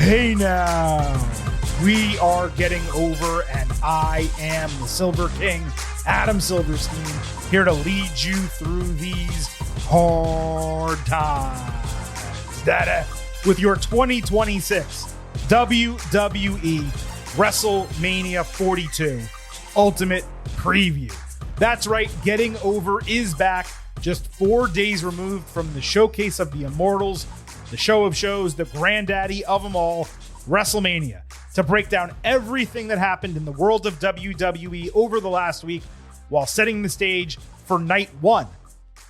Hey now, we are getting over, and I am the Silver King, Adam Silverstein, here to lead you through these hard times. With your 2026 WWE WrestleMania 42 Ultimate Preview. That's right, Getting Over is back, just 4 days removed from the Showcase of the Immortals, the show of shows, the granddaddy of them all, WrestleMania, to break down everything that happened in the world of WWE over the last week while setting the stage for night one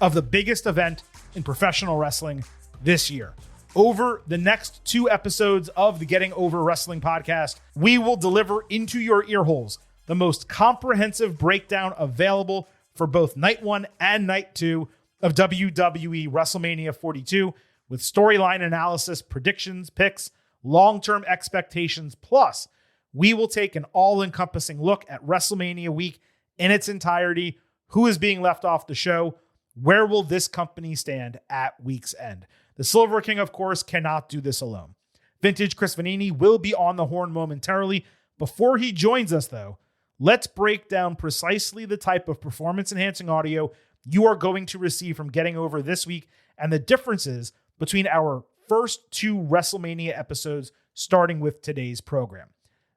of the biggest event in professional wrestling this year. Over the next 2 episodes of the Getting Over Wrestling podcast, we will deliver into your ear holes the most comprehensive breakdown available for both night 1 and night 2 of WWE WrestleMania 42, with storyline analysis, predictions, picks, long-term expectations. Plus, we will take an all-encompassing look at WrestleMania week in its entirety. Who is being left off the show? Where will this company stand at week's end? The Silver King, of course, cannot do this alone. Vintage Chris Vanini will be on the horn momentarily. Before he joins us, though, let's break down precisely the type of performance-enhancing audio you are going to receive from Getting Over this week and the differences between our first 2 WrestleMania episodes, starting with today's program.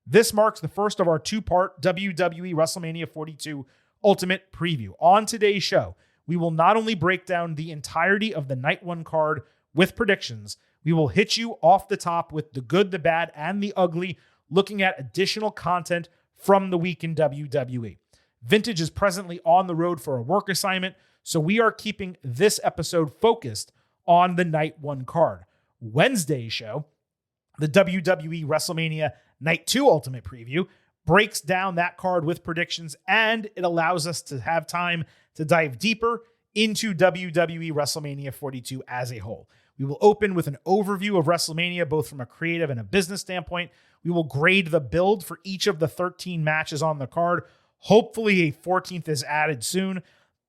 This marks the first of our 2-part WWE WrestleMania 42 Ultimate Preview. On today's show, we will not only break down the entirety of the Night 1 card with predictions, we will hit you off the top with the good, the bad, and the ugly, looking at additional content from the week in WWE. Vintage is presently on the road for a work assignment, so we are keeping this episode focused on the Night 1 card. Wednesday's show, the WWE WrestleMania Night 2 Ultimate Preview, breaks down that card with predictions, and it allows us to have time to dive deeper into WWE WrestleMania 42 as a whole. We will open with an overview of WrestleMania, both from a creative and a business standpoint. We will grade the build for each of the 13 matches on the card. Hopefully a 14th is added soon.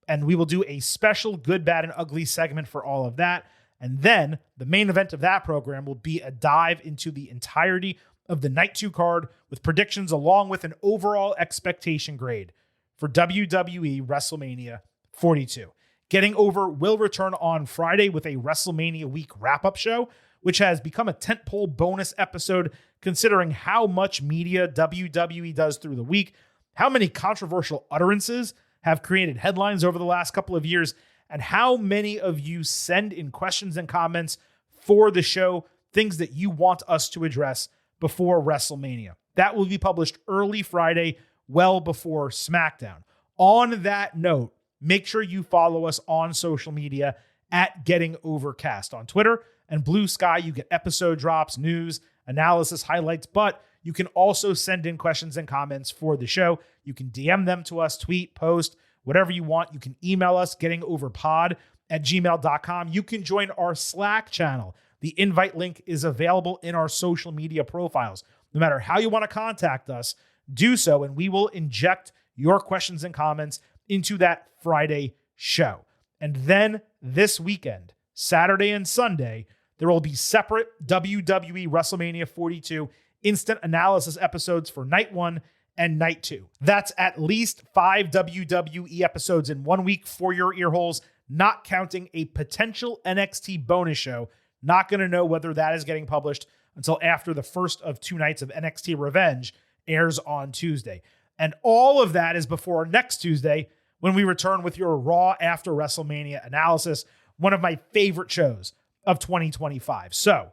And we will do a special good, bad, and ugly segment for all of that. And then the main event of that program will be a dive into the entirety of the Night 2 card with predictions along with an overall expectation grade for WWE WrestleMania 42. Getting Over will return on Friday with a WrestleMania week wrap-up show, which has become a tentpole bonus episode considering how much media WWE does through the week, how many controversial utterances have created headlines over the last couple of years, and how many of you send in questions and comments for the show, things that you want us to address before WrestleMania. That will be published early Friday, well before SmackDown. On that note, make sure you follow us on social media at Getting Overcast on Twitter and Blue Sky. You get episode drops, news, analysis, highlights, but you can also send in questions and comments for the show. You can DM them to us, tweet, post, whatever you want. You can email us, gettingoverpod@gmail.com. You can join our Slack channel. The invite link is available in our social media profiles. No matter how you want to contact us, do so, and we will inject your questions and comments into that Friday show. And then this weekend, Saturday and Sunday, there will be separate WWE WrestleMania 42 instant analysis episodes for Night 1 and Night 2. That's at least 5 WWE episodes in 1 week for your ear holes, not counting a potential NXT bonus show. Not going to know whether that is getting published until after the first of 2 nights of NXT Revenge airs on Tuesday. And all of that is before next Tuesday, when we return with your Raw after WrestleMania analysis, one of my favorite shows of 2025. So,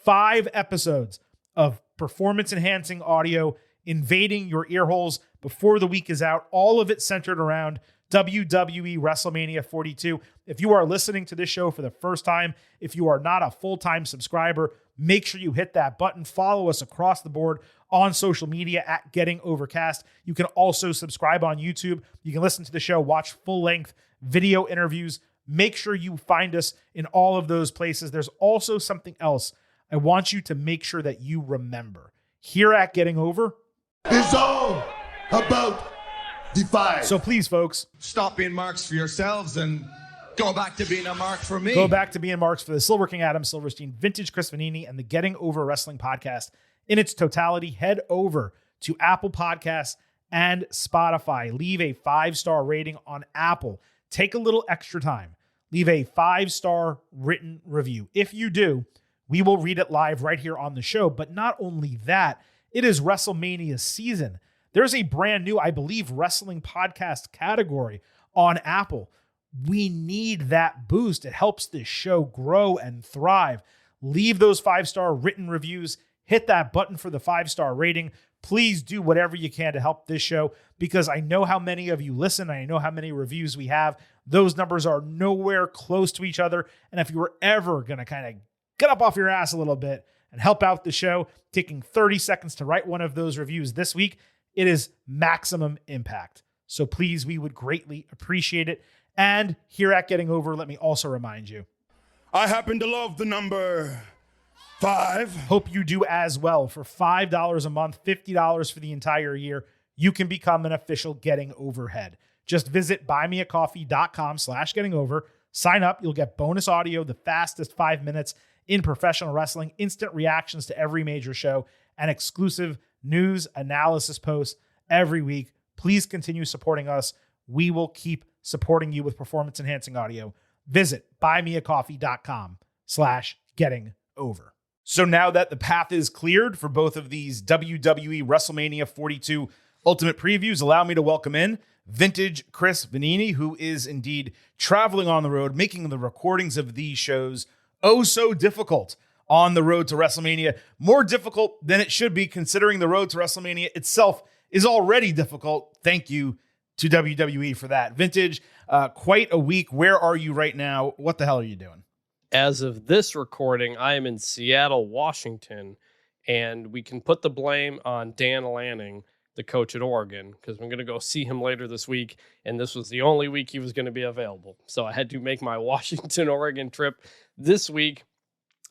5 episodes of performance-enhancing audio invading your ear holes before the week is out. All of it centered around WWE WrestleMania 42. If you are listening to this show for the first time, if you are not a full-time subscriber, make sure you hit that button. Follow us across the board on social media at Getting Overcast. You can also subscribe on YouTube. You can listen to the show, watch full-length video interviews. Make sure you find us in all of those places. There's also something else I want you to make sure that you remember. Here at Getting Over, it's all about Defy. So please, folks, stop being marks for yourselves and Go back to being a mark for me. Go back to being marks for the Silver King Adam Silverstein, Vintage Chris Vanini, and the Getting Over Wrestling podcast in its totality. Head over to Apple Podcasts and Spotify. Leave a 5-star rating on Apple. Take a little extra time. Leave a 5-star written review. If you do, we will read it live right here on the show. But not only that, it is WrestleMania season. There's a brand new, I believe, wrestling podcast category on Apple. We need that boost. It helps this show grow and thrive. Leave those 5-star written reviews. Hit that button for the 5-star rating. Please do whatever you can to help this show, because I know how many of you listen. I know how many reviews we have. Those numbers are nowhere close to each other. And if you were ever going to kind of get up off your ass a little bit and help out the show, taking 30 seconds to write one of those reviews this week, it is maximum impact. So please, we would greatly appreciate it. And here at Getting Over, let me also remind you, I happen to love the number 5. Hope you do as well. For $5 a month, $50 for the entire year, you can become an official Getting Overhead. Just visit buymeacoffee.com/gettingover. Sign up. You'll get bonus audio, the fastest 5 minutes in professional wrestling, instant reactions to every major show, and exclusive news analysis posts every week. Please continue supporting us. We will keep supporting you with performance enhancing audio. Visit buymeacoffee.com/gettingover. So now that the path is cleared for both of these WWE WrestleMania 42 Ultimate Previews, allow me to welcome in Vintage Chris Vanini, who is indeed traveling on the road, making the recordings of these shows oh so difficult on the road to WrestleMania. More difficult than it should be, considering the road to WrestleMania itself is already difficult. Thank you to WWE for that. Vintage, quite a week. Where are you right now? What the hell are you doing? As of this recording, I am in Seattle, Washington, and we can put the blame on Dan Lanning, the coach at Oregon, because I'm going to go see him later this week, and this was the only week he was going to be available. So I had to make my Washington, Oregon trip this week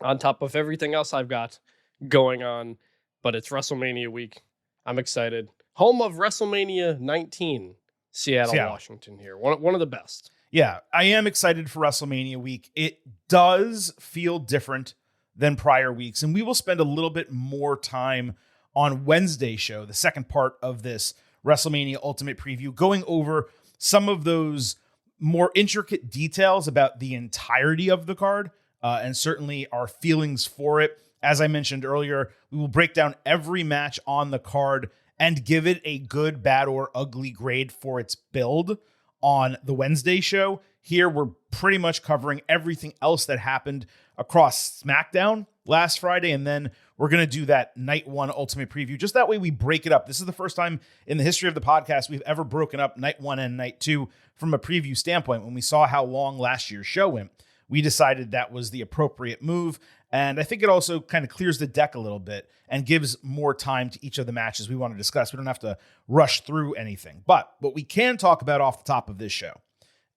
on top of everything else I've got going on, but it's WrestleMania week. I'm excited. Home of WrestleMania 19, Seattle. Washington here. One of the best. Yeah, I am excited for WrestleMania week. It does feel different than prior weeks, and we will spend a little bit more time on Wednesday's show, the second part of this WrestleMania Ultimate Preview, going over some of those more intricate details about the entirety of the card, and certainly our feelings for it. As I mentioned earlier, we will break down every match on the card and give it a good, bad, or ugly grade for its build on the Wednesday show. Here, we're pretty much covering everything else that happened across SmackDown last Friday, and then we're going to do that Night 1 Ultimate Preview. Just that way we break it up. This is the first time in the history of the podcast we've ever broken up Night 1 and Night 2 from a preview standpoint. When we saw how long last year's show went, we decided that was the appropriate move, and I think it also kind of clears the deck a little bit and gives more time to each of the matches we want to discuss. We don't have to rush through anything. But what we can talk about off the top of this show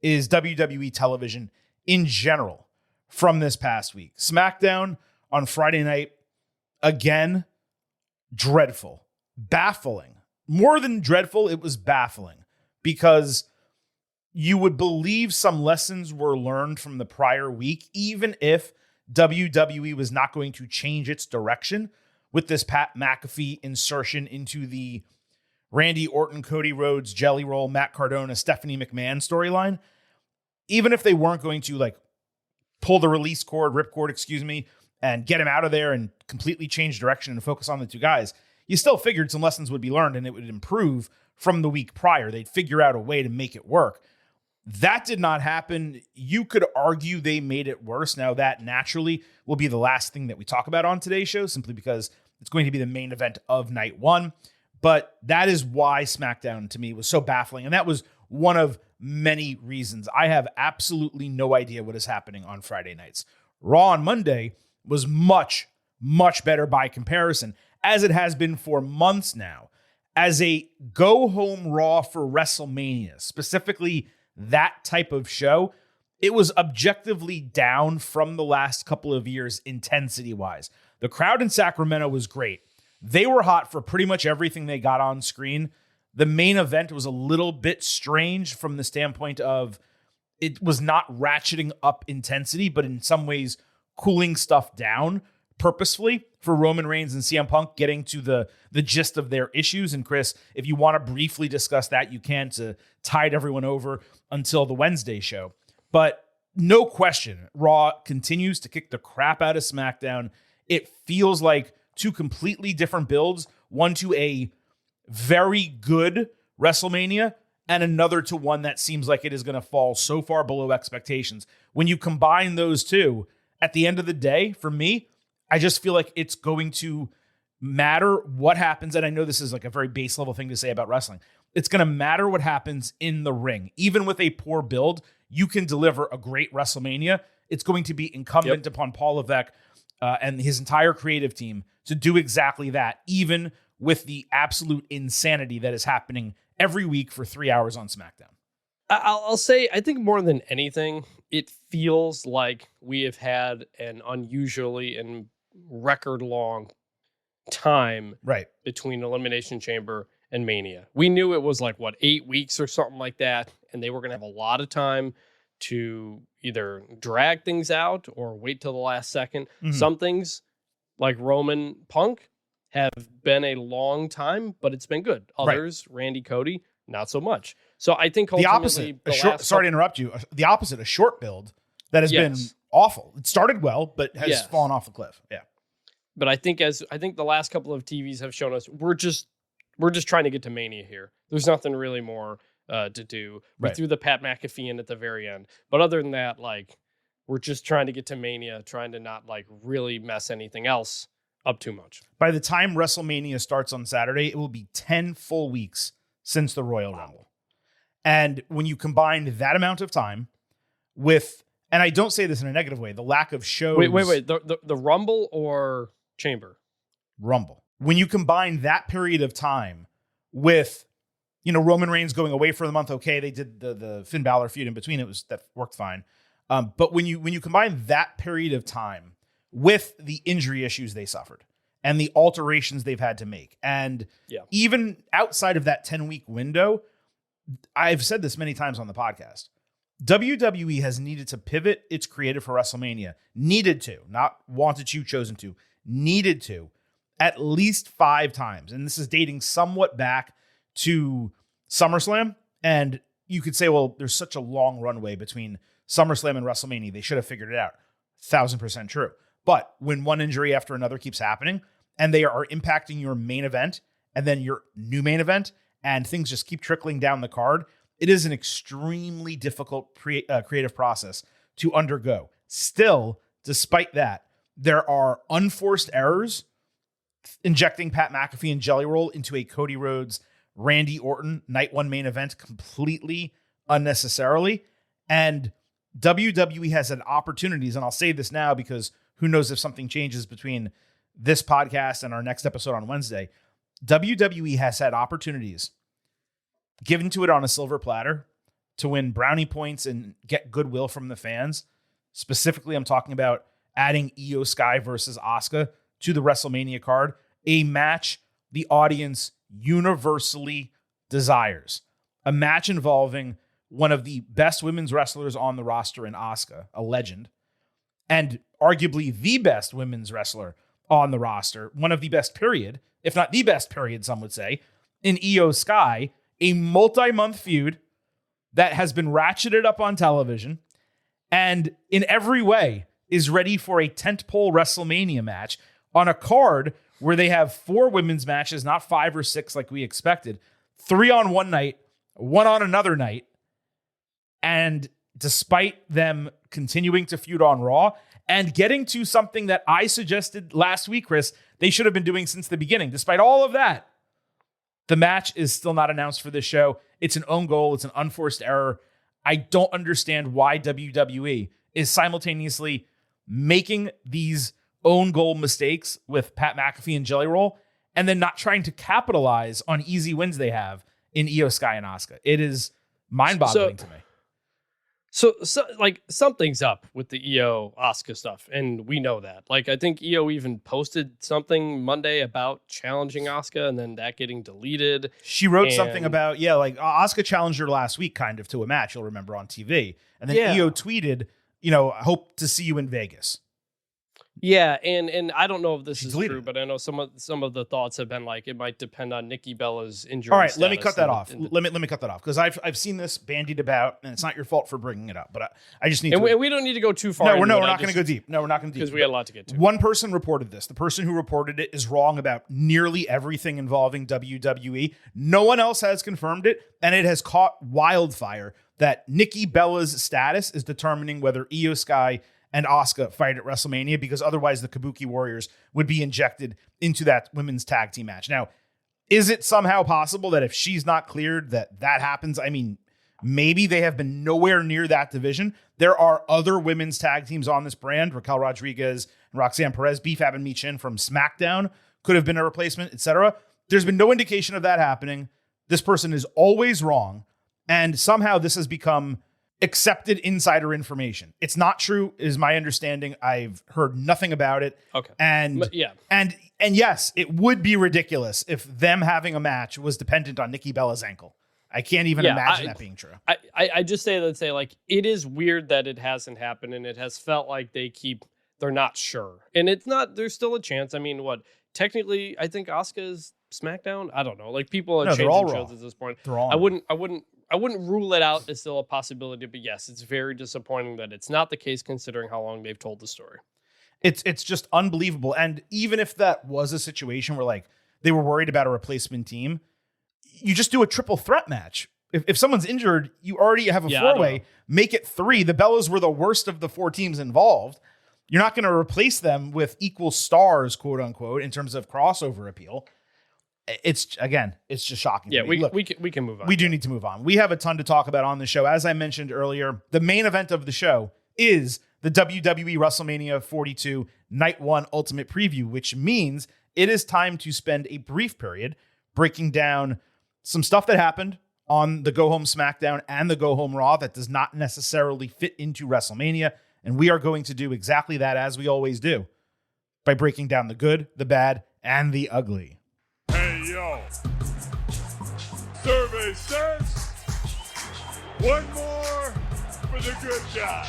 is WWE television in general from this past week. SmackDown on Friday night, again, dreadful, baffling. More than dreadful, it was baffling, because you would believe some lessons were learned from the prior week, even if WWE was not going to change its direction with this Pat McAfee insertion into the Randy Orton, Cody Rhodes, Jelly Roll, Matt Cardona, Stephanie McMahon storyline. Even if they weren't going to pull the ripcord, and get him out of there and completely change direction and focus on the two guys, you still figured some lessons would be learned and it would improve from the week prior. They'd figure out a way to make it work. That did not happen. You could argue they made it worse. Now, that naturally will be the last thing that we talk about on today's show, simply because it's going to be the main event of Night 1. But that is why SmackDown, to me, was so baffling. And that was one of many reasons. I have absolutely no idea what is happening on Friday nights. Raw on Monday was much, much better by comparison, as it has been for months now. As a go-home Raw for WrestleMania, specifically that type of show, it was objectively down from the last couple of years intensity-wise. The crowd in Sacramento was great. They were hot for pretty much everything they got on screen. The main event was a little bit strange from the standpoint of it was not ratcheting up intensity, but in some ways cooling stuff down purposefully for Roman Reigns and CM Punk, getting to the gist of their issues. And Chris, if you want to briefly discuss that, you can, to tide everyone over until the Wednesday show. But no question, Raw continues to kick the crap out of SmackDown. It feels like two completely different builds, one to a very good WrestleMania and another to one that seems like it is going to fall so far below expectations. When you combine those two, at the end of the day, for me, I just feel like it's going to matter what happens. And I know this is like a very base level thing to say about wrestling. It's going to matter what happens in the ring. Even with a poor build, you can deliver a great WrestleMania. It's going to be incumbent upon Paul Levesque and his entire creative team to do exactly that, even with the absolute insanity that is happening every week for 3 hours on SmackDown. I'll say, I think more than anything, it feels like we have had an unusually and record-long time between Elimination Chamber and Mania. We knew it was like, 8 weeks or something like that, and they were going to have a lot of time to either drag things out or wait till the last second. Mm-hmm. Some things, like Roman Punk, have been a long time, but it's been good. Others, Randy Cody, not so much. So I think the opposite. Sorry to interrupt you. The opposite, a short build that has been awful. It started well, but has fallen off a cliff. Yeah. But I think the last couple of TVs have shown us, we're just trying to get to Mania here. There's nothing really more to do. We threw the Pat McAfee in at the very end, but other than that, like, we're just trying to get to Mania, trying to not like really mess anything else up too much. By the time WrestleMania starts on Saturday, it will be 10 full weeks since the Royal Rumble. And when you combine that amount of time with, and I don't say this in a negative way, the lack of shows. Wait. The Rumble or Chamber? Rumble. When you combine that period of time with, Roman Reigns going away for the month, okay, they did the Finn Balor feud in between. That worked fine. But when you combine that period of time with the injury issues they suffered and the alterations they've had to make, and even outside of that 10-week window, I've said this many times on the podcast, WWE has needed to pivot its creative for WrestleMania. Needed to, not wanted to, chosen to, needed to, at least 5 times. And this is dating somewhat back to SummerSlam. And you could say, well, there's such a long runway between SummerSlam and WrestleMania. They should have figured it out. 1,000% true. But when one injury after another keeps happening and they are impacting your main event and then your new main event, and things just keep trickling down the card, it is an extremely difficult creative process to undergo. Still, despite that, there are unforced errors, injecting Pat McAfee and Jelly Roll into a Cody Rhodes, Randy Orton night one main event completely unnecessarily. And WWE has had opportunities, and I'll say this now because who knows if something changes between this podcast and our next episode on Wednesday. WWE has had opportunities given to it on a silver platter to win brownie points and get goodwill from the fans. Specifically, I'm talking about adding Io Sky versus Asuka to the WrestleMania card, a match the audience universally desires. A match involving one of the best women's wrestlers on the roster in Asuka, a legend, and arguably the best women's wrestler on the roster, one of the best period, if not the best period, some would say, in Io Sky, a multi-month feud that has been ratcheted up on television and in every way is ready for a tentpole WrestleMania match on a card where they have 4 women's matches, not 5 or 6 like we expected, 3 on one night, 1 on another night. And despite them continuing to feud on Raw and getting to something that I suggested last week, Chris, they should have been doing since the beginning. Despite all of that, the match is still not announced for this show. It's an own goal. It's an unforced error. I don't understand why WWE is simultaneously making these own goal mistakes with Pat McAfee and Jelly Roll and then not trying to capitalize on easy wins they have in Io Sky and Asuka. It is mind-boggling to me. So like something's up with the Io Asuka stuff, and we know that. Like I think Io even posted something Monday about challenging Asuka, and then that getting deleted. She wrote something about like Asuka challenged her last week, kind of to a match. You'll remember on TV, and then Io tweeted, "Hope to see you in Vegas." Yeah, and I don't know if this is true, but I know some of the thoughts have been like it might depend on Nikki Bella's injury. All right, let me cut that off. Let me cut that off because I've seen this bandied about, and it's not your fault for bringing it up, but I just need to. We don't need to go too far. No, we're not going to go deep. No, we're not going to because we got a lot to get to. One person reported this. The person who reported it is wrong about nearly everything involving WWE. No one else has confirmed it, and it has caught wildfire that Nikki Bella's status is determining whether Io Sky and Asuka fight at WrestleMania, because otherwise the Kabuki Warriors would be injected into that women's tag team match. Now, is it somehow possible that if she's not cleared that happens? I mean, maybe. They have been nowhere near that division. There are other women's tag teams on this brand. Raquel Rodriguez and Roxanne Perez, Beefab and Michin from SmackDown could have been a replacement, etc. There's been no indication of that happening. This person is always wrong. And somehow this has become accepted insider information. It's not true, is my understanding. I've heard nothing about it. Okay. And yes, it would be ridiculous if them having a match was dependent on Nikki Bella's ankle. I can't even imagine that being true. I just say like it is weird that it hasn't happened, and it has felt like they're not sure. And it's not, there's still a chance. I mean, technically I think Asuka is SmackDown. I don't know. Like people are changing shows at this point. They're all I wouldn't rule it out as still a possibility, but yes, it's very disappointing that it's not the case considering how long they've told the story. It's just unbelievable. And even if that was a situation where like they were worried about a replacement team, you just do a triple threat match. If someone's injured, you already have a four-way, make it 3. The Bellas were the worst of the 4 teams involved. You're not going to replace them with equal stars, quote unquote, in terms of crossover appeal. It's just shocking. Yeah, we can move on. We do need to move on. We have a ton to talk about on the show. As I mentioned earlier, the main event of the show is the WWE WrestleMania 42 Night 1 Ultimate Preview, which means it is time to spend a brief period breaking down some stuff that happened on the Go Home SmackDown and the Go Home Raw that does not necessarily fit into WrestleMania. And we are going to do exactly that, as we always do, by breaking down the good, the bad, and the ugly. Hey, yo. Survey says one more for the good guy.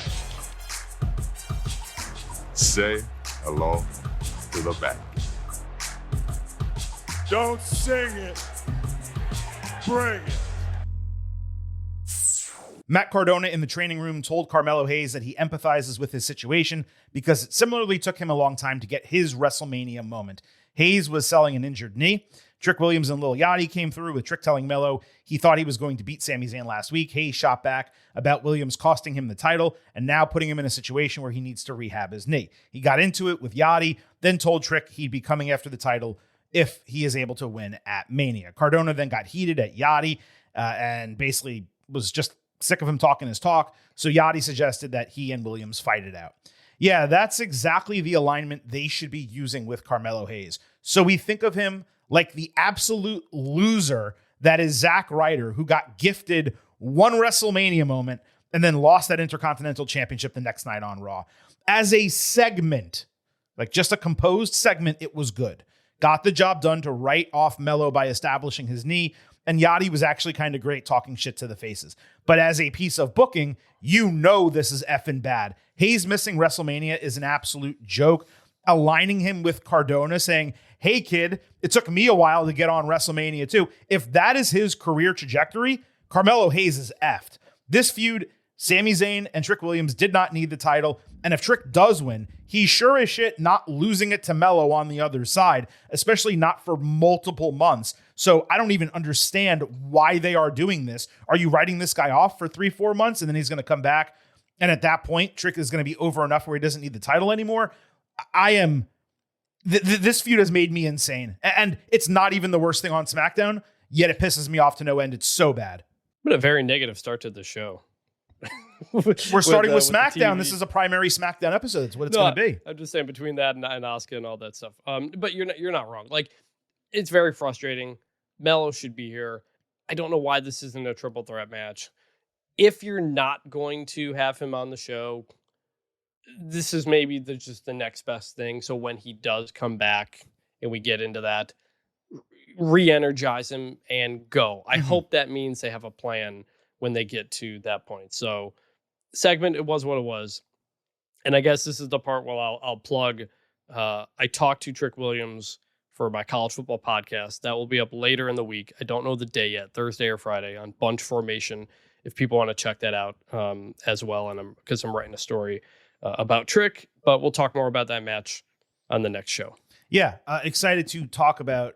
Say hello to the back. Don't sing it. Bring it. Matt Cardona in the training room told Carmelo Hayes that he empathizes with his situation because it similarly took him a long time to get his WrestleMania moment. Hayes was selling an injured knee. Trick Williams and Lil Yachty came through with Trick telling Melo he thought he was going to beat Sami Zayn last week. Hayes shot back about Williams costing him the title and now putting him in a situation where he needs to rehab his knee. He got into it with Yachty, then told Trick he'd be coming after the title if he is able to win at Mania. Cardona then got heated at Yachty and basically was just sick of him talking his talk. So Yachty suggested that he and Williams fight it out. Yeah, that's exactly the alignment they should be using with Carmelo Hayes. So we think of him like the absolute loser that is Zack Ryder, who got gifted one WrestleMania moment and then lost that Intercontinental Championship the next night on Raw. As a segment, like just a composed segment, it was good. Got the job done to write off Melo by establishing his knee, and Yachty was actually kind of great talking shit to the faces. But as a piece of booking, you know this is effing bad. Hayes missing WrestleMania is an absolute joke. Aligning him with Cardona saying, hey kid, it took me a while to get on WrestleMania too. If that is his career trajectory, Carmelo Hayes is effed. This feud, Sami Zayn and Trick Williams did not need the title. And if Trick does win, he's sure as shit not losing it to Melo on the other side, especially not for multiple months. So I don't even understand why they are doing this. Are you writing this guy off for 3-4 months and then he's going to come back? And at that point, Trick is going to be over enough where he doesn't need the title anymore. This feud has made me insane. And it's not even the worst thing on SmackDown, yet it pisses me off to no end. It's so bad. But a very negative start to the show. We're starting with SmackDown. This is a primary SmackDown episode. That's what it's going to be. I'm just saying between that and Asuka and all that stuff. But you're not wrong. Like, it's very frustrating. Melo should be here. I don't know why this isn't a triple threat match. if you're not going to have him on the show, this is maybe just the next best thing. So when he does come back and we get into that, re-energize him and go. I hope that means they have a plan when they get to that point. So segment, it was what it was. And I guess this is the part where I'll plug. I talked to Trick Williams for my college football podcast. That will be up later in the week. I don't know the day yet, Thursday or Friday, on Bunch Formation, if people want to check that out as well. And because I'm writing a story about Trick, but we'll talk more about that match on the next show. Yeah, excited to talk about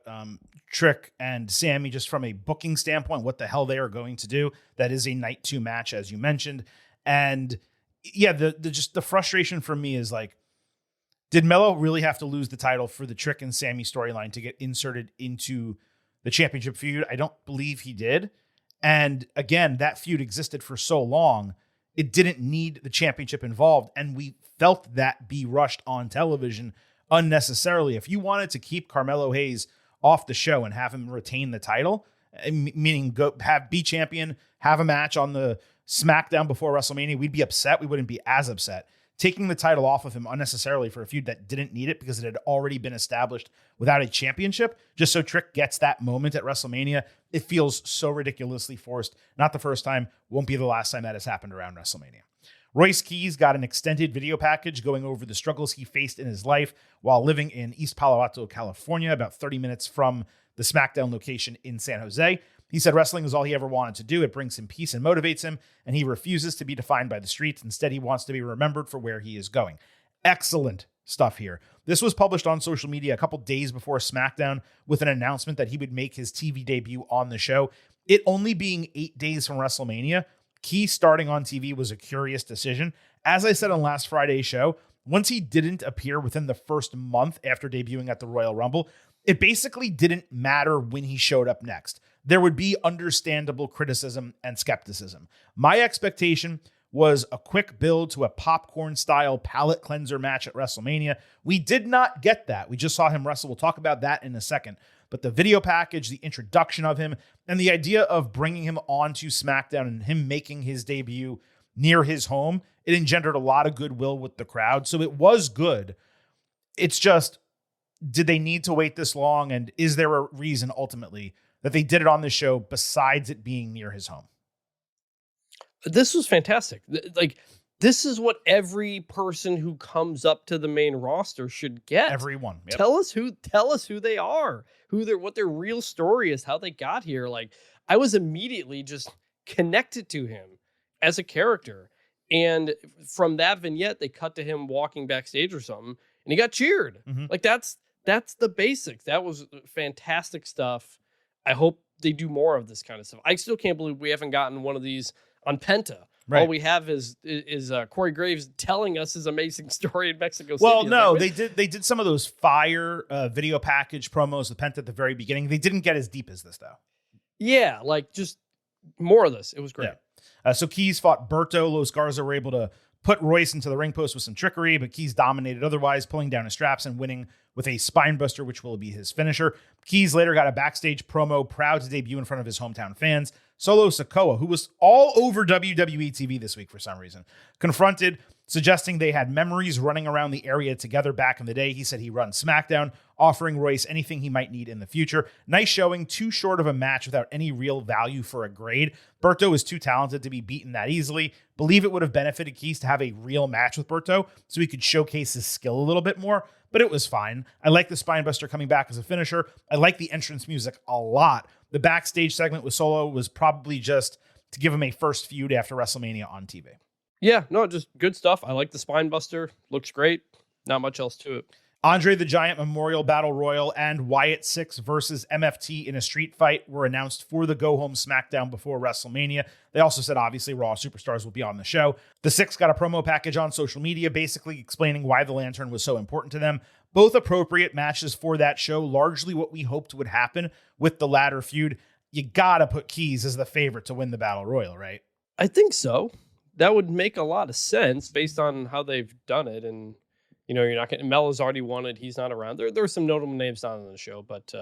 Trick and Sammy just from a booking standpoint, what the hell they are going to do. That is a night 2 match, as you mentioned. And yeah, the frustration for me is like, did Melo really have to lose the title for the Trick and Sammy storyline to get inserted into the championship feud? I don't believe he did. And again, that feud existed for so long, it didn't need the championship involved. And we felt that be rushed on television unnecessarily. If you wanted to keep Carmelo Hayes off the show and have him retain the title, meaning be champion, have a match on the SmackDown before WrestleMania, we'd be upset. We wouldn't be as upset. Taking the title off of him unnecessarily for a feud that didn't need it because it had already been established without a championship, just so Trick gets that moment at WrestleMania, it feels so ridiculously forced. Not the first time, won't be the last time that has happened around WrestleMania. Royce Keys got an extended video package going over the struggles he faced in his life while living in East Palo Alto, California, about 30 minutes from the SmackDown location in San Jose. He said wrestling is all he ever wanted to do. It brings him peace and motivates him, and he refuses to be defined by the streets. Instead, he wants to be remembered for where he is going. Excellent stuff here. This was published on social media a couple days before SmackDown with an announcement that he would make his TV debut on the show. It only being 8 days from WrestleMania, Key starting on TV was a curious decision. As I said on last Friday's show, once he didn't appear within the first month after debuting at the Royal Rumble, it basically didn't matter when he showed up next. There would be understandable criticism and skepticism. My expectation was a quick build to a popcorn-style palate cleanser match at WrestleMania. We did not get that. We just saw him wrestle. We'll talk about that in a second. But the video package, the introduction of him, and the idea of bringing him onto SmackDown and him making his debut near his home, it engendered a lot of goodwill with the crowd. So it was good. It's just, did they need to wait this long? And is there a reason ultimately that they did it on this show besides it being near his home? This was fantastic. Like, this is what every person who comes up to the main roster should get. Everyone. Yep. Tell us who they are, what their real story is, how they got here. Like, I was immediately just connected to him as a character. And from that vignette, they cut to him walking backstage or something, and he got cheered. Mm-hmm. Like, that's the basics. That was fantastic stuff. I hope they do more of this kind of stuff. I still can't believe we haven't gotten one of these on Penta. Right. All we have is Corey Graves telling us his amazing story in Mexico City. Well, no, they did some of those fire video package promos with Penta at the very beginning. They didn't get as deep as this, though. Yeah, like just more of this. It was great. Yeah. So Keys fought Berto. Los Garza were able to put Royce into the ring post with some trickery, but Keys dominated otherwise, pulling down his straps and winning with a spine buster, which will be his finisher. Keys later got a backstage promo, proud to debut in front of his hometown fans. Solo Sikoa, who was all over WWE TV this week for some reason, confronted, suggesting they had memories running around the area together back in the day. He said he runs SmackDown, offering Royce anything he might need in the future. Nice showing, too short of a match without any real value for a grade. Berto is too talented to be beaten that easily. Believe it would have benefited Keys to have a real match with Berto so he could showcase his skill a little bit more, but it was fine. I like the Spinebuster coming back as a finisher. I like the entrance music a lot. The backstage segment with Solo was probably just to give him a first feud after WrestleMania on TV. Yeah, no, just good stuff. I like the Spinebuster. Looks great. Not much else to it. Andre the Giant Memorial Battle Royal and Wyatt Six versus MFT in a street fight were announced for the Go Home SmackDown before WrestleMania. They also said, obviously, Raw Superstars will be on the show. The Six got a promo package on social media, basically explaining why the Lantern was so important to them. Both appropriate matches for that show, largely what we hoped would happen with the latter feud. You gotta put Keys as the favorite to win the Battle Royal, right? I think so. That would make a lot of sense based on how they've done it. And, you know, you're not getting, Melo's already won it. He's not around. There are some notable names not on the show, but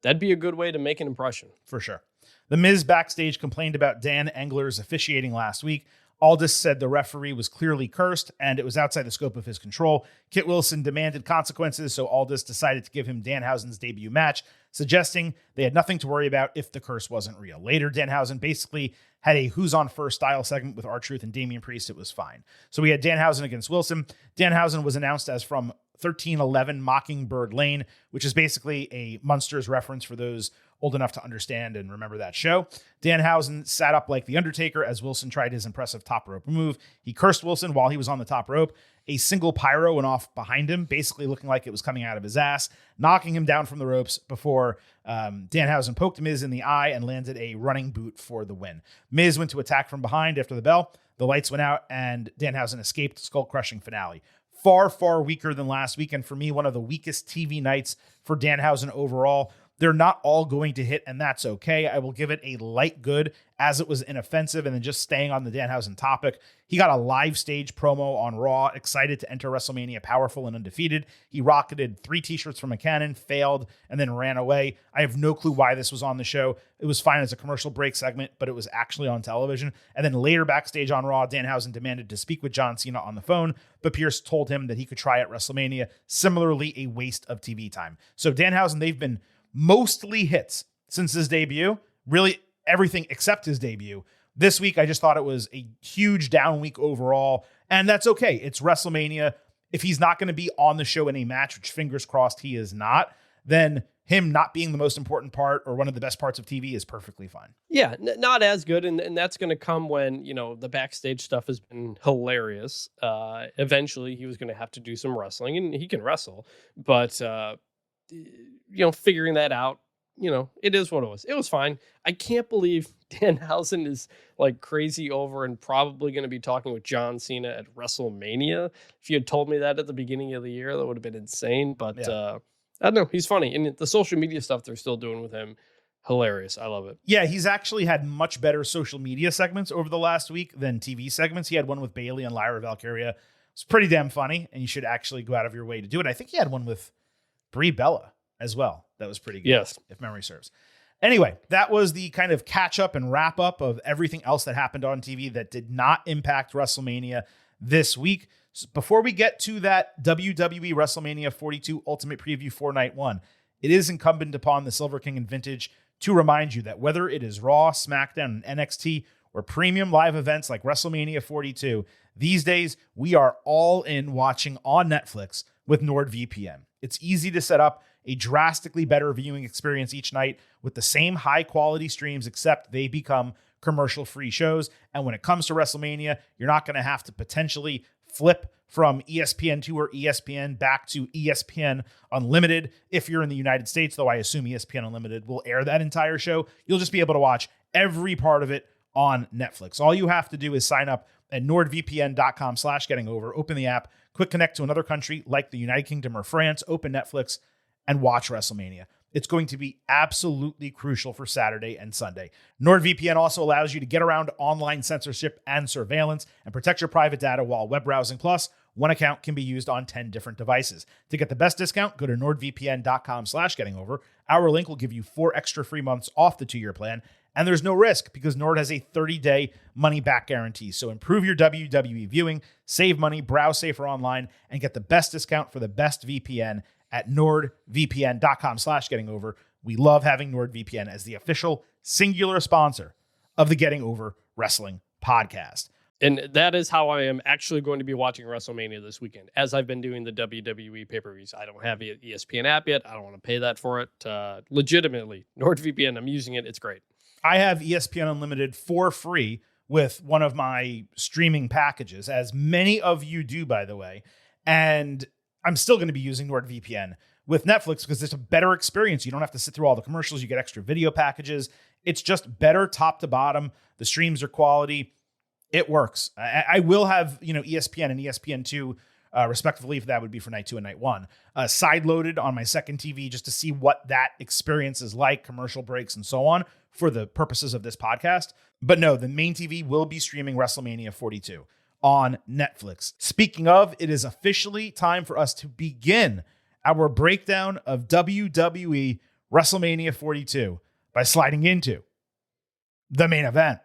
that'd be a good way to make an impression. For sure. The Miz backstage complained about Dan Engler's officiating last week. Aldis said the referee was clearly cursed and it was outside the scope of his control. Kit Wilson demanded consequences, so Aldis decided to give him Danhausen's debut match, suggesting they had nothing to worry about if the curse wasn't real. Later, Danhausen basically had a who's on first style segment with R-Truth and Damian Priest. It was fine. So we had Danhausen against Wilson. Danhausen was announced as from 1311 Mockingbird Lane, which is basically a Munsters reference for those old enough to understand and remember that show. Danhausen sat up like The Undertaker as Wilson tried his impressive top rope move. He cursed Wilson while he was on the top rope. A single pyro went off behind him, basically looking like it was coming out of his ass, knocking him down from the ropes before Danhausen poked Miz in the eye and landed a running boot for the win. Miz went to attack from behind after the bell. The lights went out and Danhausen escaped. Skull-crushing finale. Far, far weaker than last week, and for me, one of the weakest TV nights for Danhausen overall. They're not all going to hit, and that's okay. I will give it a light good as it was inoffensive. And then just staying on the Danhausen topic, he got a live stage promo on Raw, excited to enter WrestleMania powerful and undefeated. He rocketed 3 t-shirts from a cannon, failed, and then ran away. I have no clue why this was on the show. It was fine as a commercial break segment, but it was actually on television. And then later backstage on Raw, Danhausen demanded to speak with John Cena on the phone, but Pierce told him that he could try at WrestleMania. Similarly, a waste of TV time. So Danhausen, they've been mostly hits since his debut, really everything except his debut. This week, I just thought it was a huge down week overall, and that's okay. It's WrestleMania. If he's not going to be on the show in a match, which fingers crossed he is not, then him not being the most important part or one of the best parts of TV is perfectly fine. Yeah, not as good, and that's going to come when, the backstage stuff has been hilarious. Eventually, he was going to have to do some wrestling, and he can wrestle, but figuring that out, it is what it was. It was fine. I can't believe Danhausen is like crazy over and probably going to be talking with John Cena at WrestleMania. If you had told me that at the beginning of the year, that would have been insane. But I don't know. He's funny. And the social media stuff they're still doing with him, hilarious. I love it. Yeah, he's actually had much better social media segments over the last week than TV segments. He had one with Bayley and Lyra Valkyria. It's pretty damn funny, and you should actually go out of your way to do it. I think he had one with Brie Bella as well. That was pretty good. Yes. If memory serves. Anyway, that was the kind of catch up and wrap up of everything else that happened on TV that did not impact WrestleMania this week. So before we get to that WWE WrestleMania 42 Ultimate Preview for Night 1, it is incumbent upon the Silver King and Vintage to remind you that whether it is Raw, SmackDown, and NXT, or premium live events like WrestleMania 42, these days we are all in watching on Netflix with NordVPN. It's easy to set up a drastically better viewing experience each night with the same high quality streams, except they become commercial free shows. And when it comes to WrestleMania, you're not going to have to potentially flip from ESPN2 or ESPN back to ESPN Unlimited. If you're in the United States, though I assume ESPN Unlimited will air that entire show, you'll just be able to watch every part of it on Netflix. All you have to do is sign up at nordvpn.com/gettingover, open the app, quick connect to another country like the United Kingdom or France, open Netflix, and watch WrestleMania. It's going to be absolutely crucial for Saturday and Sunday. NordVPN also allows you to get around online censorship and surveillance and protect your private data while web browsing. Plus, one account can be used on 10 different devices. To get the best discount, go to nordvpn.com/gettingover. Our link will give you 4 extra free months off the 2-year plan. And there's no risk because Nord has a 30-day money-back guarantee. So improve your WWE viewing, save money, browse safer online, and get the best discount for the best VPN at nordvpn.com/gettingover. We love having NordVPN as the official singular sponsor of the Getting Over Wrestling podcast. And that is how I am actually going to be watching WrestleMania this weekend, as I've been doing the WWE pay-per-views. I don't have the ESPN app yet. I don't want to pay that for it. Legitimately, NordVPN, I'm using it. It's great. I have ESPN Unlimited for free with one of my streaming packages, as many of you do, by the way. And I'm still going to be using NordVPN with Netflix because it's a better experience. You don't have to sit through all the commercials. You get extra video packages. It's just better top to bottom. The streams are quality. It works. I will have, ESPN and ESPN2, respectively, if that would be for night 2 and night 1, side loaded on my second TV just to see what that experience is like, commercial breaks and so on, for the purposes of this podcast. But no, the main TV will be streaming WrestleMania 42 on Netflix. Speaking of, it is officially time for us to begin our breakdown of WWE WrestleMania 42 by sliding into the main event.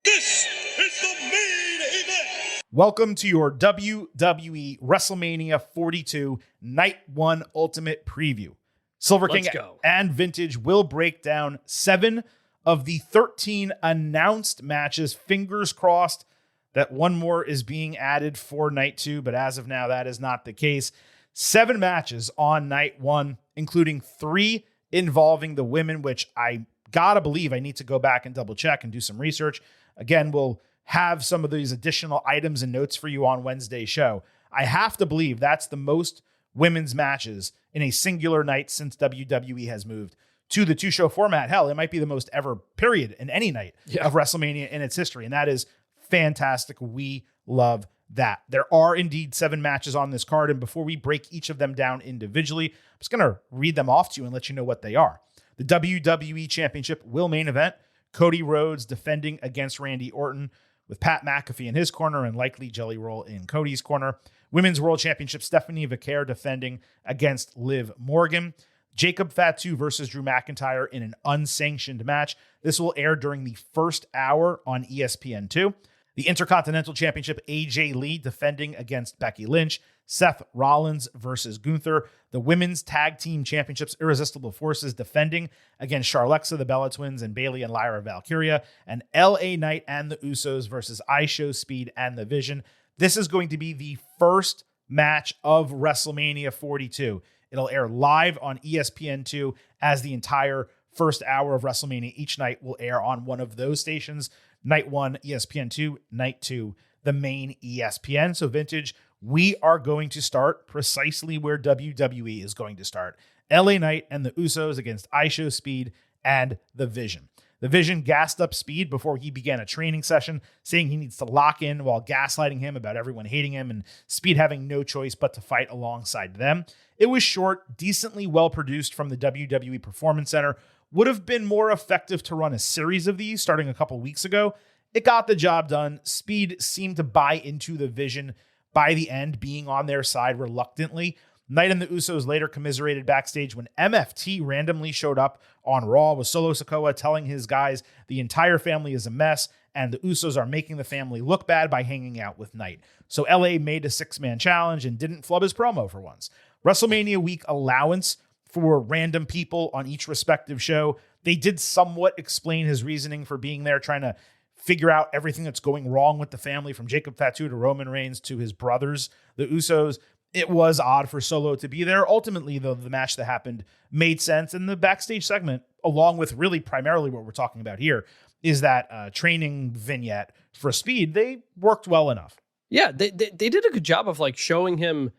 This is the main event. Welcome to your WWE WrestleMania 42 Night 1 Ultimate Preview. Silver King and Vintage will break down 7 of the 13 announced matches. Fingers crossed that one more is being added for Night 2, but as of now, that is not the case. 7 matches on Night 1, including 3 involving the women, which I gotta believe I need to go back and double check and do some research. Again, we'll have some of these additional items and notes for you on Wednesday's show. I have to believe that's the most women's matches in a singular night since WWE has moved to the 2-show format. Hell, it might be the most ever, period, in any night of WrestleMania in its history. And that is fantastic. We love that. There are indeed 7 matches on this card. And before we break each of them down individually, I'm just going to read them off to you and let you know what they are. The WWE Championship will main event. Cody Rhodes defending against Randy Orton with Pat McAfee in his corner and likely Jelly Roll in Cody's corner. Women's World Championship, Stephanie Vaquer defending against Liv Morgan. Jacob Fatu versus Drew McIntyre in an unsanctioned match. This will air during the first hour on ESPN2. The Intercontinental Championship, AJ Lee defending against Becky Lynch. Seth Rollins versus Gunther. The Women's Tag Team Championships, Irresistible Forces defending against Charlexa, the Bella Twins, and Bayley and Lyra Valkyria. And LA Knight and the Usos versus iShow Speed and The Vision. This is going to be the first match of WrestleMania 42. It'll air live on ESPN2 as the entire first hour of WrestleMania each night will air on one of those stations. Night 1, ESPN2. Night 2, the main ESPN. So Vintage, we are going to start precisely where WWE is going to start. LA Knight and the Usos against iShow Speed and The Vision. The Vision gassed up Speed before he began a training session, saying he needs to lock in while gaslighting him about everyone hating him and Speed having no choice but to fight alongside them. It was short, decently well-produced from the WWE Performance Center. Would have been more effective to run a series of these starting a couple weeks ago. It got the job done. Speed seemed to buy into the Vision by the end, being on their side reluctantly. Knight and the Usos later commiserated backstage when MFT randomly showed up on Raw with Solo Sikoa telling his guys the entire family is a mess and the Usos are making the family look bad by hanging out with Knight. So LA made a 6-man challenge and didn't flub his promo for once. WrestleMania week allowance for random people on each respective show. They did somewhat explain his reasoning for being there, trying to figure out everything that's going wrong with the family, from Jacob Fatu to Roman Reigns to his brothers, the Usos. It was odd for Solo to be there. Ultimately, though, the match that happened made sense. And the backstage segment, along with really primarily what we're talking about here, is that training vignette for Speed. They worked well enough. Yeah, they did a good job of like showing him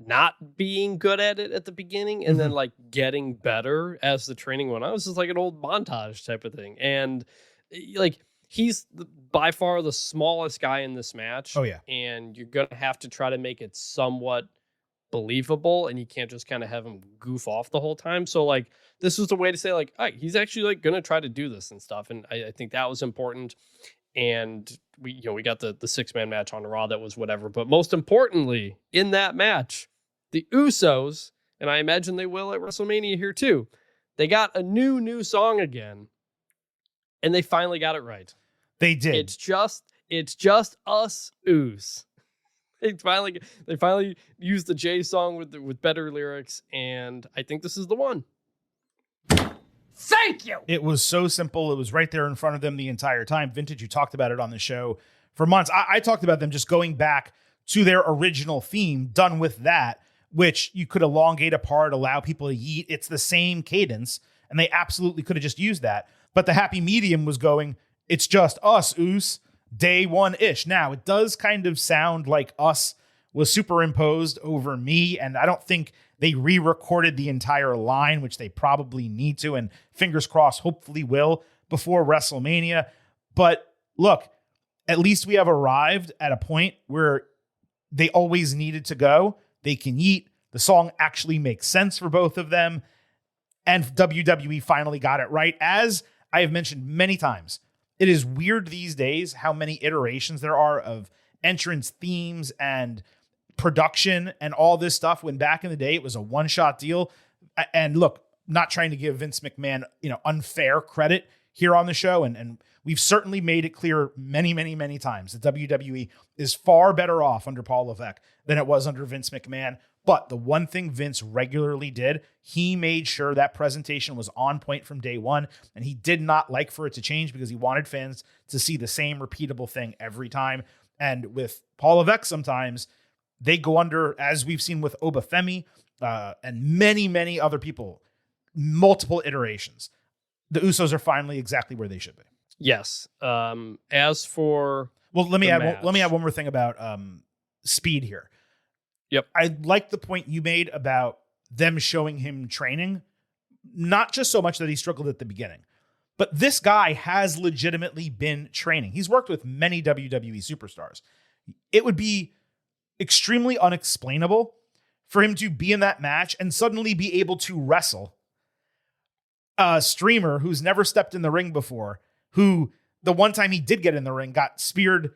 not being good at it at the beginning and then like getting better as the training went on. It was just like an old montage type of thing. And like, he's by far the smallest guy in this match. Oh, yeah. And you're going to have to try to make it somewhat believable, and you can't just kind of have him goof off the whole time. So like, this was the way to say like, all right, he's actually like going to try to do this and stuff. And I think that was important. And we got the 6-man match on Raw that was whatever. But most importantly, in that match, the Usos, and I imagine they will at WrestleMania here too, they got a new song again, and they finally got it right. They did. It's just us Us. They finally used the J song with better lyrics, and I think this is the one. Thank you. It was so simple. It was right there in front of them the entire time. Vintage, you talked about it on the show for months. I talked about them just going back to their original theme, done with that, which you could elongate apart, allow people to yeet. It's the same cadence, and they absolutely could have just used that. But the happy medium was going, it's just us, Us, day one-ish. Now, it does kind of sound like us was superimposed over me, and I don't think they re-recorded the entire line, which they probably need to, and fingers crossed, hopefully will, before WrestleMania. But look, at least we have arrived at a point where they always needed to go. They can yeet. The song actually makes sense for both of them. And WWE finally got it right. As I have mentioned many times, it is weird these days how many iterations there are of entrance themes and production and all this stuff, when back in the day it was a one-shot deal. And look, not trying to give Vince McMahon, unfair credit here on the show, and We've certainly made it clear many, many, many times that WWE is far better off under Paul Levesque than it was under Vince McMahon. But the one thing Vince regularly did, he made sure that presentation was on point from day one, and he did not like for it to change because he wanted fans to see the same repeatable thing every time. And with Paul Levesque, sometimes they go under, as we've seen with Obafemi and many, many other people, multiple iterations. The Usos are finally exactly where they should be. Yes. As for let me add one more thing about Speed here. Yep. I like the point you made about them showing him training, not just so much that he struggled at the beginning, but this guy has legitimately been training. He's worked with many WWE superstars. It would be extremely unexplainable for him to be in that match and suddenly be able to wrestle a streamer who's never stepped in the ring before, who the one time he did get in the ring got speared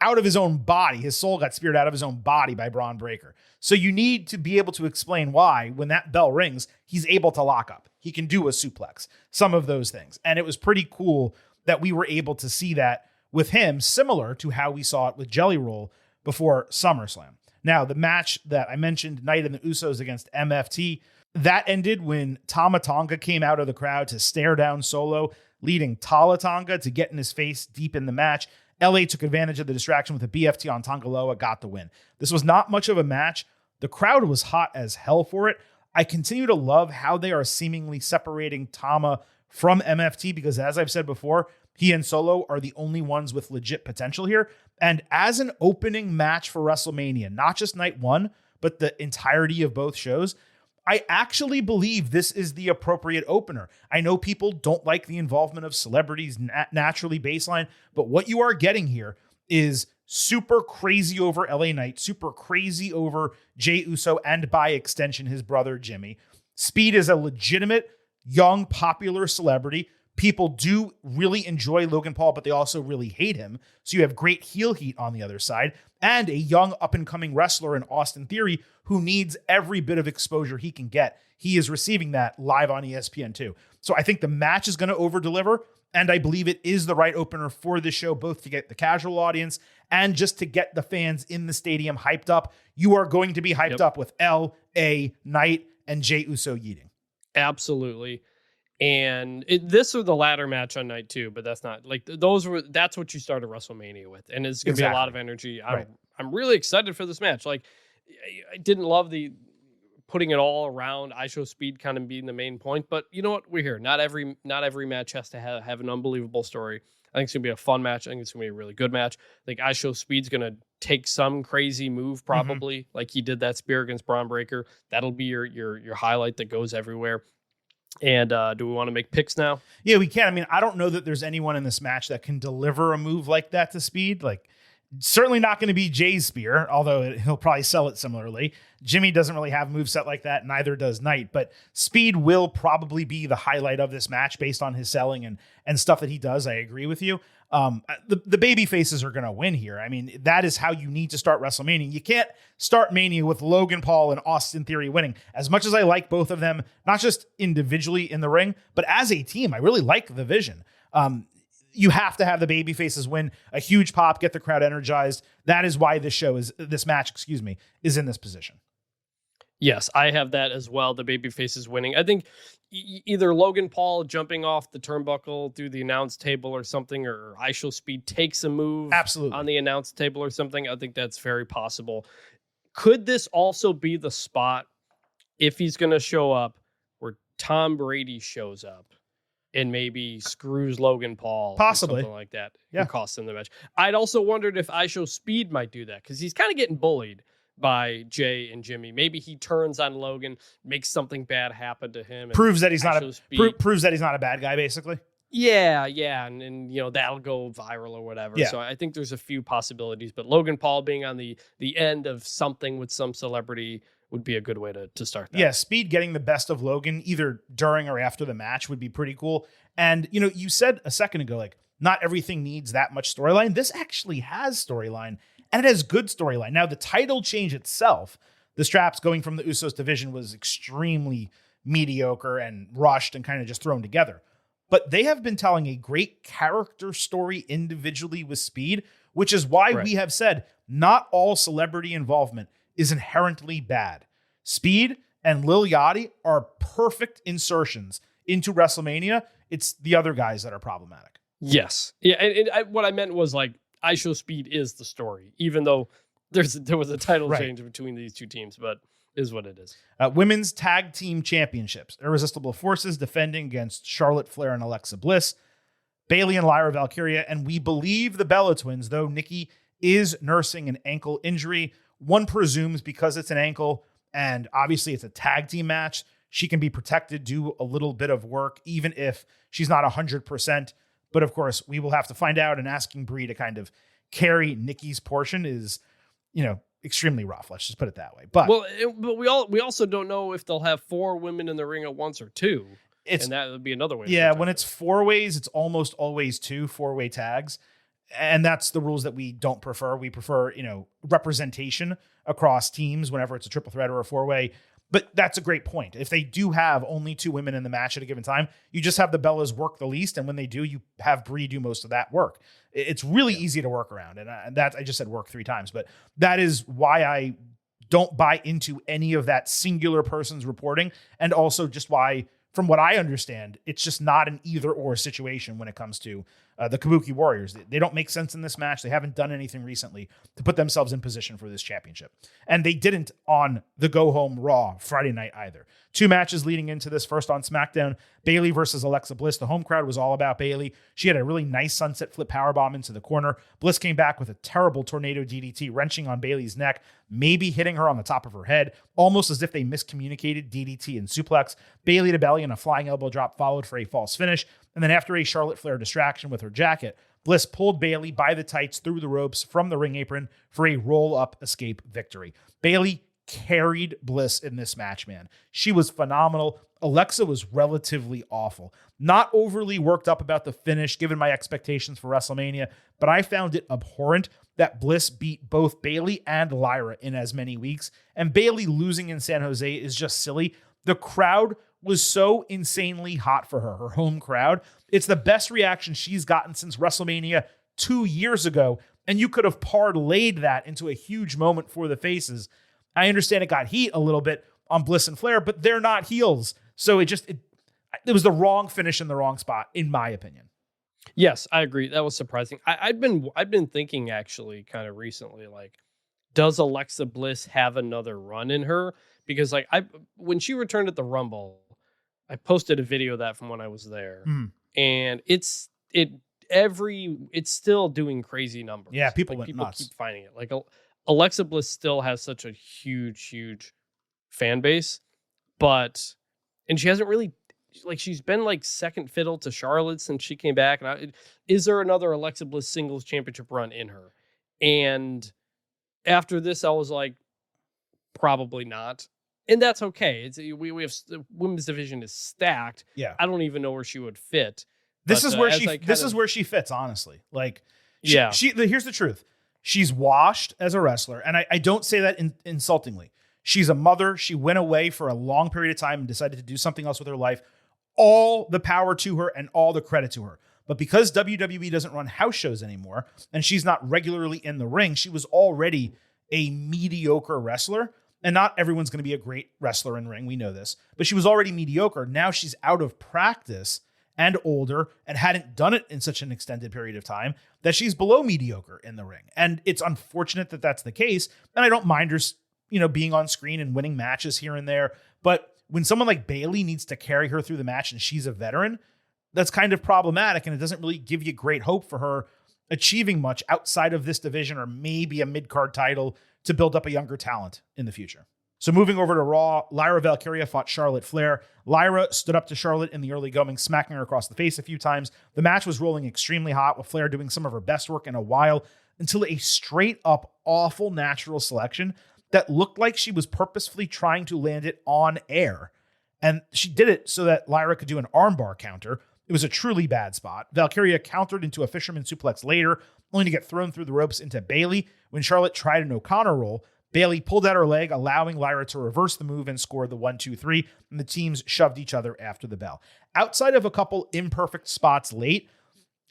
out of his own body. His soul got speared out of his own body by Braun Breaker. So you need to be able to explain why, when that bell rings, he's able to lock up. He can do a suplex, some of those things. And it was pretty cool that we were able to see that with him, similar to how we saw it with Jelly Roll before SummerSlam. Now, the match that I mentioned, Knight and the Usos against MFT, that ended when Tama Tonga came out of the crowd to stare down Solo, leading Tala Tonga to get in his face deep in the match. LA took advantage of the distraction with a BFT on Tongaloa, got the win. This was not much of a match. The crowd was hot as hell for it. I continue to love how they are seemingly separating Tama from MFT because, as I've said before, he and Solo are the only ones with legit potential here. And as an opening match for WrestleMania, not just night one, but the entirety of both shows, I actually believe this is the appropriate opener. I know people don't like the involvement of celebrities naturally baseline, but what you are getting here is super crazy over LA Knight, super crazy over Jey Uso, and by extension, his brother Jimmy. Speed is a legitimate, young, popular celebrity. People do really enjoy Logan Paul, but they also really hate him. So you have great heel heat on the other side, and a young up-and-coming wrestler in Austin Theory who needs every bit of exposure he can get. He is receiving that live on ESPN too. So I think the match is going to over-deliver, and I believe it is the right opener for this show, both to get the casual audience and just to get the fans in the stadium hyped up. You are going to be hyped up with L.A. Knight and Jey Uso yeeting. Absolutely. And this was the ladder match on night two, but that's not like that's what you started WrestleMania with. And it's going to be a lot of energy. I'm really excited for this match. Like, I didn't love the putting it all around ISHO Speed kind of being the main point, but you know what? We're here. Not every match has to have an unbelievable story. I think it's going to be a fun match. I think it's going to be a really good match. I think ISHO Speed's going to take some crazy move probably, like he did that spear against Braun Breaker. That'll be your highlight that goes everywhere. And do we want to make picks now? Yeah, we can. I mean, I don't know that there's anyone in this match that can deliver a move like that to Speed. Like, certainly not going to be Jay's spear, although he'll probably sell it similarly. Jimmy doesn't really have a moveset like that, neither does Knight. But Speed will probably be the highlight of this match based on his selling and stuff that he does. I agree with you. The baby faces are going to win here. I mean, that is how you need to start WrestleMania. You can't start Mania with Logan Paul and Austin Theory winning. As much as I like both of them, not just individually in the ring, but as a team, I really like the vision. You have to have the baby faces win a huge pop, get the crowd energized. That is why this match is in this position. Yes, I have that as well. The baby faces winning. I think either Logan Paul jumping off the turnbuckle through the announce table or something, or ISHO Speed takes a move on the announce table or something. I think that's very possible. Could this also be the spot, if he's going to show up, where Tom Brady shows up and maybe screws Logan Paul, possibly, or something like that, and costs him the match? I'd also wondered if ISHO Speed might do that, because he's kind of getting bullied by Jay and Jimmy. Maybe he turns on Logan, makes something bad happen to him, and proves that he's not a bad guy, basically. Yeah, and that'll go viral or whatever. Yeah. So I think there's a few possibilities, but Logan Paul being on the end of something with some celebrity would be a good way to start that. Yeah, Speed getting the best of Logan either during or after the match would be pretty cool. And you said a second ago, like, not everything needs that much storyline. This actually has storyline, and it has good storyline. Now, the title change itself, the straps going from the Usos division, was extremely mediocre and rushed and kind of just thrown together. but they have been telling a great character story individually with Speed, which is why we have said not all celebrity involvement is inherently bad. Speed and Lil Yachty are perfect insertions into WrestleMania. It's the other guys that are problematic. Yes. Yeah. And what I meant was like, I Show Speed is the story, even though there was a title change between these two teams, but is what it is. Women's Tag Team Championships. Irresistible Forces defending against Charlotte Flair and Alexa Bliss, Bayley and Lyra Valkyria, and we believe the Bella Twins, though Nikki is nursing an ankle injury. One presumes because it's an ankle and obviously it's a tag team match, she can be protected, do a little bit of work, even if she's not 100%. But of course, we will have to find out, and asking Brie to kind of carry Nikki's portion is, extremely rough. Let's just put it that way. But we also don't know if they'll have 4 women in the ring at once or 2. And that would be another way. Yeah, when it's 4 ways, it's almost always 2 4-way tags. And that's the rules that we don't prefer. We prefer, representation across teams whenever it's a triple threat or a 4-way. But that's a great point. If they do have only 2 women in the match at a given time, you just have the Bellas work the least. And when they do, you have Brie do most of that work. It's really easy to work around. And I just said work 3 times, but that is why I don't buy into any of that singular person's reporting. And also just why, from what I understand, it's just not an either or situation when it comes to the Kabuki Warriors. They don't make sense in this match. They haven't done anything recently to put themselves in position for this championship. And they didn't on the Go Home Raw Friday night either. 2 matches leading into this. First on SmackDown, Bayley versus Alexa Bliss. The home crowd was all about Bayley. She had a really nice sunset flip powerbomb into the corner. Bliss came back with a terrible tornado DDT, wrenching on Bayley's neck, maybe hitting her on the top of her head, almost as if they miscommunicated DDT and suplex. Bayley to belly and a flying elbow drop followed for a false finish. And then after a Charlotte Flair distraction with her jacket, Bliss pulled Bayley by the tights through the ropes from the ring apron for a roll-up escape victory. Bayley carried Bliss in this match, man. She was phenomenal. Alexa was relatively awful. Not overly worked up about the finish, given my expectations for WrestleMania, but I found it abhorrent that Bliss beat both Bayley and Lyra in as many weeks, and Bayley losing in San Jose is just silly. The crowd was so insanely hot for her home crowd. It's the best reaction she's gotten since WrestleMania 2 years ago, and you could have parlayed that into a huge moment for the faces. I understand it got heat a little bit on Bliss and Flair, but they're not heels. So it was the wrong finish in the wrong spot, in my opinion. Yes, I agree. That was surprising. I've been thinking actually kind of recently, like, does Alexa Bliss have another run in her? Because when she returned at the Rumble, I posted a video of that from when I was there, and it's still doing crazy numbers. Yeah, people keep finding it. Like Alexa Bliss still has such a huge fan base, and she hasn't really, she's been like second fiddle to Charlotte since she came back. And is there another Alexa Bliss singles championship run in her? And after this, I was like, probably not. And that's okay. We have the women's division is stacked. Yeah. I don't even know where she would fit. This is where she fits, honestly. Here's the truth. She's washed as a wrestler. And I don't say that insultingly. She's a mother. She went away for a long period of time and decided to do something else with her life. All the power to her and all the credit to her. But because WWE doesn't run house shows anymore and she's not regularly in the ring, she was already a mediocre wrestler. And not everyone's going to be a great wrestler in ring. We know this. But she was already mediocre. Now she's out of practice and older and hadn't done it in such an extended period of time that she's below mediocre in the ring. And it's unfortunate that that's the case. And I don't mind her, being on screen and winning matches here and there. But when someone like Bayley needs to carry her through the match and she's a veteran, that's kind of problematic. And it doesn't really give you great hope for her achieving much outside of this division or maybe a mid-card title to build up a younger talent in the future. So moving over to Raw, Lyra Valkyria fought Charlotte Flair. Lyra stood up to Charlotte in the early going, smacking her across the face a few times. The match was rolling extremely hot, with Flair doing some of her best work in a while, until a straight-up awful natural selection that looked like she was purposefully trying to land it on air. And she did it so that Lyra could do an armbar counter. It was a truly bad spot. Valkyria countered into a fisherman suplex later, only to get thrown through the ropes into Bayley. When Charlotte tried an O'Connor roll, Bayley pulled out her leg, allowing Lyra to reverse the move and score the 1-2-3, and the teams shoved each other after the bell. Outside of a couple imperfect spots late,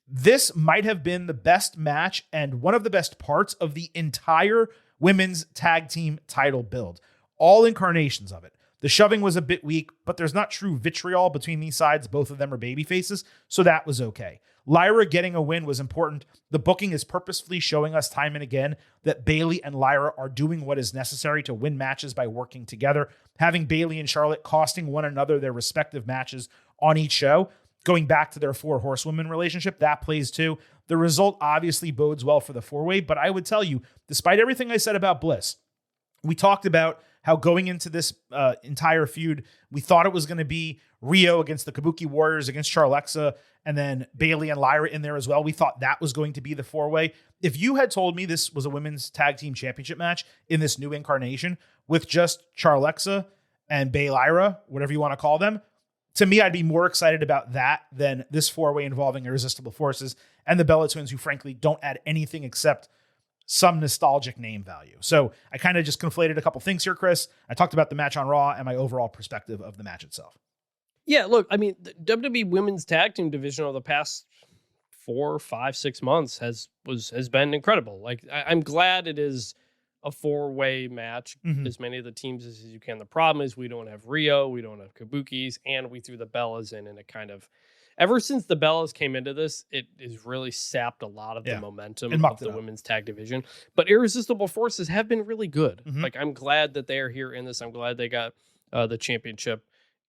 this might have been the best match and one of the best parts of the entire women's tag team title build. All incarnations of it. The shoving was a bit weak, but there's not true vitriol between these sides. Both of them are baby faces, so that was okay. Lyra getting a win was important. The booking is purposefully showing us time and again that Bayley and Lyra are doing what is necessary to win matches by working together. Having Bayley and Charlotte costing one another their respective matches on each show, going back to their 4 horsewomen relationship, that plays too. The result obviously bodes well for the 4-way, but I would tell you, despite everything I said about Bliss, we talked about how going into this entire feud, we thought it was going to be Rio against the Kabuki Warriors against Charlexa, and then Bayley and Lyra in there as well. We thought that was going to be the 4-way. If you had told me this was a women's tag team championship match in this new incarnation with just Charlexa and Bay Lyra, whatever you want to call them, to me, I'd be more excited about that than this 4-way involving Irresistible Forces and the Bella Twins, who frankly don't add anything except some nostalgic name value. So I kind of just conflated a couple things here, Chris. I talked about the match on Raw and my overall perspective of the match itself. Yeah, look, I mean, the WWE Women's Tag Team division over the past 4, 5, 6 months has been incredible. Like, I'm glad it is a 4-way match, as many of the teams as you can. The problem is we don't have Rio, we don't have Kabukis, and we threw the Bellas in, and it kind of, ever since the Bellas came into this, it has really sapped a lot of the momentum of the women's tag division. But Irresistible Forces have been really good. Like, I'm glad that they are here in this. I'm glad they got the championship,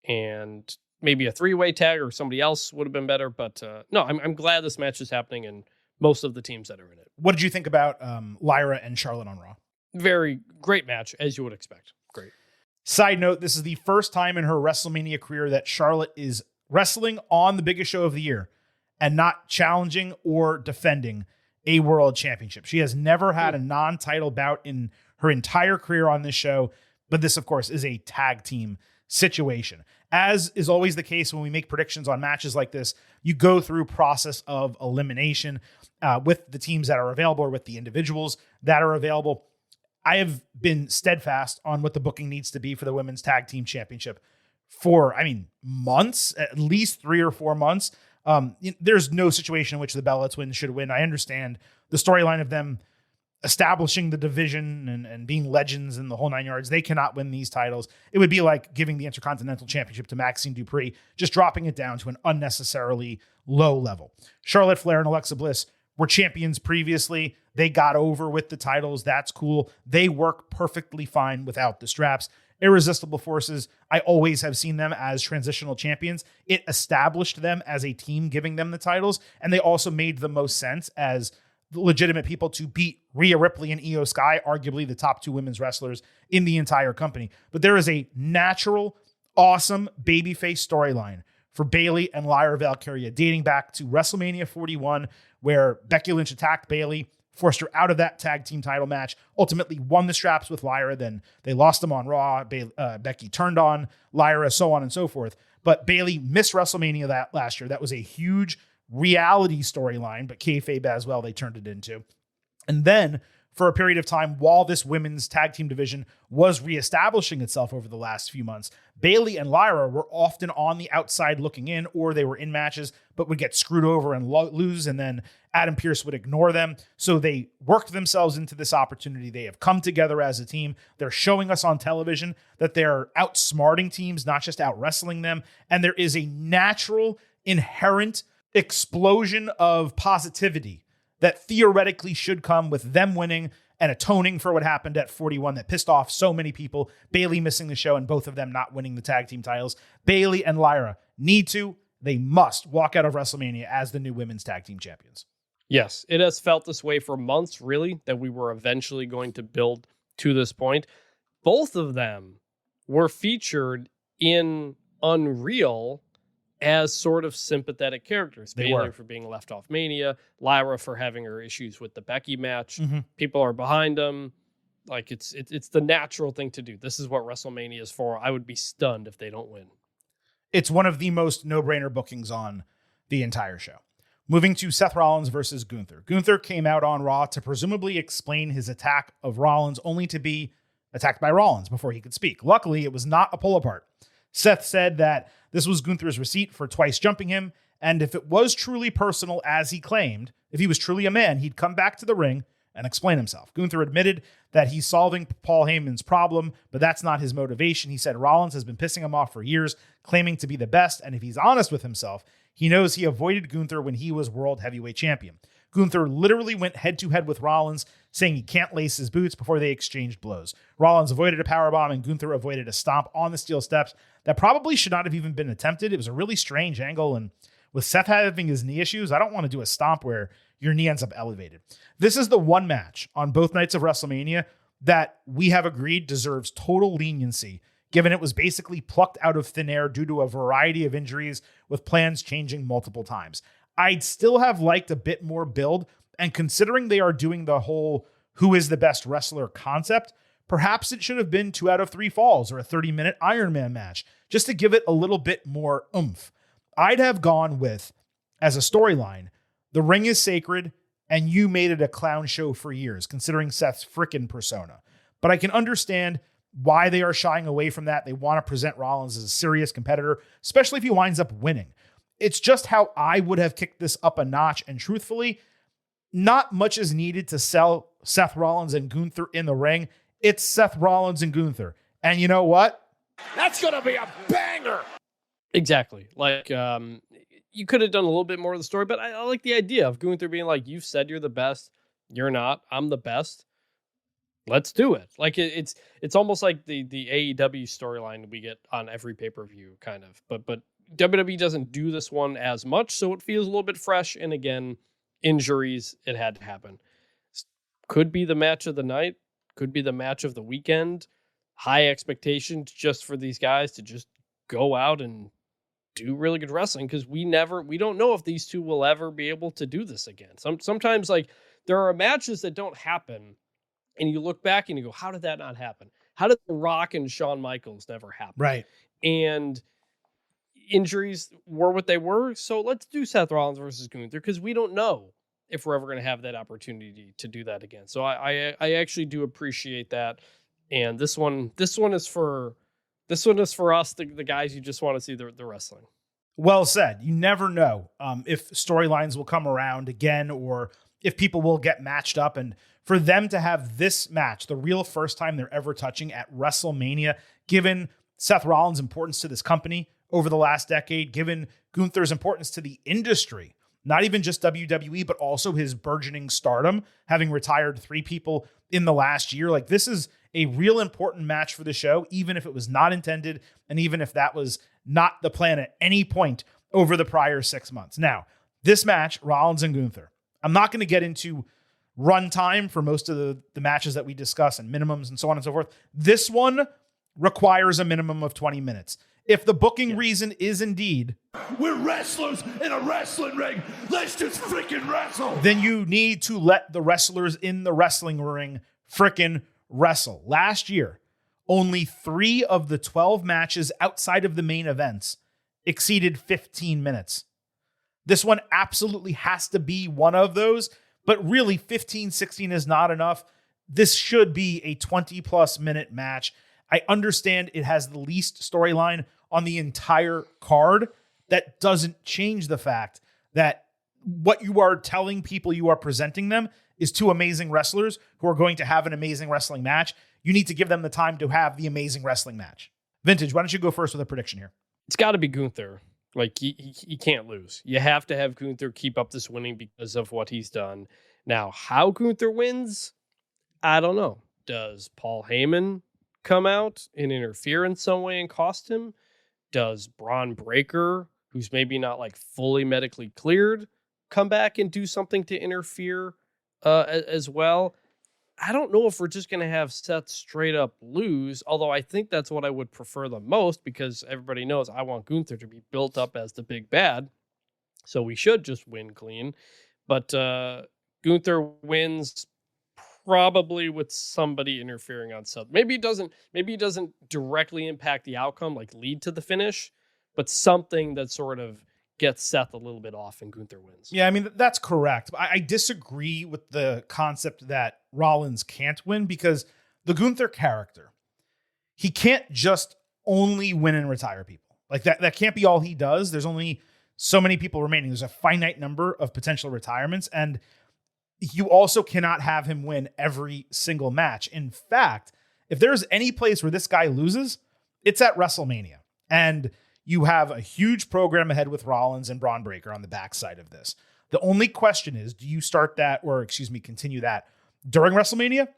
and maybe a 3-way tag or somebody else would have been better. But no, I'm glad this match is happening and most of the teams that are in it. What did you think about Lyra and Charlotte on Raw? Very great match, as you would expect. Great. Side note, this is the first time in her WrestleMania career that Charlotte is wrestling on the biggest show of the year and not challenging or defending a world championship. She has never had a non-title bout in her entire career on this show, but this, of course, is a tag team situation. As is always the case when we make predictions on matches like this, you go through process of elimination with the teams that are available or with the individuals that are available. I have been steadfast on what the booking needs to be for the Women's Tag Team Championship for, months, at least 3 or 4 months. There's no situation in which the Bella Twins should win. I understand the storyline of them establishing the division and being legends in the whole 9 yards. They cannot win these titles. It would be like giving the Intercontinental Championship to Maxine Dupree, just dropping it down to an unnecessarily low level. Charlotte Flair and Alexa Bliss were champions previously. They got over with the titles. That's cool. They work perfectly fine without the straps. Irresistible Forces, I always have seen them as transitional champions. It established them as a team giving them the titles, and they also made the most sense as legitimate people to beat Rhea Ripley and Io Sky, arguably the top 2 women's wrestlers in the entire company. But there is a natural, awesome babyface storyline for Bayley and Lyra Valkyria dating back to WrestleMania 41, where Becky Lynch attacked Bayley, forced her out of that tag team title match, ultimately won the straps with Lyra. Then they lost them on Raw. Becky turned on Lyra, so on and so forth. But Bayley missed WrestleMania that last year. That was a huge reality storyline, but kayfabe as well, they turned it into. And then for a period of time, while this women's tag team division was reestablishing itself over the last few months, Bayley and Lyra were often on the outside looking in, or they were in matches, but would get screwed over and lose, and then Adam Pearce would ignore them. So they worked themselves into this opportunity. They have come together as a team. They're showing us on television that they're outsmarting teams, not just out wrestling them. And there is a natural, inherent explosion of positivity that theoretically should come with them winning and atoning for what happened at 41 that pissed off so many people. Bayley missing the show and both of them not winning the tag team titles. Bayley and Lyra they must walk out of WrestleMania as the new women's tag team champions. Yes, it has felt this way for months, really, that we were eventually going to build to this point. Both of them were featured in Unreal as sort of sympathetic characters. Bayley for being left off Mania, Lyra for having her issues with the Becky match. People are behind them. Like it's the natural thing to do. This is what WrestleMania is for. I would be stunned if they don't win. It's one of the most no-brainer bookings on the entire show. Moving to Seth Rollins versus Gunther. Gunther came out on Raw to presumably explain his attack of Rollins, only to be attacked by Rollins before he could speak. Luckily, it was not a pull apart. Seth said that this was Gunther's receipt for twice jumping him, and if it was truly personal, as he claimed, if he was truly a man, he'd come back to the ring and explain himself. Gunther admitted that he's solving Paul Heyman's problem, but that's not his motivation. He said Rollins has been pissing him off for years, claiming to be the best, and if he's honest with himself, he knows he avoided Gunther when he was World Heavyweight Champion. Gunther literally went head-to-head with Rollins, saying he can't lace his boots before they exchanged blows. Rollins avoided a powerbomb, and Gunther avoided a stomp on the steel steps that probably should not have even been attempted. It was a really strange angle, and with Seth having his knee issues, I don't want to do a stomp where your knee ends up elevated. This is the one match on both nights of WrestleMania that we have agreed deserves total leniency, given it was basically plucked out of thin air due to a variety of injuries with plans changing multiple times. I'd still have liked a bit more build, and considering they are doing the whole who is the best wrestler concept, perhaps it should have been 2 out of 3 falls or a 30-minute Iron Man match, just to give it a little bit more oomph. I'd have gone with, as a storyline, the ring is sacred, and you made it a clown show for years, considering Seth's frickin' persona. But I can understand why they are shying away from that. They want to present Rollins as a serious competitor, especially if he winds up winning. It's just how I would have kicked this up a notch, and truthfully, not much is needed to sell Seth Rollins and Gunther in the ring. It's Seth Rollins and Gunther. And you know what? That's going to be a banger. Exactly. Like, you could have done a little bit more of the story, but I like the idea of Gunther being like, you've said you're the best. You're not. I'm the best. Let's do it. Like, it's almost like the AEW storyline we get on every pay-per-view, kind of. But WWE doesn't do this one as much, so it feels a little bit fresh. And again, injuries, it had to happen. Could be the match of the night. Could be the match of the weekend. High expectations just for these guys to just go out and do really good wrestling, because we don't know if these two will ever be able to do this again. Sometimes, like, there are matches that don't happen, and you look back and you go, how did that not happen? How did The Rock and Shawn Michaels never happen? Right. And injuries were what they were, so let's do Seth Rollins versus Gunther, because we don't know if we're ever going to have that opportunity to do that again. So I actually do appreciate that, and this one is for us, the guys you just want to see the wrestling. Well said. You never know if storylines will come around again or if people will get matched up. And for them to have this match, the real first time they're ever touching at WrestleMania, given Seth Rollins' importance to this company over the last decade, given Gunther's importance to the industry, not even just WWE, but also his burgeoning stardom, having retired 3 people in the last year. Like, this is a real important match for the show, even if it was not intended, and even if that was not the plan at any point over the prior 6 months. Now, this match, Rollins and Gunther, I'm not going to get into runtime for most of the matches that we discuss and minimums and so on and so forth. This one requires a minimum of 20 minutes. If the booking reason is indeed, we're wrestlers in a wrestling ring, let's just freaking wrestle, then you need to let the wrestlers in the wrestling ring freaking wrestle. Last year, only 3 of the 12 matches outside of the main events exceeded 15 minutes. This one absolutely has to be one of those, but really 15, 16 is not enough. This should be a 20-plus minute match. I understand it has the least storyline on the entire card. That doesn't change the fact that what you are telling people you are presenting them is 2 amazing wrestlers who are going to have an amazing wrestling match. You need to give them the time to have the amazing wrestling match. Vintage, why don't you go first with a prediction here? It's got to be Gunther. Like, he can't lose. You have to have Gunther keep up this winning because of what he's done. Now, how Gunther wins, I don't know. Does Paul Heyman come out and interfere in some way and cost him? Does Braun Breaker, who's maybe not like fully medically cleared, come back and do something to interfere as well? I don't know if we're just going to have Seth straight up lose, although I think that's what I would prefer the most, because everybody knows I want Gunther to be built up as the big bad. So we should just win clean. But Gunther wins probably with somebody interfering on Seth. Maybe it doesn't directly impact the outcome, like lead to the finish, but something that sort of gets Seth a little bit off and Gunther wins. Yeah, I mean, that's correct. I disagree with the concept that Rollins can't win, because the Gunther character, he can't just only win and retire people. Like that can't be all he does. There's only so many people remaining. There's a finite number of potential retirements. And you also cannot have him win every single match. In fact, if there's any place where this guy loses, it's at WrestleMania. And you have a huge program ahead with Rollins and Braun Breaker on the backside of this. The only question is, do you start that, or continue that during WrestleMania?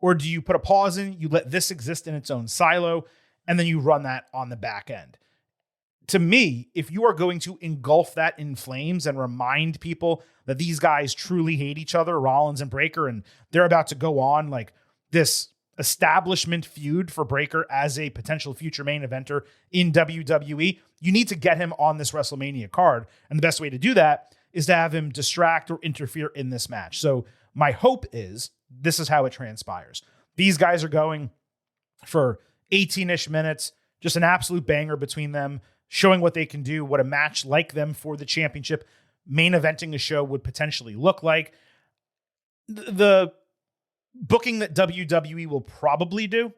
Or do you put a pause in, you let this exist in its own silo, and then you run that on the back end? To me, if you are going to engulf that in flames and remind people that these guys truly hate each other, Rollins and Breaker, and they're about to go on like this establishment feud for Breaker as a potential future main eventer in WWE, you need to get him on this WrestleMania card. And the best way to do that is to have him distract or interfere in this match. So my hope is this is how it transpires. These guys are going for 18-ish minutes, just an absolute banger between them, showing what they can do, what a match like them for the championship, main eventing a show would potentially look like. The booking that WWE will probably do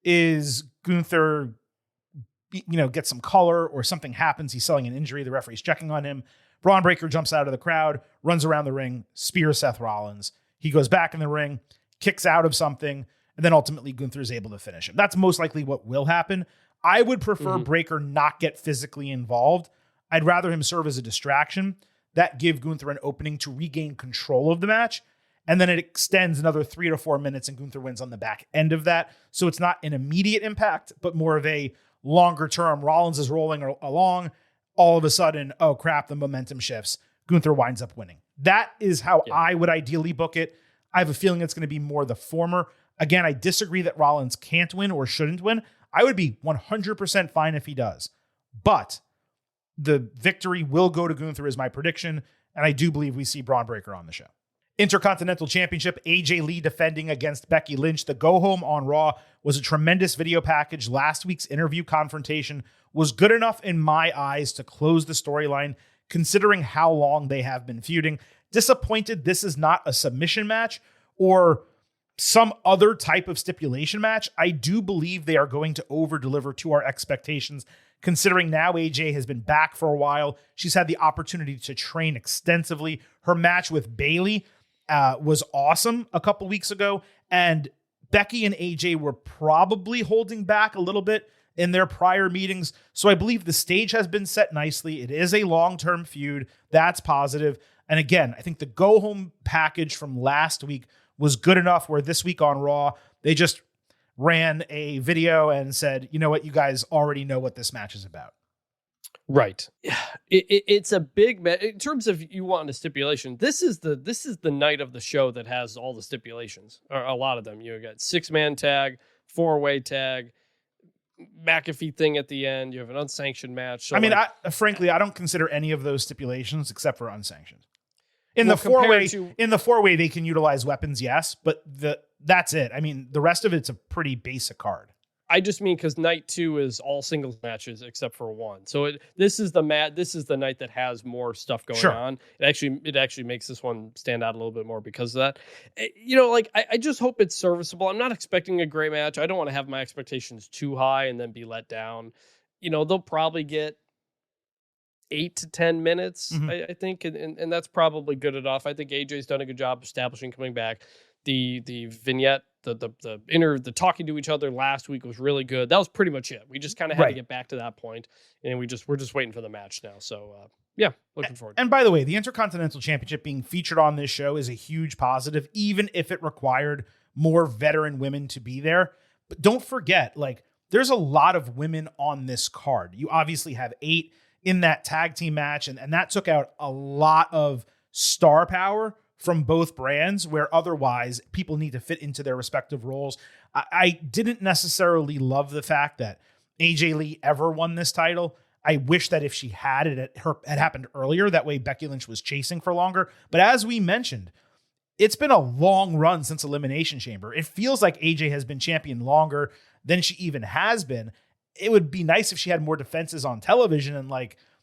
is Gunther, gets some color or something happens. He's selling an injury. The referee's checking on him. Braun Breaker jumps out of the crowd, runs around the ring, spears Seth Rollins. He goes back in the ring, kicks out of something, and then ultimately Gunther is able to finish him. That's most likely what will happen. I would prefer Breaker not get physically involved. I'd rather him serve as a distraction. That give Gunther an opening to regain control of the match. And then it extends another 3 to 4 minutes and Gunther wins on the back end of that. So it's not an immediate impact, but more of a longer term. Rollins is rolling along. All of a sudden, oh crap, the momentum shifts. Gunther winds up winning. That is how I would ideally book it. I have a feeling it's going to be more the former. Again, I disagree that Rollins can't win or shouldn't win. I would be 100% fine if he does. But the victory will go to Gunther is my prediction. And I do believe we see Braun Breaker on the show. Intercontinental Championship, AJ Lee defending against Becky Lynch. The go home on Raw was a tremendous video package. Last week's interview confrontation was good enough in my eyes to close the storyline, considering how long they have been feuding. Disappointed this is not a submission match or some other type of stipulation match. I do believe they are going to over-deliver to our expectations, considering now AJ has been back for a while. She's had the opportunity to train extensively. Her match with Bayley was awesome a couple weeks ago, and Becky and AJ were probably holding back a little bit in their prior meetings. So I believe the stage has been set nicely. It is a long-term feud. That's positive. And again, I think the go-home package from last week was good enough where this week on Raw, they just ran a video and said, you know what, you guys already know what this match is about. Right. It's a big match. In terms of you want a stipulation, this is the night of the show that has all the stipulations, or a lot of them. You got 6-man tag, 4-way tag, McAfee thing at the end. You have an unsanctioned match. So frankly, I don't consider any of those stipulations except for unsanctioned. In the 4-way, they can utilize weapons, yes, but that's it. I mean, the rest of it's a pretty basic card. I just mean because night 2 is all singles matches except for one. So this is the night that has more stuff going on. It actually makes this one stand out a little bit more because of that. I just hope it's serviceable. I'm not expecting a great match. I don't want to have my expectations too high and then be let down. They'll probably get 8 to 10 minutes, I think, and that's probably good enough. I think AJ's done a good job establishing coming back. The vignette, the talking to each other last week was really good. That was pretty much it. We just kind of had to get back to that point, and we're just waiting for the match now. So looking forward. And by the way, the Intercontinental Championship being featured on this show is a huge positive, even if it required more veteran women to be there. But don't forget, there's a lot of women on this card. You obviously have 8 in that tag team match, and that took out a lot of star power from both brands, where otherwise people need to fit into their respective roles. I didn't necessarily love the fact that AJ Lee ever won this title. I wish that if she had, it had happened earlier. That way Becky Lynch was chasing for longer. But as we mentioned, it's been a long run since Elimination Chamber. It feels like AJ has been champion longer than she even has been. It would be nice if she had more defenses on television and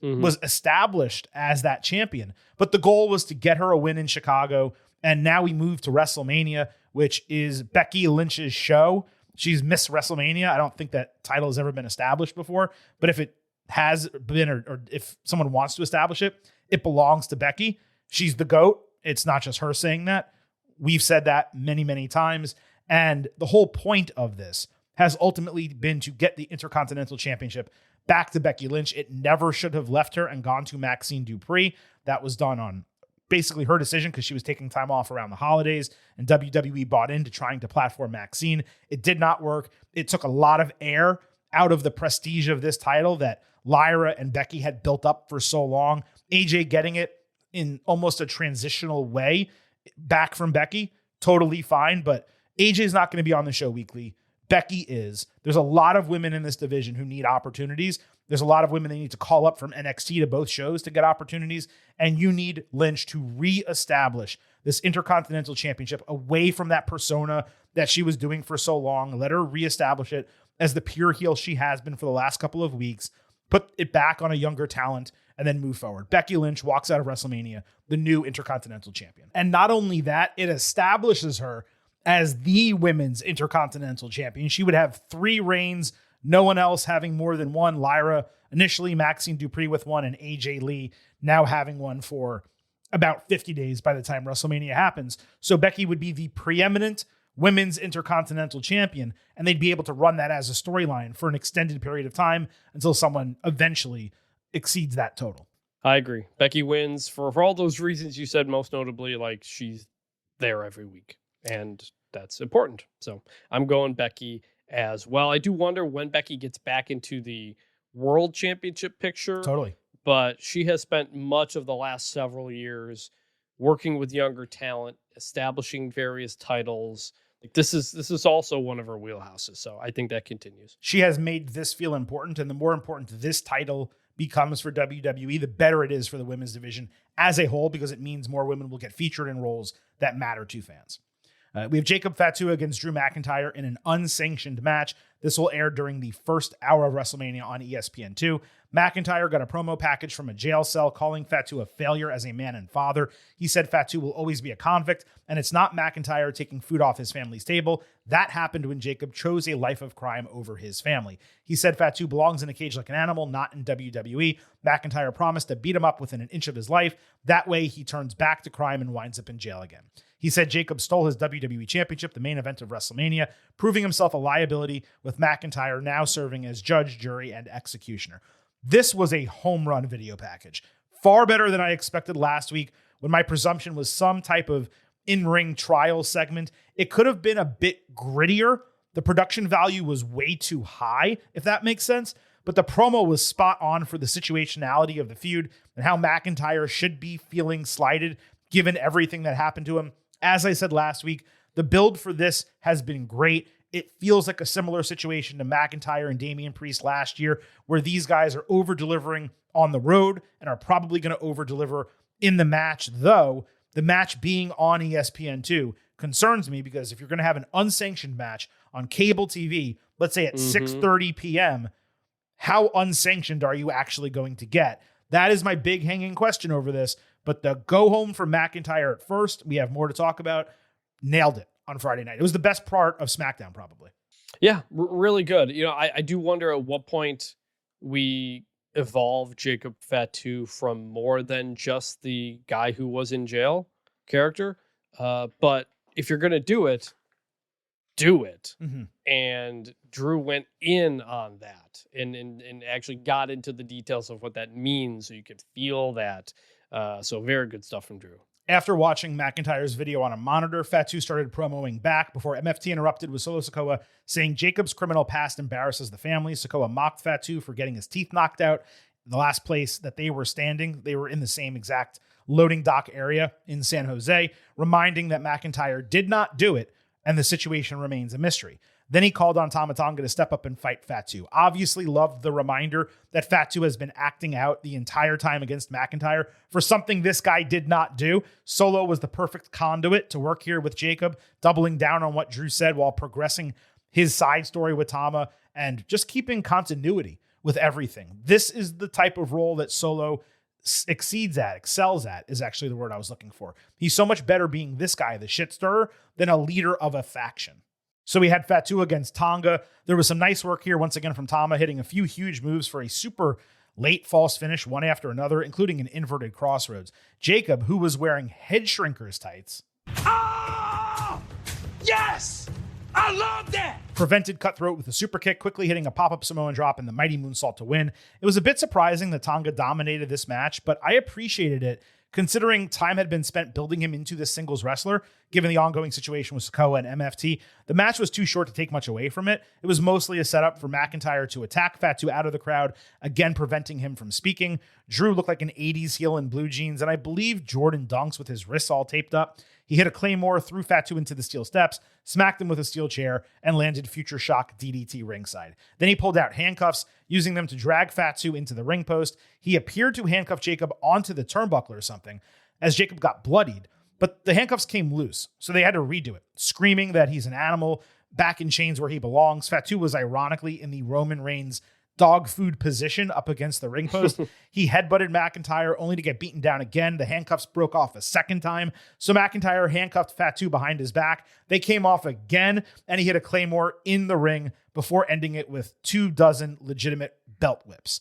was established as that champion. But the goal was to get her a win in Chicago And now we move to WrestleMania, which is Becky Lynch's show. She's Miss WrestleMania. I don't think that title has ever been established before, but if it has been, or if someone wants to establish it, it belongs to Becky. She's the GOAT. It's not just her saying that. We've said that many, many times. And the whole point of this has ultimately been to get the Intercontinental Championship back to Becky Lynch. It never should have left her and gone to Maxine Dupree. That was done on basically her decision because she was taking time off around the holidays, and WWE bought into trying to platform Maxine. It did not work. It took a lot of air out of the prestige of this title that Lyra and Becky had built up for so long. AJ getting it in almost a transitional way back from Becky, totally fine, but AJ's not going to be on the show weekly. Becky is. There's a lot of women in this division who need opportunities. There's a lot of women that need to call up from NXT to both shows to get opportunities. And you need Lynch to reestablish this Intercontinental Championship away from that persona that she was doing for so long. Let her reestablish it as the pure heel she has been for the last couple of weeks. Put it back on a younger talent and then move forward. Becky Lynch walks out of WrestleMania, the new Intercontinental Champion. And not only that, it establishes her as the women's Intercontinental Champion. She would have 3 reigns, no one else having more than one. Lyra, initially Maxine Dupree with one, and AJ Lee now having one for about 50 days by the time WrestleMania happens. So Becky would be the preeminent women's Intercontinental Champion, and they'd be able to run that as a storyline for an extended period of time until someone eventually exceeds that total. I agree. Becky wins for all those reasons you said, most notably, like she's there every week, and that's important. So I'm going Becky as well. I do wonder when Becky gets back into the World Championship picture. Totally. But she has spent much of the last several years working with younger talent, establishing various titles. Like this is also one of her wheelhouses. So I think that continues. She has made this feel important, and the more important this title becomes for WWE, the better it is for the women's division as a whole, because it means more women will get featured in roles that matter to fans. We have Jacob Fatu against Drew McIntyre in an unsanctioned match. This will air during the first hour of WrestleMania on ESPN2. McIntyre got a promo package from a jail cell calling Fatu a failure as a man and father. He said Fatu will always be a convict, and it's not McIntyre taking food off his family's table. That happened when Jacob chose a life of crime over his family. He said Fatu belongs in a cage like an animal, not in WWE. McIntyre promised to beat him up within an inch of his life. That way, he turns back to crime and winds up in jail again. He said Jacob stole his WWE Championship, the main event of WrestleMania, proving himself a liability, with McIntyre now serving as judge, jury, and executioner. This was a home run video package. Far better than I expected last week when my presumption was some type of in-ring trial segment. It could have been a bit grittier. The production value was way too high, if that makes sense. But the promo was spot on for the situationality of the feud and how McIntyre should be feeling slighted given everything that happened to him. As I said last week, the build for this has been great. It feels like a similar situation to McIntyre and Damian Priest last year, where these guys are over-delivering on the road and are probably going to over-deliver in the match, though the match being on ESPN2 concerns me, because if you're going to have an unsanctioned match on cable TV, let's say at 6:30 p.m., how unsanctioned are you actually going to get? That is my big hanging question over this. But the go home for McIntyre at first, we have more to talk about, nailed it on Friday night. It was the best part of SmackDown, probably. Yeah, really good. You know, I do wonder at what point we evolve Jacob Fatu from more than just the guy who was in jail character. But if you're going to do it, do it. Mm-hmm. And Drew went in on that and actually got into the details of what that means so you could feel that. So very good stuff from Drew. After watching McIntyre's video on a monitor, Fatu started promoing back before MFT interrupted with Solo Sikoa saying Jacob's criminal past embarrasses the family. Sikoa mocked Fatu for getting his teeth knocked out. The last place that they were standing, they were in the same exact loading dock area in San Jose, reminding that McIntyre did not do it and the situation remains a mystery. Then he called on Tama Tonga to step up and fight Fatu. Obviously loved the reminder that Fatu has been acting out the entire time against McIntyre for something this guy did not do. Solo was the perfect conduit to work here with Jacob, doubling down on what Drew said while progressing his side story with Tama and just keeping continuity with everything. This is the type of role that Solo excels at is actually the word I was looking for. He's so much better being this guy, the shit stirrer, than a leader of a faction. So we had Fatu against Tonga. There was some nice work here once again from Tama, hitting a few huge moves for a super late false finish, one after another, including an inverted crossroads. Jacob, who was wearing head shrinkers tights. Oh! Yes! I love that! Prevented Cutthroat with a super kick, quickly hitting a pop-up Samoan drop and the mighty moonsault to win. It was a bit surprising that Tonga dominated this match, but I appreciated it considering time had been spent building him into this singles wrestler, given the ongoing situation with Sikoa and MFT. The match was too short to take much away from it. It was mostly a setup for McIntyre to attack Fatu out of the crowd, again preventing him from speaking. Drew looked like an 80s heel in blue jeans, and I believe Jordan dunks with his wrists all taped up. He hit a Claymore, threw Fatu into the steel steps, smacked him with a steel chair, and landed Future Shock DDT ringside. Then he pulled out handcuffs, using them to drag Fatu into the ring post. He appeared to handcuff Jacob onto the turnbuckle or something, as Jacob got bloodied, but the handcuffs came loose, so they had to redo it, screaming that he's an animal, back in chains where he belongs. Fatu was ironically in the Roman Reigns dog food position up against the ring post. He headbutted McIntyre only to get beaten down again. The handcuffs broke off a second time. So McIntyre handcuffed Fatu behind his back. They came off again, and he hit a Claymore in the ring before ending it with 24 legitimate belt whips.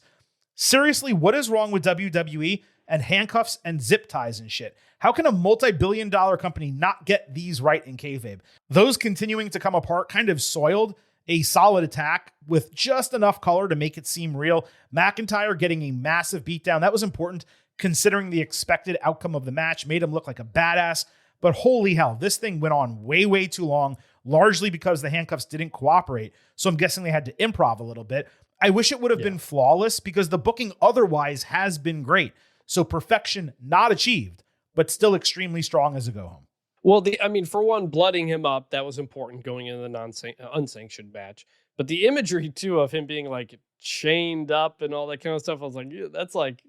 Seriously, what is wrong with WWE and handcuffs and zip ties and shit? How can a multi-billion-dollar company not get these right in kayfabe? Those continuing to come apart kind of soiled a solid attack with just enough color to make it seem real. McIntyre getting a massive beatdown. That was important considering the expected outcome of the match. Made him look like a badass. But holy hell, this thing went on way, way too long, largely because the handcuffs didn't cooperate. So I'm guessing they had to improv a little bit. I wish it would have been flawless because the booking otherwise has been great. So perfection not achieved, but still extremely strong as a go-home. Well, for one, blooding him up, that was important going into the unsanctioned match. But the imagery, too, of him being, like, chained up and all that kind of stuff, I was like, yeah, that's, like,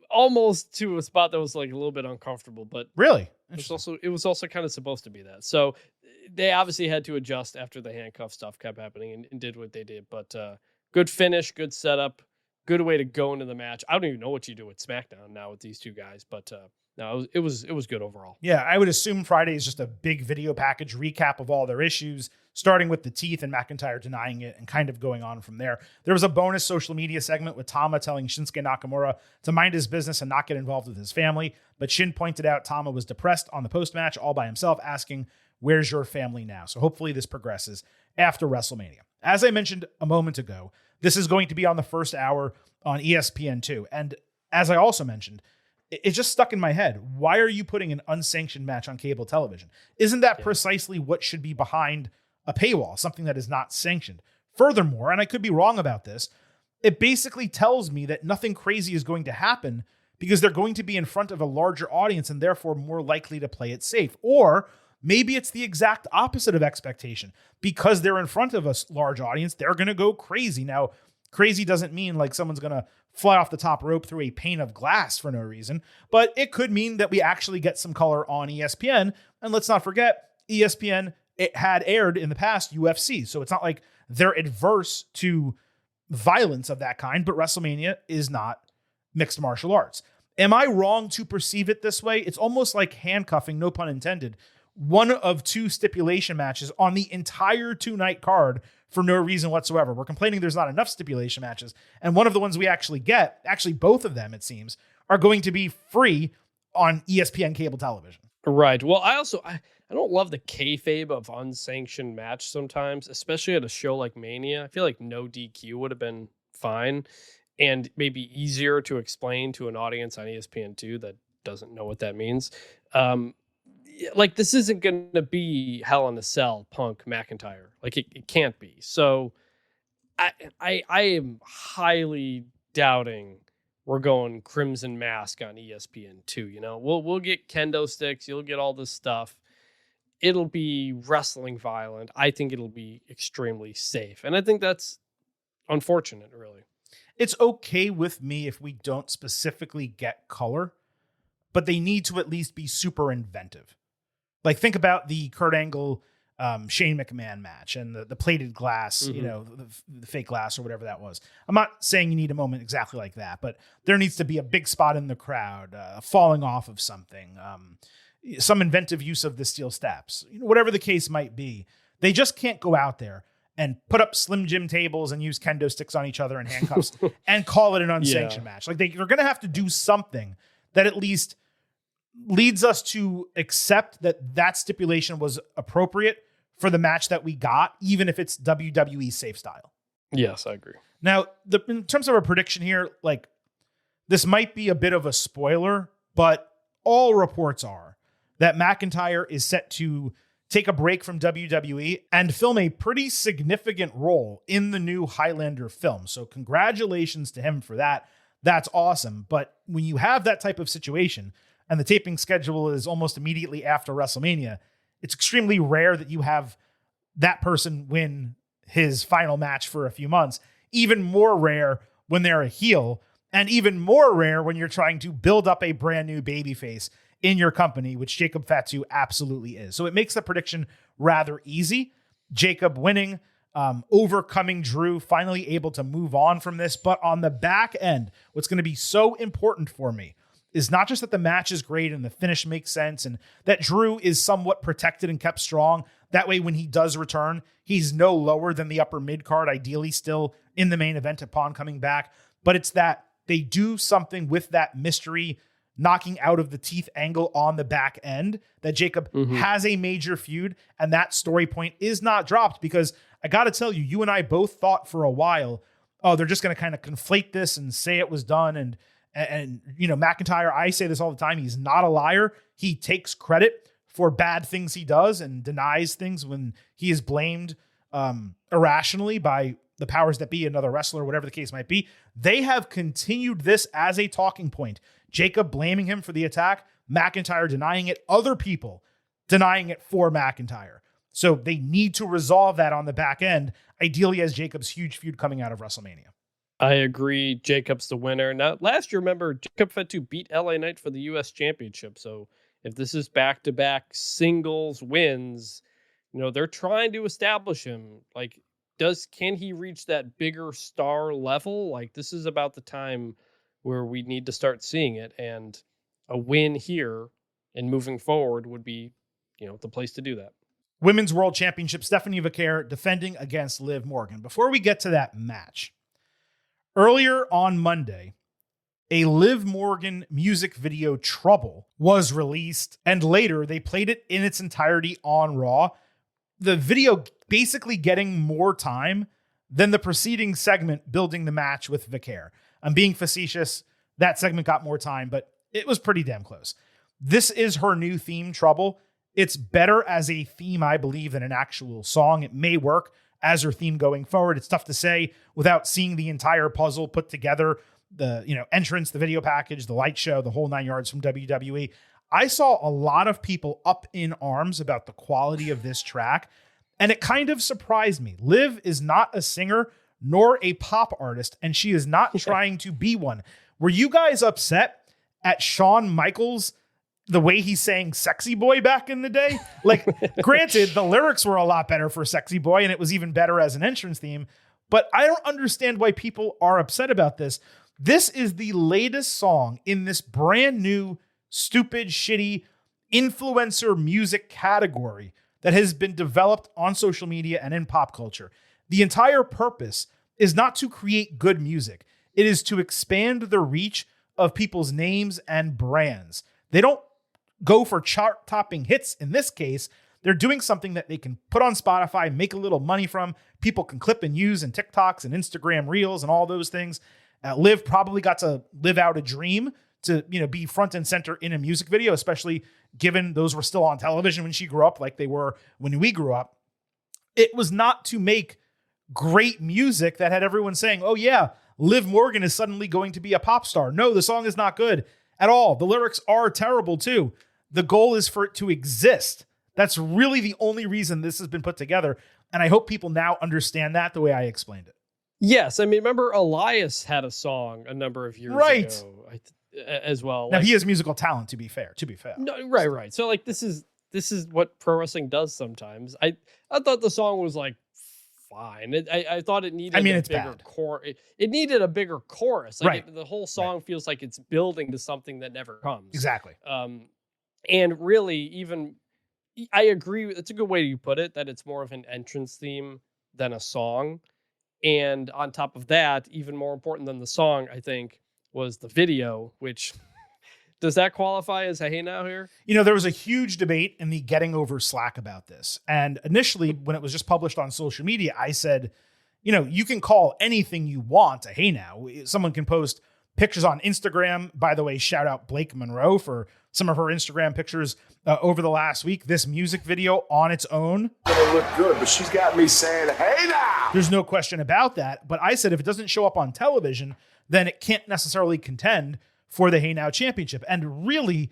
almost to a spot that was, like, a little bit uncomfortable. But really? It was also kind of supposed to be that. So they obviously had to adjust after the handcuff stuff kept happening and did what they did. But good finish, good setup, good way to go into the match. I don't even know what you do with SmackDown now with these two guys, but... No, it was good overall. Yeah, I would assume Friday is just a big video package recap of all their issues, starting with the teeth and McIntyre denying it and kind of going on from there. There was a bonus social media segment with Tama telling Shinsuke Nakamura to mind his business and not get involved with his family. But Shin pointed out Tama was depressed on the post-match all by himself, asking, "Where's your family now?" So hopefully this progresses after WrestleMania. As I mentioned a moment ago, this is going to be on the first hour on ESPN2. And as I also mentioned, it just stuck in my head. Why are you putting an unsanctioned match on cable television? Isn't that precisely what should be behind a paywall, something that is not sanctioned? Furthermore, and I could be wrong about this, it basically tells me that nothing crazy is going to happen because they're going to be in front of a larger audience and therefore more likely to play it safe. Or maybe it's the exact opposite of expectation. Because they're in front of a large audience, they're going to go crazy. Now, crazy doesn't mean like someone's going to fly off the top rope through a pane of glass for no reason, but it could mean that we actually get some color on ESPN. And let's not forget, ESPN, it had aired in the past UFC. So it's not like they're adverse to violence of that kind, but WrestleMania is not mixed martial arts. Am I wrong to perceive it this way? It's almost like handcuffing, no pun intended, one of two stipulation matches on the entire 2-night card for no reason whatsoever. We're complaining there's not enough stipulation matches. And one of the ones we actually get, actually both of them, it seems, are going to be free on ESPN cable television. Right. Well, I don't love the kayfabe of unsanctioned match sometimes, especially at a show like Mania. I feel like no DQ would have been fine and maybe easier to explain to an audience on ESPN2 that doesn't know what that means. Like, this isn't going to be Hell in a Cell, Punk, McIntyre. Like, it can't be. So I am highly doubting we're going Crimson Mask on ESPN2. You know, we'll get kendo sticks. You'll get all this stuff. It'll be wrestling violent. I think it'll be extremely safe. And I think that's unfortunate, really. It's okay with me if we don't specifically get color, but they need to at least be super inventive. Like, think about the Kurt Angle Shane McMahon match and the plated glass, Mm-hmm. you know, the fake glass or whatever that was. I'm not saying you need a moment exactly like that, but there needs to be a big spot in the crowd, falling off of something, some inventive use of the steel steps, whatever the case might be. They just can't go out there and put up Slim Jim tables and use kendo sticks on each other and handcuffs and call it an unsanctioned match. Like they're going to have to do something that at least leads us to accept that stipulation was appropriate for the match that we got, even if it's WWE safe style. Yes, I agree. Now, in terms of a prediction here, like this might be a bit of a spoiler, but all reports are that McIntyre is set to take a break from WWE and film a pretty significant role in the new Highlander film. So congratulations to him for that. That's awesome. But when you have that type of situation and the taping schedule is almost immediately after WrestleMania, it's extremely rare that you have that person win his final match for a few months. Even more rare when they're a heel, and even more rare when you're trying to build up a brand new babyface in your company, which Jacob Fatu absolutely is. So it makes the prediction rather easy. Jacob winning, overcoming Drew, finally able to move on from this. But on the back end, what's going to be so important for me is not just that the match is great and the finish makes sense and that Drew is somewhat protected and kept strong. That way, when he does return, he's no lower than the upper mid card, ideally still in the main event upon coming back. But it's that they do something with that mystery knocking out of the teeth angle on the back end, that Jacob has a major feud, and that story point is not dropped, because I got to tell you, you and I both thought for a while, oh, they're just going to kind of conflate this and say it was done. And you know, McIntyre, I say this all the time, he's not a liar. He takes credit for bad things he does and denies things when he is blamed irrationally by the powers that be, another wrestler, whatever the case might be. They have continued this as a talking point. Jacob blaming him for the attack, McIntyre denying it, other people denying it for McIntyre. So they need to resolve that on the back end, ideally as Jacob's huge feud coming out of WrestleMania. I agree. Jacob's the winner. Now, last year, remember, Jacob Fatu beat LA Knight for the U.S. Championship. So if this is back-to-back singles wins, you know, they're trying to establish him. Like, can he reach that bigger star level? Like, this is about the time where we need to start seeing it, and a win here and moving forward would be, you know, the place to do that. Women's World Championship, Stephanie Vaquer defending against Liv Morgan. Before we get to that match, earlier on Monday, a Liv Morgan music video, Trouble, was released, and later they played it in its entirety on Raw. The video basically getting more time than the preceding segment building the match with Vaquer. I'm being facetious. That segment got more time, but it was pretty damn close. This is her new theme, Trouble. It's better as a theme, I believe, than an actual song. It may work as her theme going forward. It's tough to say without seeing the entire puzzle put together, the entrance, the video package, the light show, the whole 9 yards from WWE. I saw a lot of people up in arms about the quality of this track, and it kind of surprised me. Liv is not a singer nor a pop artist, and she is not trying to be one. Were you guys upset at Shawn Michaels, the way he sang Sexy Boy back in the day? Like, granted, the lyrics were a lot better for Sexy Boy, and it was even better as an entrance theme, but I don't understand why people are upset about this. This is the latest song in this brand new, stupid, shitty influencer music category that has been developed on social media and in pop culture. The entire purpose is not to create good music. It is to expand the reach of people's names and brands. They don't go for chart-topping hits in this case. They're doing something that they can put on Spotify, make a little money from. People can clip and use in TikToks and Instagram Reels and all those things. Liv probably got to live out a dream to, be front and center in a music video, especially given those were still on television when she grew up, like they were when we grew up. It was not to make great music that had everyone saying, oh yeah, Liv Morgan is suddenly going to be a pop star. No, the song is not good at all. The lyrics are terrible too. The goal is for it to exist. That's really the only reason this has been put together. And I hope people now understand that the way I explained it. Yes. I mean, remember Elias had a song a number of years ago as well. Now he has musical talent, to be fair. No, right. So like, this is this is what pro wrestling does sometimes. I thought the song was like fine. I thought it needed a bigger chorus. It needed a bigger chorus. Like the whole song feels like it's building to something that never comes. Exactly. And really, even I agree. It's a good way you put it, that it's more of an entrance theme than a song. And on top of that, even more important than the song, I think, was the video, which does that qualify as a hey now here? There was a huge debate in the Getting Over Slack about this. And initially, when it was just published on social media, I said, you can call anything you want a hey now. Someone can post pictures on Instagram. By the way, shout out Blake Monroe for some of her Instagram pictures over the last week. This music video on its own Gonna look good, but she's got me saying, hey now! There's no question about that. But I said if it doesn't show up on television, then it can't necessarily contend for the Hey Now Championship. And really,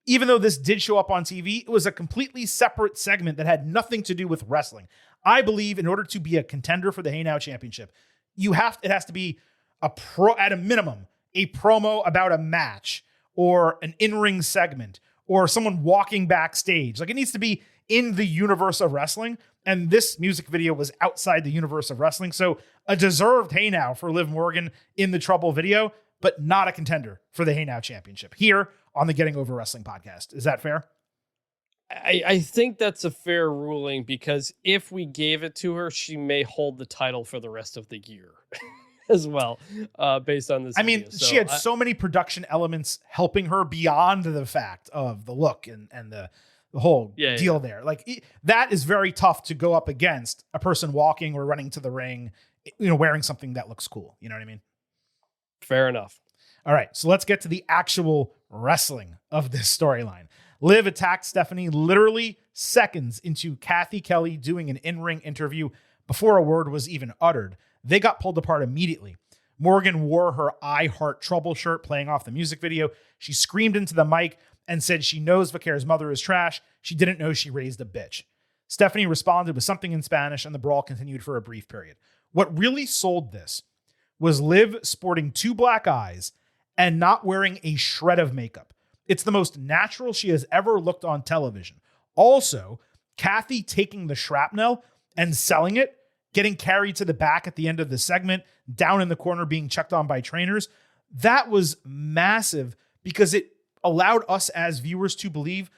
even though this did show up on TV, it was a completely separate segment that had nothing to do with wrestling. I believe in order to be a contender for the Hey Now Championship, it has to be at a minimum, a promo about a match or an in-ring segment or someone walking backstage. Like, it needs to be in the universe of wrestling. And this music video was outside the universe of wrestling. So a deserved Hey Now for Liv Morgan in the Trouble video, but not a contender for the Hey Now Championship here on the Getting Over Wrestling podcast. Is that fair? I think that's a fair ruling, because if we gave it to her, she may hold the title for the rest of the year as well, based on this. I mean, she had so many production elements helping her beyond the fact of the look and the whole deal there. Like, that is very tough to go up against a person walking or running to the ring, wearing something that looks cool. You know what I mean? Fair enough. All right, so let's get to the actual wrestling of this storyline. Liv attacked Stephanie literally seconds into Kathy Kelly doing an in-ring interview before a word was even uttered. They got pulled apart immediately. Morgan wore her I Heart Trouble shirt playing off the music video. She screamed into the mic and said she knows Vaquer's mother is trash. She didn't know she raised a bitch. Stephanie responded with something in Spanish, and the brawl continued for a brief period. What really sold this was Liv sporting 2 black eyes and not wearing a shred of makeup. It's the most natural she has ever looked on television. Also, Kathy taking the shrapnel and selling it, getting carried to the back at the end of the segment, down in the corner being checked on by trainers. That was massive because it allowed us as viewers to believe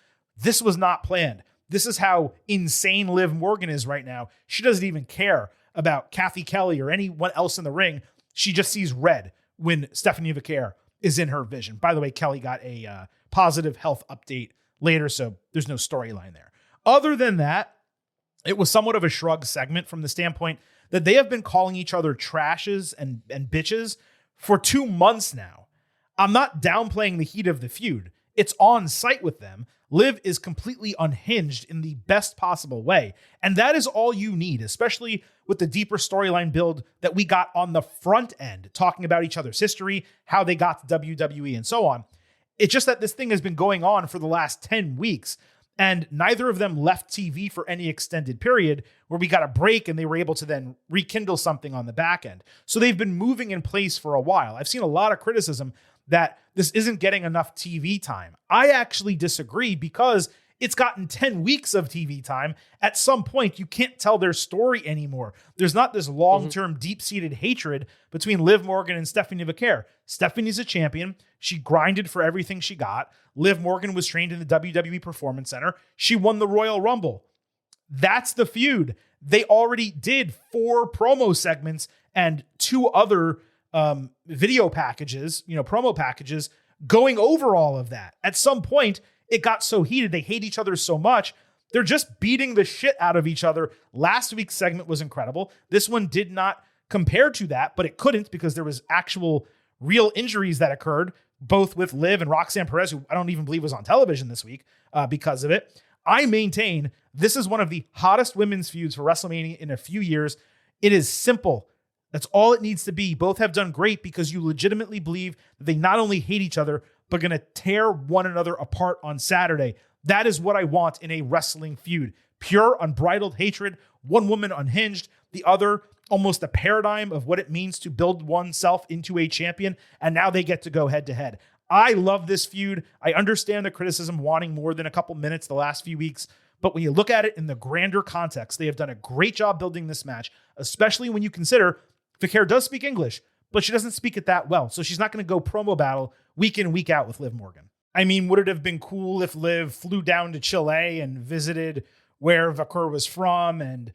this was not planned. This is how insane Liv Morgan is right now. She doesn't even care about Kathy Kelly or anyone else in the ring. She just sees red when Stephanie Vaquer is in her vision. By the way, Kelly got a positive health update later, so there's no storyline there. Other than that, it was somewhat of a shrug segment from the standpoint that they have been calling each other trashes and bitches for 2 months now. I'm not downplaying the heat of the feud. It's on site with them. Liv is completely unhinged in the best possible way. And that is all you need, especially with the deeper storyline build that we got on the front end, talking about each other's history, how they got to WWE and so on. It's just that this thing has been going on for the last 10 weeks, and neither of them left TV for any extended period where we got a break and they were able to then rekindle something on the back end. So they've been moving in place for a while. I've seen a lot of criticism that this isn't getting enough TV time. I actually disagree because it's gotten 10 weeks of TV time. At some point, you can't tell their story anymore. There's not this long-term, deep-seated hatred between Liv Morgan and Stephanie Vaquer. Stephanie's a champion. She grinded for everything she got. Liv Morgan was trained in the WWE Performance Center. She won the Royal Rumble. That's the feud. They already did 4 promo segments and 2 other video packages, promo packages, going over all of that. At some point, it got so heated. They hate each other so much. They're just beating the shit out of each other. Last week's segment was incredible. This one did not compare to that, but it couldn't because there was actual real injuries that occurred, both with Liv and Roxanne Perez, who I don't even believe was on television this week because of it. I maintain this is one of the hottest women's feuds for WrestleMania in a few years. It is simple. That's all it needs to be. Both have done great because you legitimately believe that they not only hate each other, but going to tear one another apart on Saturday. That is what I want in a wrestling feud. Pure, unbridled hatred, one woman unhinged, the other almost a paradigm of what it means to build oneself into a champion, and now they get to go head to head. I love this feud. I understand the criticism wanting more than a couple minutes the last few weeks, but when you look at it in the grander context, they have done a great job building this match, especially when you consider Vicaire does speak English, but she doesn't speak it that well. So she's not going to go promo battle week in, week out with Liv Morgan. I mean, would it have been cool if Liv flew down to Chile and visited where Vicaire was from and,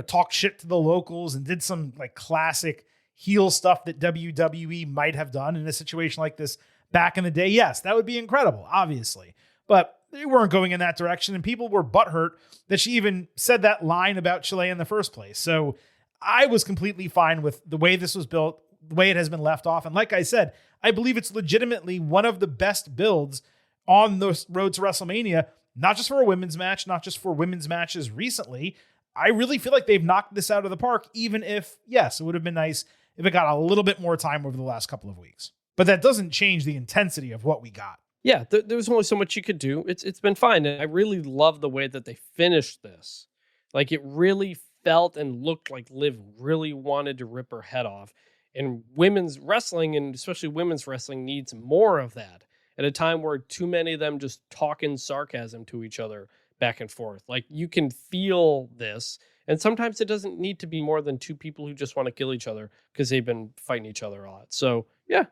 talked shit to the locals and did some like classic heel stuff that WWE might have done in a situation like this back in the day? Yes, that would be incredible, obviously. But they weren't going in that direction, and people were butthurt that she even said that line about Chile in the first place. So I was completely fine with the way this was built, the way it has been left off. And like I said, I believe it's legitimately one of the best builds on the road to WrestleMania, not just for a women's match, not just for women's matches recently. I really feel like they've knocked this out of the park, even if, yes, it would have been nice if it got a little bit more time over the last couple of weeks. But that doesn't change the intensity of what we got. Yeah, there was only so much you could do. It's been fine. And I really love the way that they finished this. Like, it really felt and looked like Liv really wanted to rip her head off. And women's wrestling, and especially women's wrestling, needs more of that at a time where too many of them just talk in sarcasm to each other back and forth. Like, you can feel this. And sometimes it doesn't need to be more than two people who just want to kill each other because they've been fighting each other a lot. So yeah,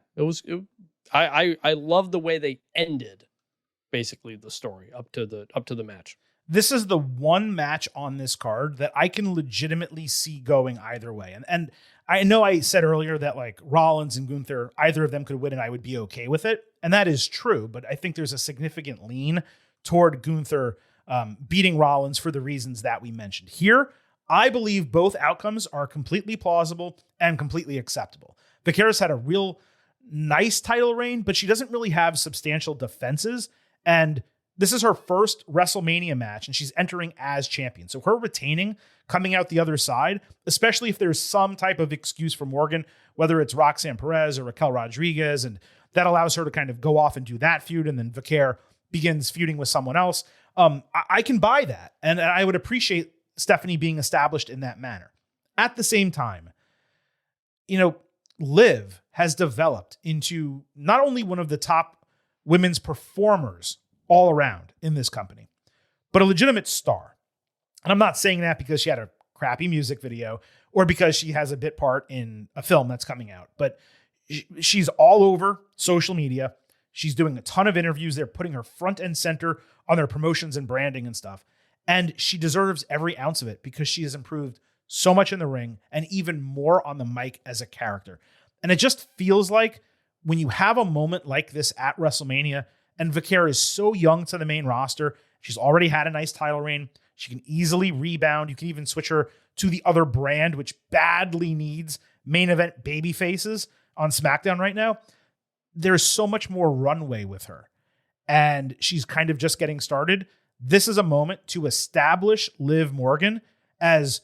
I love the way they ended basically the story up to the match. This is the one match on this card that I can legitimately see going either way. And I know I said earlier that like Rollins and Gunther, either of them could win and I would be okay with it. And that is true, but I think there's a significant lean toward Gunther beating Rollins for the reasons that we mentioned. Here, I believe both outcomes are completely plausible and completely acceptable. Vicaire's had a real nice title reign, but she doesn't really have substantial defenses. And this is her first WrestleMania match, and she's entering as champion. So her retaining, coming out the other side, especially if there's some type of excuse for Morgan, whether it's Roxanne Perez or Raquel Rodriguez, and that allows her to kind of go off and do that feud, and then Vicaire begins feuding with someone else. I can buy that, and I would appreciate Stephanie being established in that manner. At the same time, Liv has developed into not only one of the top women's performers all around in this company, but a legitimate star. And I'm not saying that because she had a crappy music video or because she has a bit part in a film that's coming out, but she's all over social media. She's doing a ton of interviews. They're putting her front and center on their promotions and branding and stuff. And she deserves every ounce of it because she has improved so much in the ring and even more on the mic as a character. And it just feels like when you have a moment like this at WrestleMania, and Vicaire is so young to the main roster, she's already had a nice title reign. She can easily rebound. You can even switch her to the other brand, which badly needs main event baby faces on SmackDown right now. There's so much more runway with her, and she's kind of just getting started. This is a moment to establish Liv Morgan as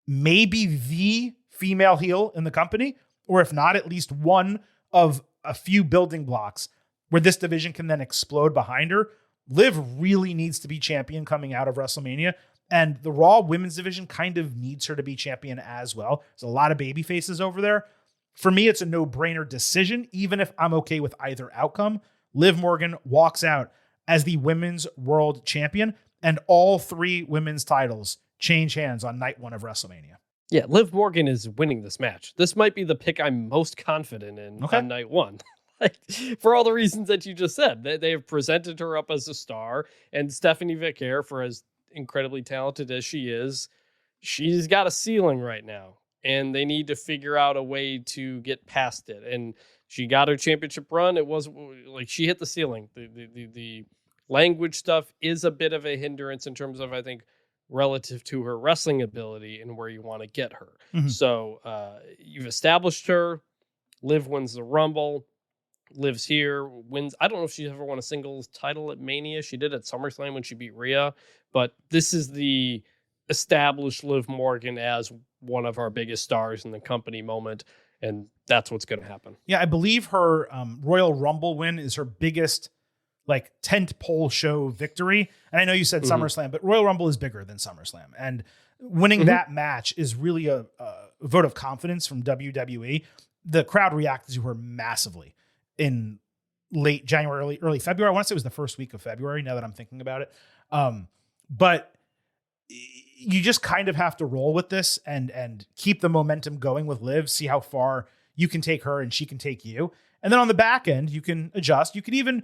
maybe the female heel in the company, or if not, at least one of a few building blocks where this division can then explode behind her. Liv really needs to be champion coming out of WrestleMania, and the Raw women's division kind of needs her to be champion as well. There's a lot of baby faces over there. For me, it's a no-brainer decision, even if I'm okay with either outcome. Liv Morgan walks out as the women's world champion, and all three women's titles change hands on night one of WrestleMania. Yeah, Liv Morgan is winning this match. This might be the pick I'm most confident in on night one. For all the reasons that you just said. They have presented her up as a star, and Stephanie Vicaire, for as incredibly talented as she is, she's got a ceiling right now, and they need to figure out a way to get past it. And she got her championship run. It was like she hit the ceiling. The language stuff is a bit of a hindrance in terms of, I think, relative to her wrestling ability and where you want to get her. Mm-hmm. So you've established her. Liv wins the Rumble. Lives here, wins. I don't know if she ever won a singles title at Mania. She did at SummerSlam when she beat Rhea. But this is the established Liv Morgan as one of our biggest stars in the company moment. And that's what's going to happen. Yeah, I believe her Royal Rumble win is her biggest tent pole show victory. And I know you said SummerSlam, but Royal Rumble is bigger than SummerSlam. And winning that match is really a vote of confidence from WWE. The crowd reacted to her massively in late January, early February. I want to say it was the first week of February, now that I'm thinking about it. But you just kind of have to roll with this and keep the momentum going with Liv, see how far you can take her and she can take you. And then on the back end, you can adjust. You could even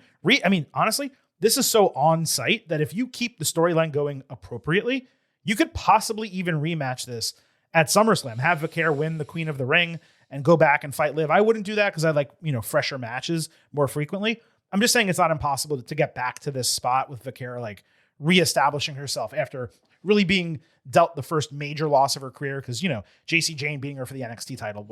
honestly, this is so on site that if you keep the storyline going appropriately, you could possibly even rematch this at SummerSlam. Have Vaquer win the Queen of the Ring and go back and fight Liv. I wouldn't do that because I like, fresher matches more frequently. I'm just saying it's not impossible to get back to this spot with Vaquer, like reestablishing herself after really being dealt the first major loss of her career. Because, JC Jane beating her for the NXT title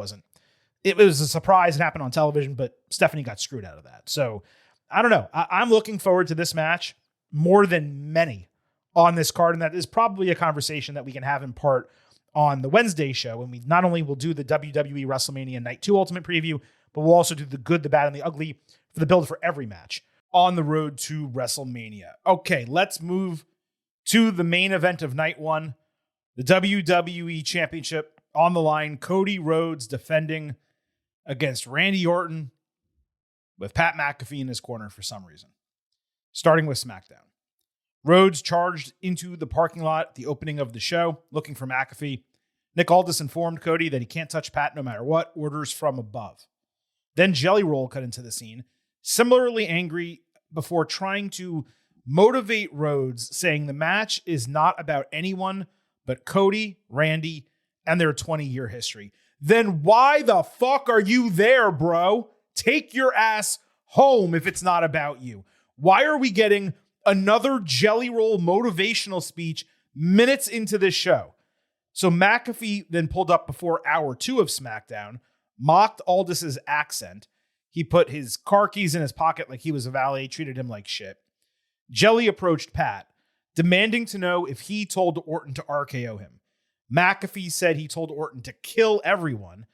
it was a surprise. It happened on television, but Stephanie got screwed out of that. So I don't know. I'm looking forward to this match more than many on this card. And that is probably a conversation that we can have in part on the Wednesday show. And we not only will do the WWE WrestleMania Night 2 Ultimate Preview, but we'll also do the good, the bad, and the ugly for the build for every match on the road to WrestleMania. Okay, let's move to the main event of Night 1. The WWE Championship on the line. Cody Rhodes defending against Randy Orton with Pat McAfee in his corner for some reason. Starting with SmackDown. Rhodes charged into the parking lot at the opening of the show, looking for McAfee. Nick Aldis informed Cody that he can't touch Pat no matter what, orders from above. Then Jelly Roll cut into the scene, similarly angry, before trying to motivate Rhodes, saying the match is not about anyone but Cody, Randy, and their 20-year history. Then why the fuck are you there, bro? Take your ass home if it's not about you. Why are we getting another Jelly Roll motivational speech minutes into this show? So McAfee then pulled up before hour 2 of SmackDown, mocked Aldis's accent. He put his car keys in his pocket like he was a valet, treated him like shit. Jelly approached Pat, demanding to know if he told Orton to RKO him. McAfee said he told Orton to kill everyone,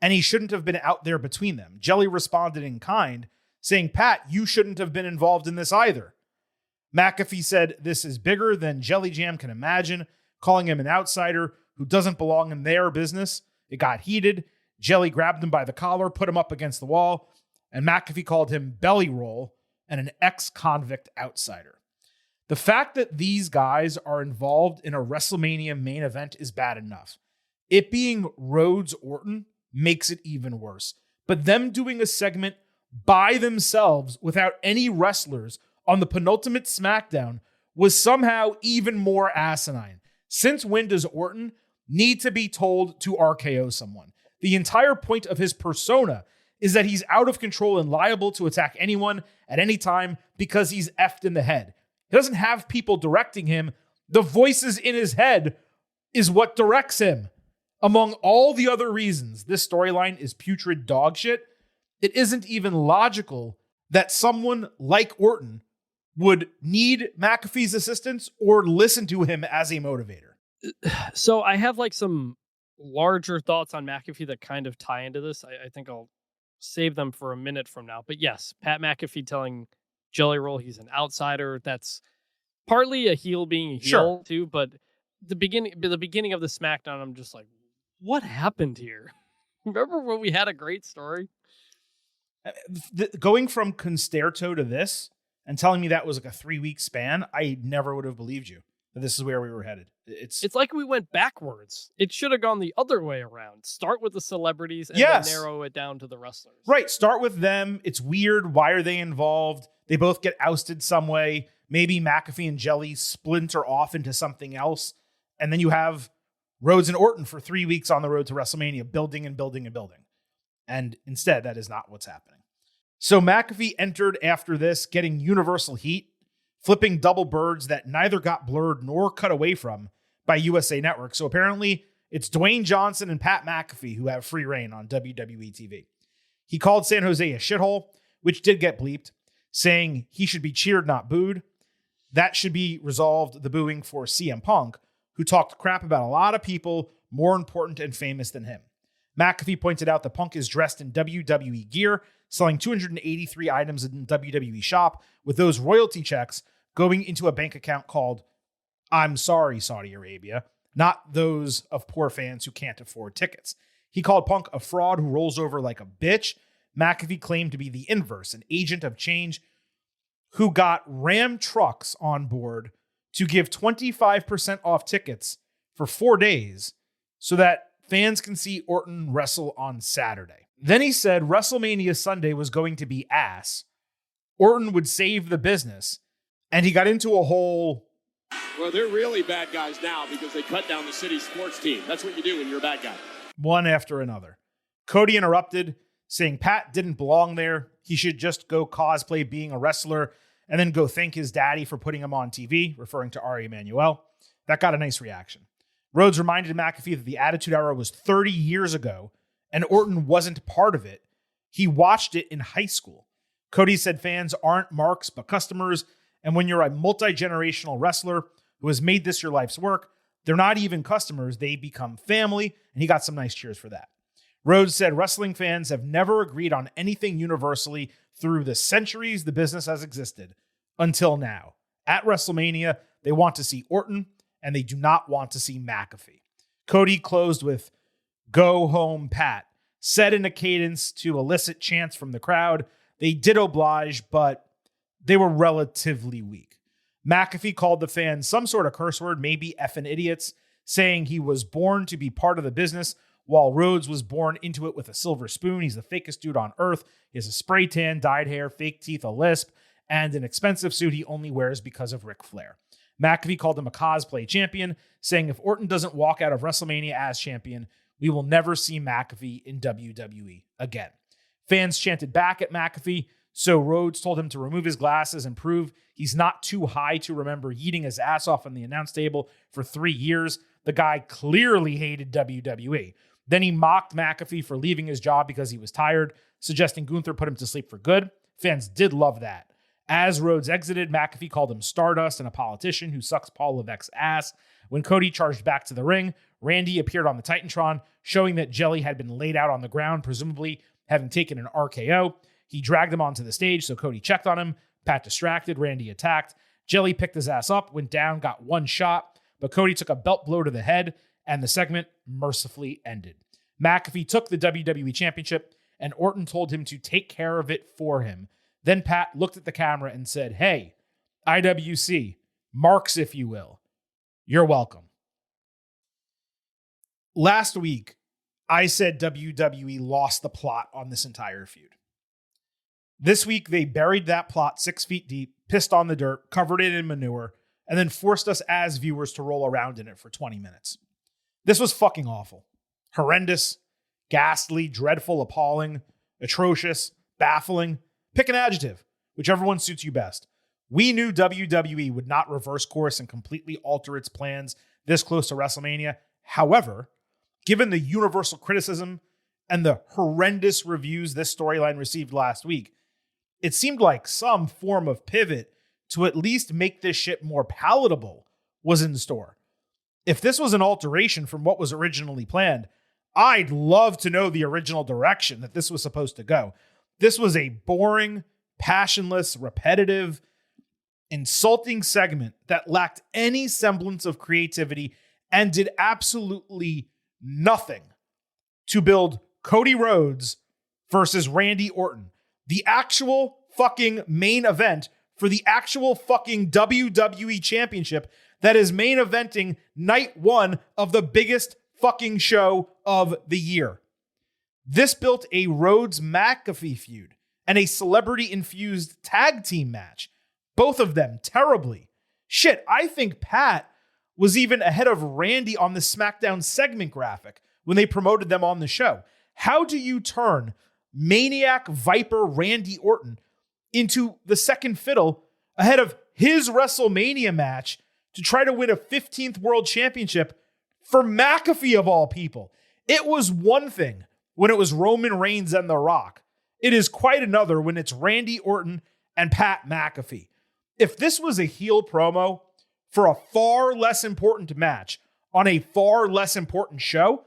and he shouldn't have been out there between them. Jelly responded in kind, saying, Pat, you shouldn't have been involved in this either. McAfee said this is bigger than Jelly Jam can imagine, calling him an outsider who doesn't belong in their business. It got heated. Jelly grabbed him by the collar, put him up against the wall, and McAfee called him Belly Roll and an ex-convict outsider. The fact that these guys are involved in a WrestleMania main event is bad enough. It being Rhodes Orton makes it even worse. But them doing a segment by themselves without any wrestlers on the penultimate SmackDown was somehow even more asinine. Since when does Orton need to be told to RKO someone? The entire point of his persona is that he's out of control and liable to attack anyone at any time because he's effed in the head. He doesn't have people directing him. The voices in his head is what directs him. Among all the other reasons this storyline is putrid dog shit, it isn't even logical that someone like Orton would need McAfee's assistance or listen to him as a motivator. So I have like some larger thoughts on McAfee that kind of tie into this. I think I'll save them for a minute from now. But yes, Pat McAfee telling Jelly Roll he's an outsider. That's partly a heel being a heel too. But the beginning of the SmackDown, I'm just like, what happened here? Remember when we had a great story? Going from Concerto to this and telling me that was like a 3-week span, I never would have believed you that this is where we were headed. It's like we went backwards. It should have gone the other way around. Start with the celebrities and then narrow it down to the wrestlers. Right. Start with them. It's weird. Why are they involved? They both get ousted some way. Maybe McAfee and Jelly splinter off into something else. And then you have Rhodes and Orton for 3 weeks on the road to WrestleMania, building and building and building. And instead, that is not what's happening. So McAfee entered after this, getting universal heat, flipping double birds that neither got blurred nor cut away from by USA Network. So apparently, it's Dwayne Johnson and Pat McAfee who have free reign on WWE TV. He called San Jose a shithole, which did get bleeped, saying he should be cheered, not booed. That should be resolved, the booing for CM Punk, who talked crap about a lot of people more important and famous than him. McAfee pointed out that Punk is dressed in WWE gear, selling 283 items in WWE shop, with those royalty checks going into a bank account called I'm Sorry, Saudi Arabia, not those of poor fans who can't afford tickets. He called Punk a fraud who rolls over like a bitch. McAfee claimed to be the inverse, an agent of change who got Ram Trucks on board to give 25% off tickets for 4 days so that fans can see Orton wrestle on Saturday. Then he said WrestleMania Sunday was going to be ass. Orton would save the business. And he got into a whole... Well, they're really bad guys now because they cut down the city's sports team. That's what you do when you're a bad guy. One after another. Cody interrupted, saying Pat didn't belong there. He should just go cosplay being a wrestler and then go thank his daddy for putting him on TV, referring to Ari Emanuel. That got a nice reaction. Rhodes reminded McAfee that the Attitude Era was 30 years ago and Orton wasn't part of it. He watched it in high school. Cody said fans aren't marks but customers, and when you're a multi-generational wrestler who has made this your life's work, they're not even customers, they become family, and he got some nice cheers for that. Rhodes said wrestling fans have never agreed on anything universally through the centuries the business has existed until now. At WrestleMania, they want to see Orton, and they do not want to see McAfee. Cody closed with, "Go home, Pat," said in a cadence to elicit chants from the crowd. They did oblige, but they were relatively weak. McAfee called the fans some sort of curse word, maybe effing idiots, saying he was born to be part of the business while Rhodes was born into it with a silver spoon. He's the fakest dude on earth. He has a spray tan, dyed hair, fake teeth, a lisp, and an expensive suit he only wears because of Ric Flair. McAfee called him a cosplay champion, saying if Orton doesn't walk out of WrestleMania as champion, we will never see McAfee in WWE again. Fans chanted back at McAfee, so Rhodes told him to remove his glasses and prove he's not too high to remember yeeting his ass off on the announce table for 3 years. The guy clearly hated WWE. Then he mocked McAfee for leaving his job because he was tired, suggesting Gunther put him to sleep for good. Fans did love that. As Rhodes exited, McAfee called him Stardust and a politician who sucks Paul Levesque's ass. When Cody charged back to the ring, Randy appeared on the Titantron, showing that Jelly had been laid out on the ground, presumably having taken an RKO. He dragged him onto the stage, so Cody checked on him. Pat distracted, Randy attacked. Jelly picked his ass up, went down, got one shot, but Cody took a belt blow to the head, and the segment mercifully ended. McAfee took the WWE Championship, and Orton told him to take care of it for him. Then Pat looked at the camera and said, "Hey, IWC, marks if you will. You're welcome." Last week, I said WWE lost the plot on this entire feud. This week, they buried that plot 6 feet deep, pissed on the dirt, covered it in manure, and then forced us as viewers to roll around in it for 20 minutes. This was fucking awful. Horrendous, ghastly, dreadful, appalling, atrocious, baffling. Pick an adjective, whichever one suits you best. We knew WWE would not reverse course and completely alter its plans this close to WrestleMania. However, given the universal criticism and the horrendous reviews this storyline received last week, it seemed like some form of pivot to at least make this shit more palatable was in store. If this was an alteration from what was originally planned, I'd love to know the original direction that this was supposed to go. This was a boring, passionless, repetitive, insulting segment that lacked any semblance of creativity and did absolutely nothing to build Cody Rhodes versus Randy Orton, the actual fucking main event for the actual fucking WWE Championship that is main eventing night one of the biggest fucking show of the year. This built a Rhodes-McAfee feud and a celebrity-infused tag team match. Both of them terribly. Shit, I think Pat was even ahead of Randy on the SmackDown segment graphic when they promoted them on the show. How do you turn Maniac Viper Randy Orton into the second fiddle ahead of his WrestleMania match to try to win a 15th World Championship for McAfee of all people? It was one thing when it was Roman Reigns and The Rock. It is quite another when it's Randy Orton and Pat McAfee. If this was a heel promo for a far less important match on a far less important show,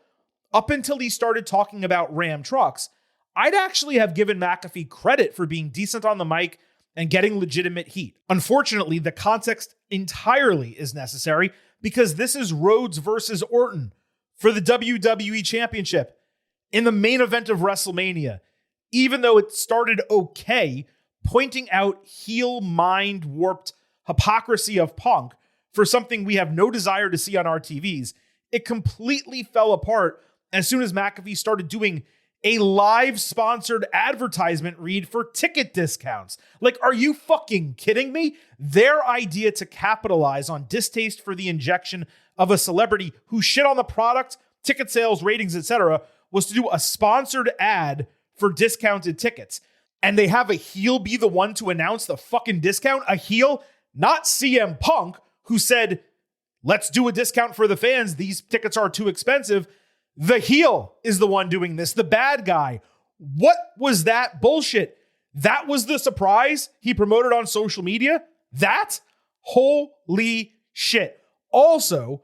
up until he started talking about Ram trucks, I'd actually have given McAfee credit for being decent on the mic and getting legitimate heat. Unfortunately, the context entirely is necessary because this is Rhodes versus Orton for the WWE Championship in the main event of WrestleMania even though it started okay, pointing out heel mind warped hypocrisy of Punk for something we have no desire to see on our TVs. It completely fell apart as soon as McAfee started doing a live sponsored advertisement read for ticket discounts. Like, are you fucking kidding me? Their idea to capitalize on distaste for the injection of a celebrity who shit on the product, ticket sales, ratings, etc., was to do a sponsored ad for discounted tickets. And they have a heel be the one to announce the fucking discount? A heel, not CM Punk, who said, let's do a discount for the fans. These tickets are too expensive. The heel is the one doing this, the bad guy. What was that bullshit? That was the surprise he promoted on social media? That? Holy shit. Also,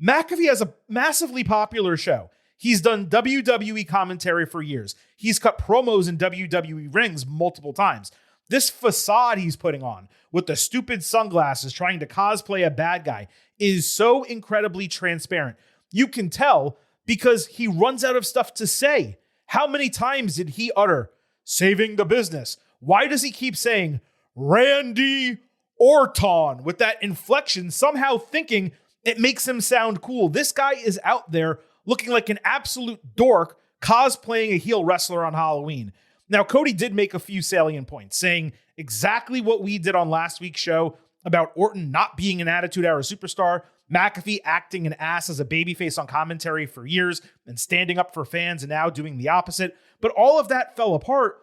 McAfee has a massively popular show. He's done WWE commentary for years. He's cut promos in WWE rings multiple times. This facade he's putting on with the stupid sunglasses trying to cosplay a bad guy is so incredibly transparent. You can tell because he runs out of stuff to say. How many times did he utter, saving the business? Why does he keep saying, Randy Orton, with that inflection, somehow thinking it makes him sound cool? This guy is out there looking like an absolute dork cosplaying a heel wrestler on Halloween. Now, Cody did make a few salient points, saying exactly what we did on last week's show about Orton not being an Attitude Era superstar, McAfee acting an ass as a babyface on commentary for years and standing up for fans and now doing the opposite. But all of that fell apart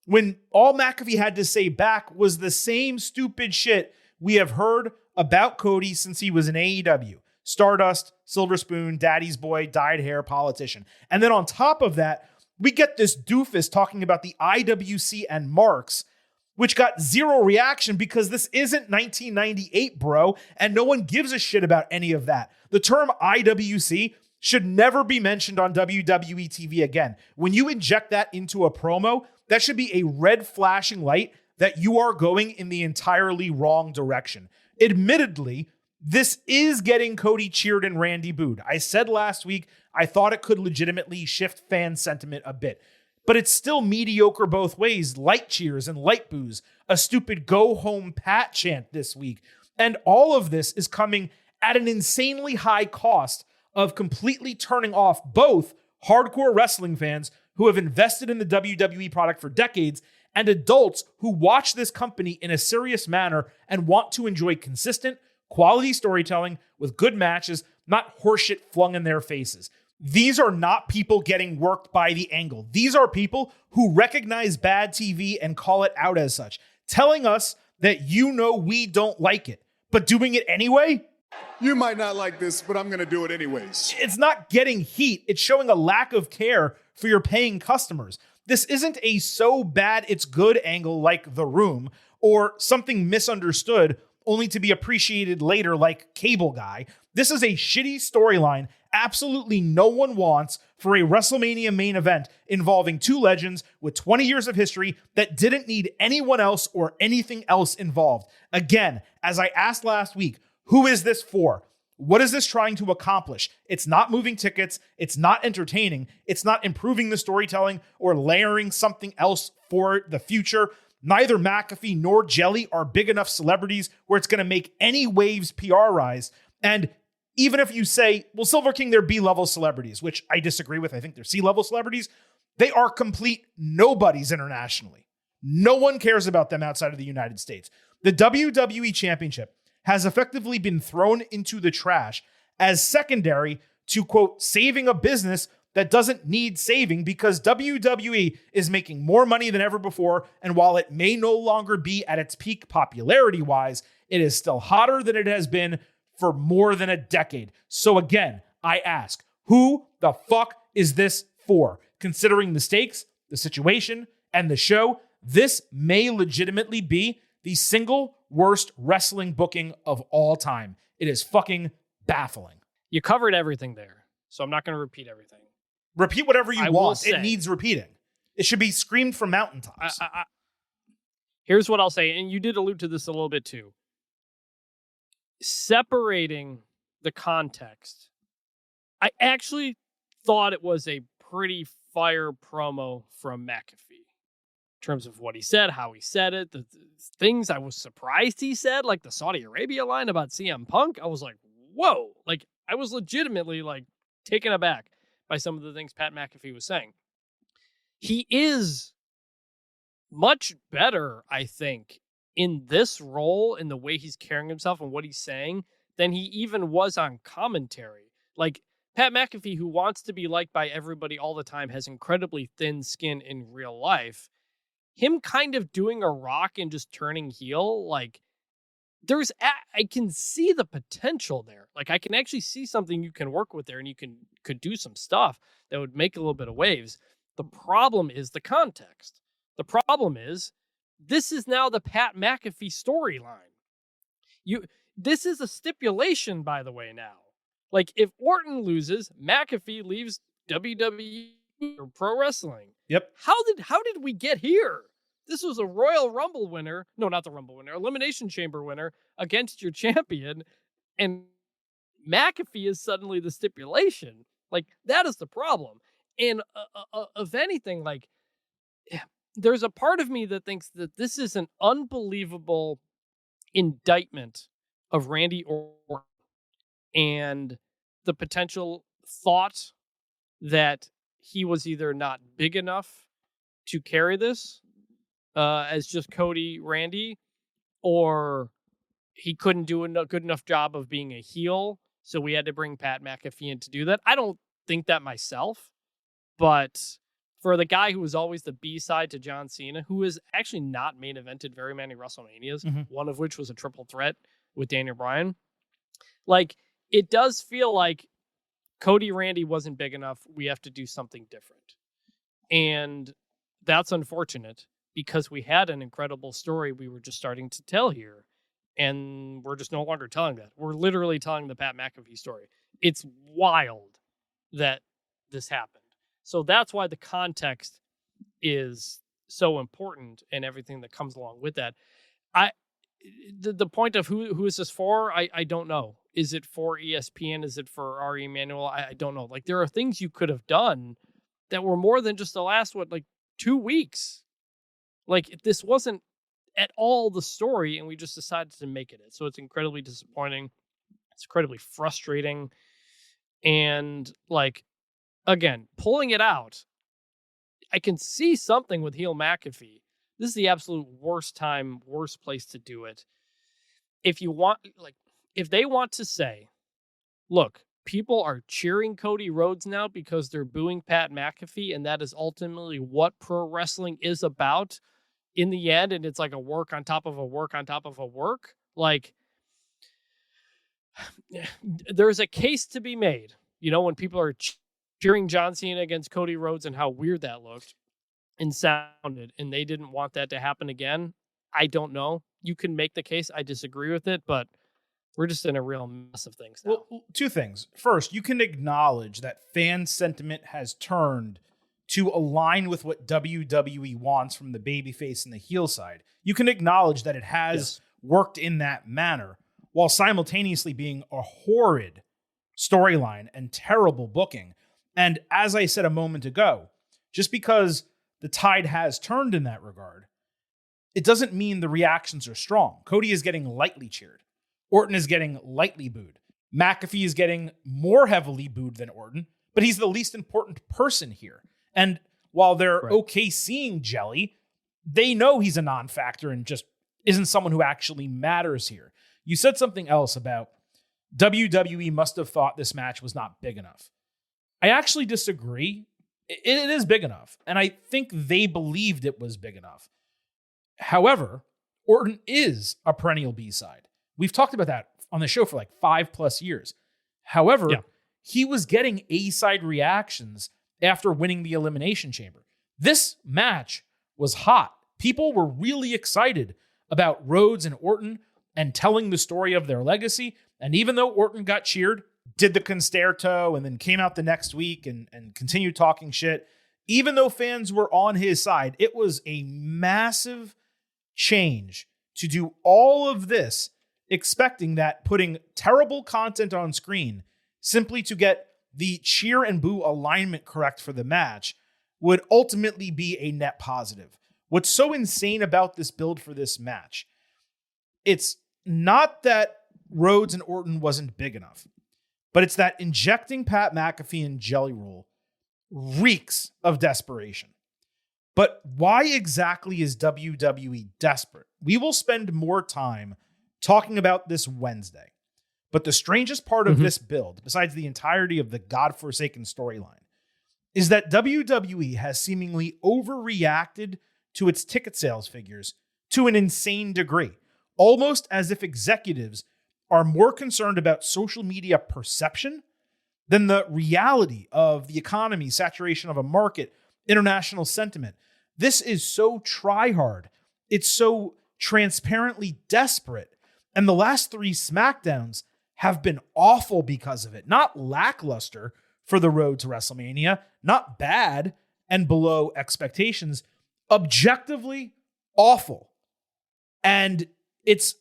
when all McAfee had to say back was the same stupid shit we have heard about Cody since he was in AEW. Stardust, Silver Spoon, Daddy's Boy, dyed hair, politician. And then on top of that, we get this doofus talking about the IWC and marks, which got zero reaction because this isn't 1998, bro, and no one gives a shit about any of that. The term IWC should never be mentioned on WWE TV again. When you inject that into a promo, that should be a red flashing light that you are going in the entirely wrong direction. Admittedly, this is getting Cody cheered and Randy booed. I said last week I thought it could legitimately shift fan sentiment a bit. But it's still mediocre both ways. Light cheers and light boos. A stupid go home Pat chant this week. And all of this is coming at an insanely high cost of completely turning off both hardcore wrestling fans who have invested in the WWE product for decades and adults who watch this company in a serious manner and want to enjoy consistent, quality storytelling with good matches, not horseshit flung in their faces. These are not people getting worked by the angle. These are people who recognize bad TV and call it out as such, telling us that we don't like it, but doing it anyway? You might not like this, but I'm going to do it anyways. It's not getting heat. It's showing a lack of care for your paying customers. This isn't a so bad it's good angle like The Room or something misunderstood only to be appreciated later like Cable Guy. This is a shitty storyline absolutely no one wants for a WrestleMania main event involving two legends with 20 years of history that didn't need anyone else or anything else involved. Again, as I asked last week, who is this for? What is this trying to accomplish? It's not moving tickets. It's not entertaining. It's not improving the storytelling or layering something else for the future. Neither McAfee nor Jelly are big enough celebrities where it's going to make any waves PR-rise. And even if you say, well, Silver King, they're B-level celebrities, which I disagree with. I think they're C-level celebrities. They are complete nobodies internationally. No one cares about them outside of the United States. The WWE Championship has effectively been thrown into the trash as secondary to, quote, saving a business that doesn't need saving because WWE is making more money than ever before. And while it may no longer be at its peak popularity-wise, it is still hotter than it has been for more than a decade. So again, I ask, who the fuck is this for? Considering the stakes, the situation, and the show, this may legitimately be the single worst wrestling booking of all time. It is fucking baffling. You covered everything there, so I'm not going to repeat everything. Repeat whatever you want. It needs repeating. It should be screamed from mountaintops. Here's what I'll say, and you did allude to this a little bit too. Separating the context, I actually thought it was a pretty fire promo from McAfee. terms of what he said, how he said it, the things I was surprised he said, like the Saudi Arabia line about CM Punk. I was like, whoa. Like, I was legitimately like taken aback by some of the things Pat McAfee was saying. He is much better, I think, in this role, in the way he's carrying himself and what he's saying, than he even was on commentary. Like, Pat McAfee, who wants to be liked by everybody all the time, has incredibly thin skin in real life. Him kind of doing a Rock and just turning heel, like, I can see the potential there. Like, I can actually see something you can work with there, and you could do some stuff that would make a little bit of waves. The problem is the context. The problem is this is now the Pat McAfee storyline. This is a stipulation, by the way, now. Like, if Orton loses, McAfee leaves WWE or pro wrestling. Yep. How did we get here? This was a Royal Rumble winner. No, not the Rumble winner. Elimination Chamber winner against your champion. And McAfee is suddenly the stipulation. Like, that is the problem. And if anything, like, there's a part of me that thinks that this is an unbelievable indictment of Randy Orton and the potential thought that he was either not big enough to carry this as just Cody Randy, or he couldn't do a good enough job of being a heel, so we had to bring Pat McAfee in to do that. I don't think that myself, but for the guy who was always the B-side to John Cena, who has actually not main evented very many WrestleManias, one of which was a triple threat with Daniel Bryan, like, it does feel like Cody Randy wasn't big enough. We have to do something different. And that's unfortunate because we had an incredible story we were just starting to tell here. And we're just no longer telling that. We're literally telling the Pat McAfee story. It's wild that this happened. So that's why the context is so important and everything that comes along with that. The point of who is this for? I don't know. Is it for ESPN? Is it for Ari Emanuel? I don't know. Like, there are things you could have done that were more than just the last, 2 weeks. Like, this wasn't at all the story, and we just decided to make it. So it's incredibly disappointing. It's incredibly frustrating. And, like, again, pulling it out, I can see something with heel McAfee. This is the absolute worst time, worst place to do it. If you want, if they want to say, look, people are cheering Cody Rhodes now because they're booing Pat McAfee, and that is ultimately what pro wrestling is about in the end, and it's like a work on top of a work on top of a work, like, there's a case to be made. You know, when people are cheering John Cena against Cody Rhodes and how weird that looked and sounded, and they didn't want that to happen again. I don't know. You can make the case. I disagree with it, but we're just in a real mess of things now. Well, two things. First, you can acknowledge that fan sentiment has turned to align with what WWE wants from the babyface and the heel side. You can acknowledge that it has worked in that manner while simultaneously being a horrid storyline and terrible booking. And as I said a moment ago, just because the tide has turned in that regard, it doesn't mean the reactions are strong. Cody is getting lightly cheered. Orton is getting lightly booed. McAfee is getting more heavily booed than Orton, but he's the least important person here. And while they're okay seeing Jelly, they know he's a non-factor and just isn't someone who actually matters here. You said something else about WWE must have thought this match was not big enough. I actually disagree. It is big enough, and I think they believed it was big enough. However, Orton is a perennial B-side. We've talked about that on the show for 5+ years. However, he was getting A-side reactions after winning the Elimination Chamber. This match was hot. People were really excited about Rhodes and Orton and telling the story of their legacy. And even though Orton got cheered, did the concerto, and then came out the next week and continued talking shit, even though fans were on his side, it was a massive change to do all of this, expecting that putting terrible content on screen simply to get the cheer and boo alignment correct for the match would ultimately be a net positive. What's so insane about this build for this match, it's not that Rhodes and Orton wasn't big enough, but it's that injecting Pat McAfee and Jelly Roll reeks of desperation. But why exactly is WWE desperate? We will spend more time talking about this Wednesday. But the strangest part of this build, besides the entirety of the godforsaken storyline, is that WWE has seemingly overreacted to its ticket sales figures to an insane degree, almost as if executives are more concerned about social media perception than the reality of the economy, saturation of a market, international sentiment. This is so try-hard. It's so transparently desperate. And the last 3 SmackDowns have been awful because of it. Not lackluster for the road to WrestleMania, not bad and below expectations, objectively awful. And it's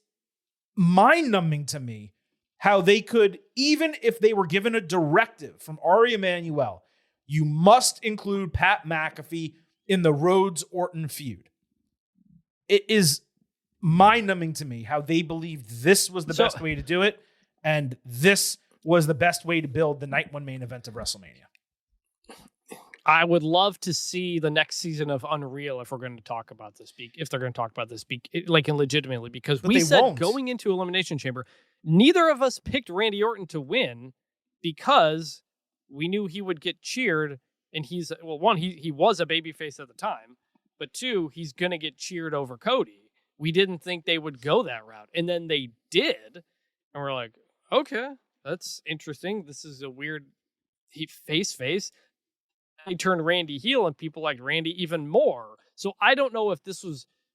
mind-numbing to me how they could, even if they were given a directive from Ari Emanuel, you must include Pat McAfee in the Rhodes-Orton feud. It is mind-numbing to me how they believed this was the best way to do it, and this was the best way to build the Night 1 main event of WrestleMania. I would love to see the next season of Unreal if we're going to talk about this, if they're going to talk about this, like, legitimately, because we said going into Elimination Chamber, neither of us picked Randy Orton to win because we knew he would get cheered, and he's, well, one, he was a babyface at the time, but 2, he's going to get cheered over Cody. We didn't think they would go that route, and then they did, and we're like, okay, that's interesting. This is a weird face. He turned Randy heel, and people liked Randy even more. So I don't know if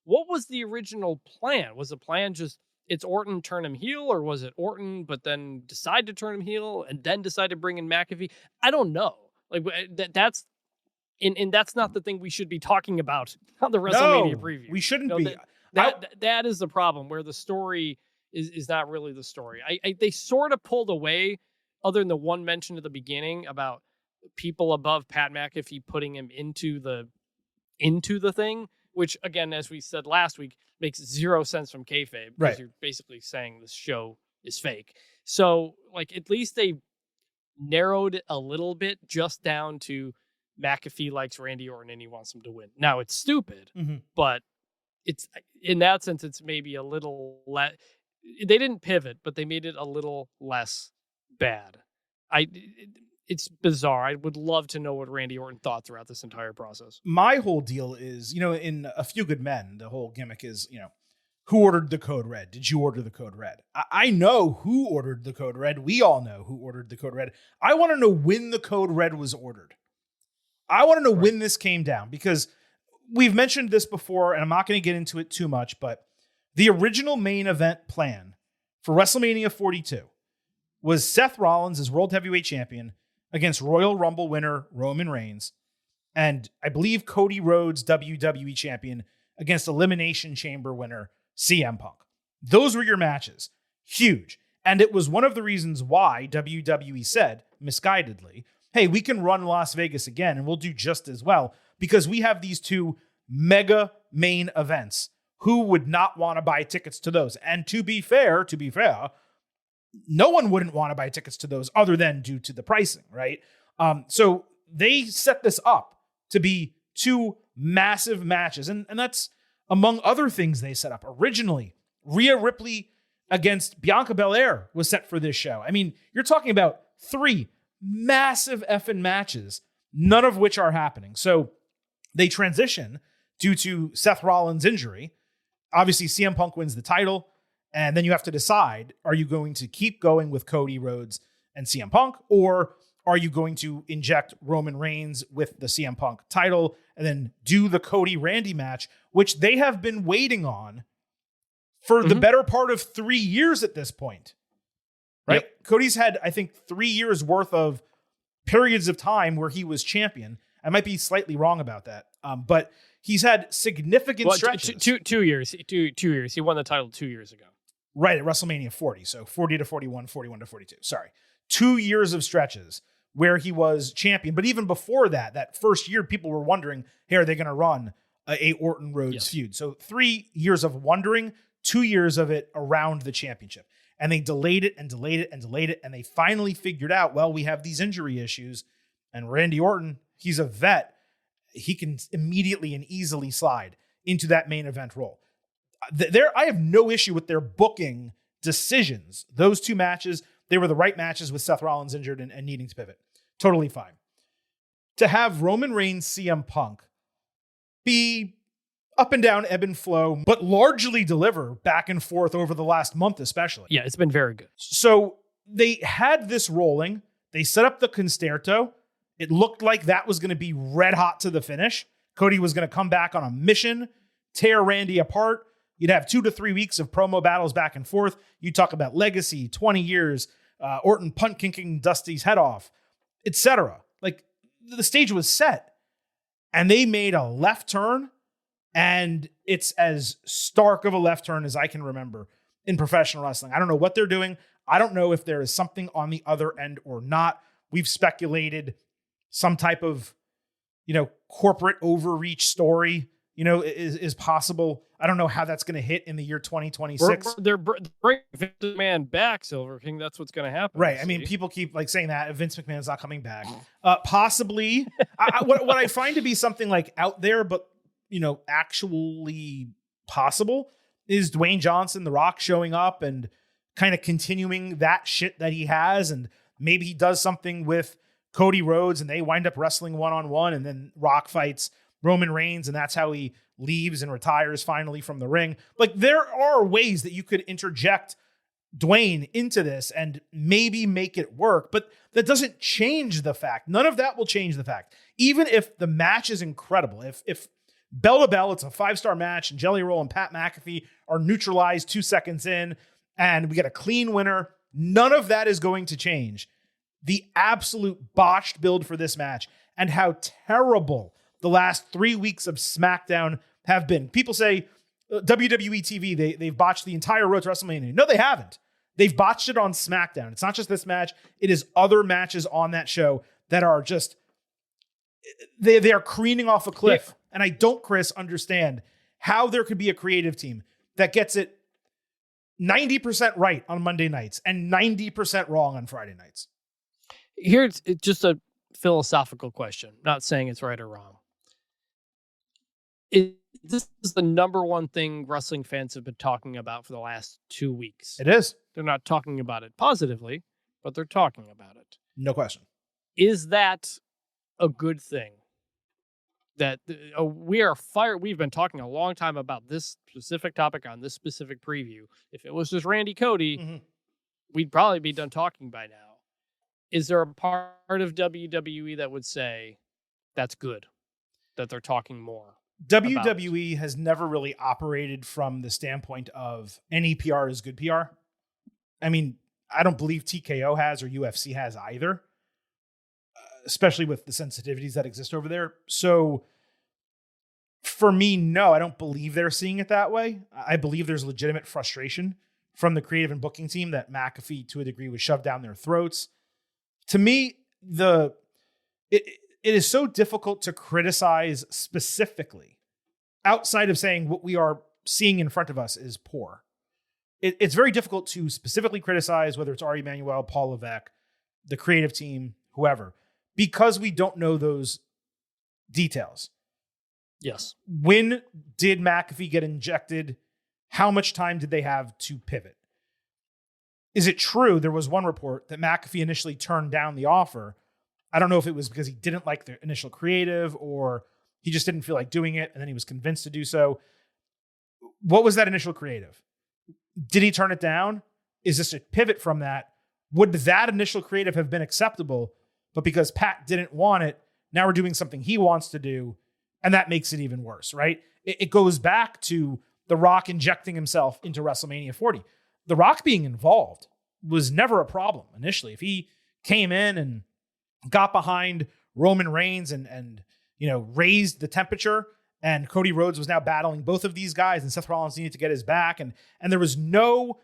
what was the original plan? Was the plan just, it's Orton, turn him heel, or was it Orton, but then decide to turn him heel, and then decide to bring in McAfee? I don't know. Like, that's not the thing we should be talking about on the WrestleMania preview. We shouldn't be. That is the problem, where the story is not really the story. They sort of pulled away, other than the one mention at the beginning about people above Pat McAfee putting him into the thing, which, again, as we said last week, makes 0 sense from kayfabe, because you're basically saying this show is fake. So, like, at least they narrowed it a little bit, just down to McAfee likes Randy Orton and he wants him to win. Now, it's stupid, but it's, in that sense, it's maybe a little less. They didn't pivot, but they made it a little less bad. It's bizarre. I would love to know what Randy Orton thought throughout this entire process. My whole deal is, in A Few Good Men, the whole gimmick is, who ordered the code red? Did you order the code red? I know who ordered the code red. We all know who ordered the code red. I want to know when the code red was ordered. I want to know when this came down, because we've mentioned this before, and I'm not going to get into it too much, but the original main event plan for WrestleMania 42 was Seth Rollins as World Heavyweight Champion against Royal Rumble winner Roman Reigns, and I believe Cody Rhodes, WWE Champion, against Elimination Chamber winner CM Punk. Those were your matches. Huge. And it was one of the reasons why WWE said, misguidedly, hey, we can run Las Vegas again and we'll do just as well, because we have these 2 mega main events. Who would not want to buy tickets to those? And to be fair, no one wouldn't want to buy tickets to those other than due to the pricing, right? So they set this up to be 2 massive matches. And that's, among other things they set up. Originally, Rhea Ripley against Bianca Belair was set for this show. I mean, you're talking about 3 massive effing matches, none of which are happening. So they transition due to Seth Rollins' injury. Obviously, CM Punk wins the title. And then you have to decide, are you going to keep going with Cody Rhodes and CM Punk, or are you going to inject Roman Reigns with the CM Punk title and then do the Cody Randy match, which they have been waiting on for the better part of 3 years at this point, right? Yep. Cody's had, I think, 3 years worth of periods of time where he was champion. I might be slightly wrong about that, but he's had significant stretches. 2 years. 2 years. He won the title 2 years ago. Right, at WrestleMania 40. So 40 to 41, 41 to 42. Sorry. 2 years of stretches where he was champion. But even before that, that first year, people were wondering, hey, are they going to run a Orton Rhodes Yes. feud. So 3 years of wondering, 2 years of it around the championship. And they delayed it and delayed it and delayed it. And they finally figured out, well, we have these injury issues. And Randy Orton, he's a vet. He can immediately and easily slide into that main event role. I have no issue with their booking decisions. Those 2 matches, they were the right matches with Seth Rollins injured and needing to pivot. Totally fine. To have Roman Reigns, CM Punk be up and down, ebb and flow, but largely deliver back and forth over the last month, especially. Yeah, it's been very good. So they had this rolling. They set up the Concerto. It looked like that was going to be red hot to the finish. Cody was going to come back on a mission, tear Randy apart. You'd have 2 to 3 weeks of promo battles back and forth. You talk about legacy, 20 years, Orton punt kicking Dusty's head off, etc. Like, the stage was set. And they made a left turn, and it's as stark of a left turn as I can remember in professional wrestling. I don't know what they're doing. I don't know if there is something on the other end or not. We've speculated some type of, corporate overreach story, is possible. I don't know how that's going to hit in the year 2026. They're bringing Vince McMahon back, Silver King. That's what's going to happen. Right. I mean, people keep saying that Vince McMahon's not coming back. Possibly. What I find to be something like out there, but actually possible, is Dwayne Johnson, The Rock, showing up and kind of continuing that shit that he has. And maybe he does something with Cody Rhodes and they wind up wrestling one-on-one, and then Rock fights Roman Reigns, and that's how he leaves and retires finally from the ring. Like, there are ways that you could interject Dwayne into this and maybe make it work, but that doesn't change the fact. None of that will change the fact. Even if the match is incredible, if bell to bell, it's a 5-star match, and Jelly Roll and Pat McAfee are neutralized 2 seconds in, and we get a clean winner, none of that is going to change the absolute botched build for this match and how terrible the last 3 weeks of SmackDown have been. People say WWE TV, they've botched the entire road to WrestleMania. No, they haven't. They've botched it on SmackDown. It's not just this match. It is other matches on that show that are just, they are careening off a cliff. Yeah. And I don't, Chris, understand how there could be a creative team that gets it 90% right on Monday nights and 90% wrong on Friday nights. Here's just a philosophical question. Not saying it's right or wrong. This is the number one thing wrestling fans have been talking about for the last 2 weeks. It is. They're not talking about it positively, but they're talking about it. No question. Is that a good thing? That we are fired. We've been talking a long time about this specific topic on this specific preview. If it was just Randy Cody, we'd probably be done talking by now. Is there a part of WWE that would say that's good, that they're talking more? WWE has never really operated from the standpoint of any PR is good PR. I mean, I don't believe TKO has or UFC has either, especially with the sensitivities that exist over there. So for me, no, I don't believe they're seeing it that way. I believe there's legitimate frustration from the creative and booking team that McAfee, to a degree, was shoved down their throats. To me, it is so difficult to criticize specifically outside of saying what we are seeing in front of us is poor. It's very difficult to specifically criticize, whether it's Ari Emanuel, Paul Levesque, the creative team, whoever, because we don't know those details. Yes. When did McAfee get injected? How much time did they have to pivot? Is it true? There was one report that McAfee initially turned down the offer. I don't know if it was because he didn't like the initial creative or he just didn't feel like doing it and then he was convinced to do so. What was that initial creative? Did he turn it down? Is this a pivot from that? Would that initial creative have been acceptable, but because Pat didn't want it, now we're doing something he wants to do, and that makes it even worse, right? It goes back to The Rock injecting himself into WrestleMania 40. The Rock being involved was never a problem initially. If he came in and got behind Roman Reigns and raised the temperature, and Cody Rhodes was now battling both of these guys, and Seth Rollins needed to get his back, and there was no,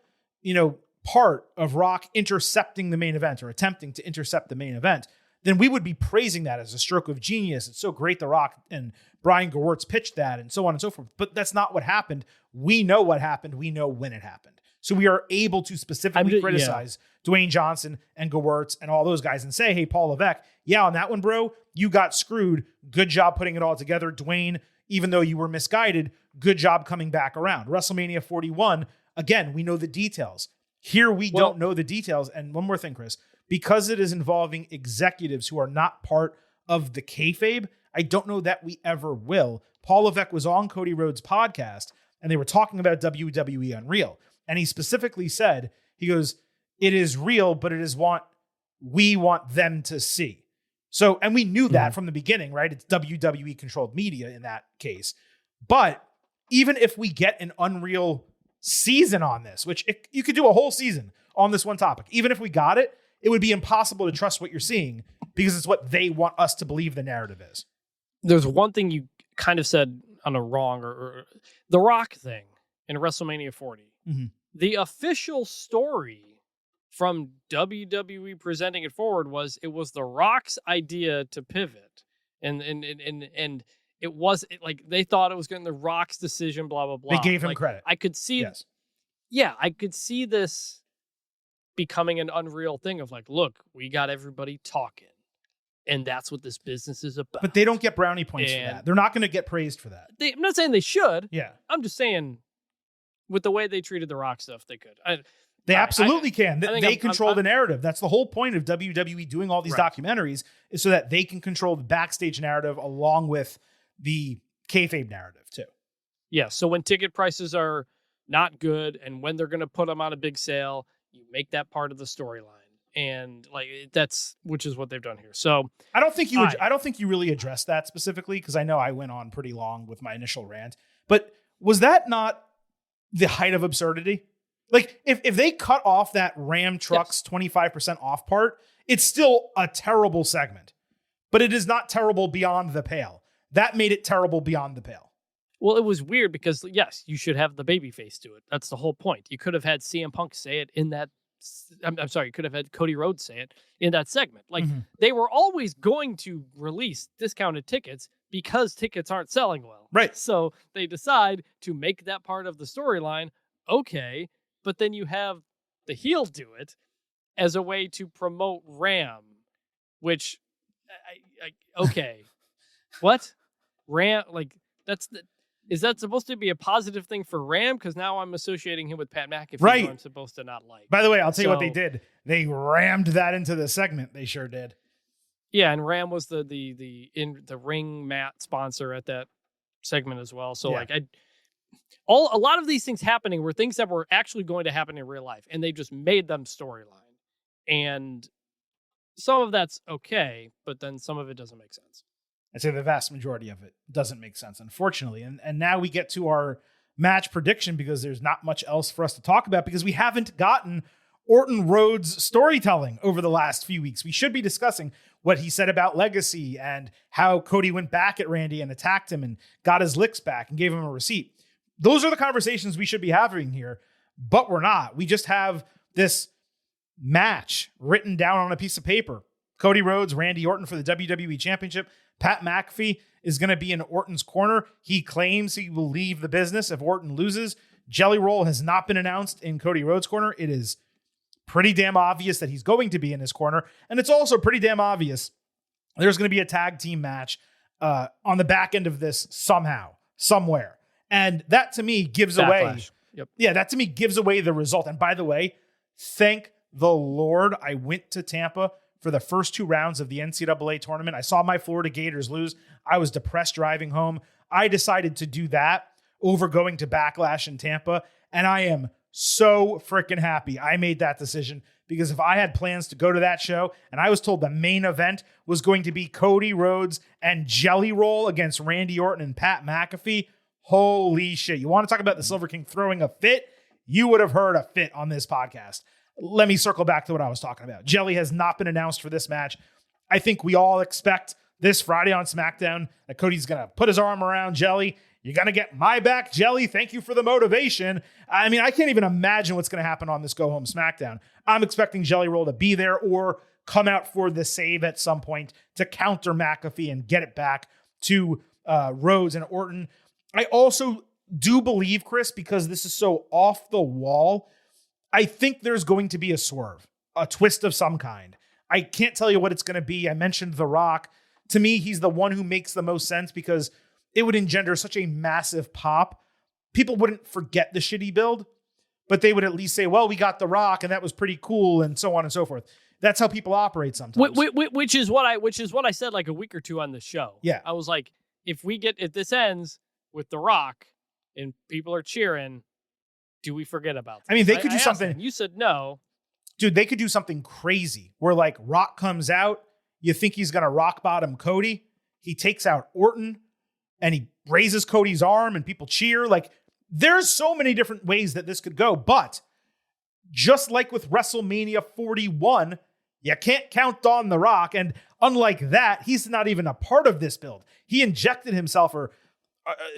part of Rock intercepting the main event or attempting to intercept the main event. then we would be praising that as a stroke of genius. It's so great The Rock and Brian Gewirtz pitched that and so on and so forth. But that's not what happened. We know what happened. We know when it happened. So we are able to specifically criticize Dwayne Johnson and Gewirtz and all those guys and say, hey, Paul Levesque, yeah, on that one, bro, you got screwed. Good job putting it all together. Dwayne, even though you were misguided, good job coming back around. WrestleMania 41, again, we know the details. Here we don't know the details. And one more thing, Chris, because it is involving executives who are not part of the kayfabe, I don't know that we ever will. Paul Levesque was on Cody Rhodes' podcast, and they were talking about WWE Unreal. And he specifically said, he goes, it is real, but it is what we want them to see. So, and we knew that from the beginning, right? It's WWE controlled media in that case. But even if we get an Unreal season on this, which you could do a whole season on this one topic, even if we got it, it would be impossible to trust what you're seeing because it's what they want us to believe the narrative is. There's one thing you kind of said on a wrong or the Rock thing in WrestleMania 40. Mm-hmm. The official story from WWE presenting it forward was it was The Rock's idea to pivot, and it was like they thought it was going to The Rock's decision. Blah blah blah. They gave him credit. I could see, I could see this becoming an Unreal thing of like, look, we got everybody talking, and that's what this business is about. But they don't get brownie points for that. They're not going to get praised for that. I'm not saying they should. Yeah, I'm just saying. With the way they treated The Rock stuff, they could. They absolutely can. They control the narrative. That's the whole point of WWE doing all these documentaries is so that they can control the backstage narrative along with the kayfabe narrative too. Yeah. So when ticket prices are not good and when they're going to put them on a big sale, you make that part of the storyline, and like which is what they've done here. So I don't think you really addressed that specifically because I know I went on pretty long with my initial rant. But was that not the height of absurdity? Like if they cut off that Ram Trucks 25% off part, it's still a terrible segment, but it is not terrible beyond the pale. That made it terrible beyond the pale. Well, it was weird because yes, you should have the babyface do it. That's the whole point. You could have had CM Punk say it in that. I'm sorry, you could have had Cody Rhodes say it in that segment. Like they were always going to release discounted tickets because tickets aren't selling well. Right. So they decide to make that part of the storyline. Okay. But then you have the heel do it as a way to promote Ram, which okay. What? Ram, like is that supposed to be a positive thing for Ram? Because now I'm associating him with Pat McAfee, right, who I'm supposed to not like. By the way, I'll tell you what they did. They rammed that into the segment. They sure did. Yeah, and Ram was the ring mat sponsor at that segment as well. So a lot of these things happening were things that were actually going to happen in real life, and they just made them storyline. And some of that's okay, but then some of it doesn't make sense. I'd say the vast majority of it doesn't make sense, unfortunately. And now we get to our match prediction because there's not much else for us to talk about because we haven't gotten Orton Rhodes storytelling over the last few weeks. We should be discussing what he said about legacy and how Cody went back at Randy and attacked him and got his licks back and gave him a receipt. Those are the conversations we should be having here, but we're not. We just have this match written down on a piece of paper. Cody Rhodes, Randy Orton for the WWE Championship. Pat McAfee is going to be in Orton's corner. He claims he will leave the business if Orton loses. Jelly Roll has not been announced in Cody Rhodes' corner. It is pretty damn obvious that he's going to be in his corner. And it's also pretty damn obvious there's going to be a tag team match on the back end of this somehow, somewhere. And that to me gives away. Yep. Yeah, that to me gives away the result. And by the way, thank the Lord I went to Tampa for the first 2 rounds of the NCAA tournament. I saw my Florida Gators lose. I was depressed driving home. I decided to do that over going to Backlash in Tampa. And I am so freaking happy I made that decision because if I had plans to go to that show and I was told the main event was going to be Cody Rhodes and Jelly Roll against Randy Orton and Pat McAfee, holy shit. You want to talk about the Silver King throwing a fit? You would have heard a fit on this podcast. Let me circle back to what I was talking about. Jelly has not been announced for this match. I think we all expect this Friday on SmackDown that Cody's going to put his arm around Jelly. You're going to get my back, Jelly. Thank you for the motivation. I mean, I can't even imagine what's going to happen on this Go Home SmackDown. I'm expecting Jelly Roll to be there or come out for the save at some point to counter McAfee and get it back to Rhodes and Orton. I also do believe, Chris, because this is so off the wall, I think there's going to be a swerve, a twist of some kind. I can't tell you what it's going to be. I mentioned The Rock. To me, he's the one who makes the most sense because it would engender such a massive pop. People wouldn't forget the shitty build, but they would at least say, well, we got The Rock and that was pretty cool and so on and so forth. That's how people operate sometimes. Which is what I said like a week or two on the show. Yeah. I was like, if this ends with The Rock and people are cheering, do we forget about that? I mean, they could do something. You said no. Dude, they could do something crazy where like Rock comes out. You think he's going to rock bottom Cody. He takes out Orton and he raises Cody's arm and people cheer. Like there's so many different ways that this could go. But just like with WrestleMania 41, you can't count on The Rock. And unlike that, he's not even a part of this build. He injected himself, or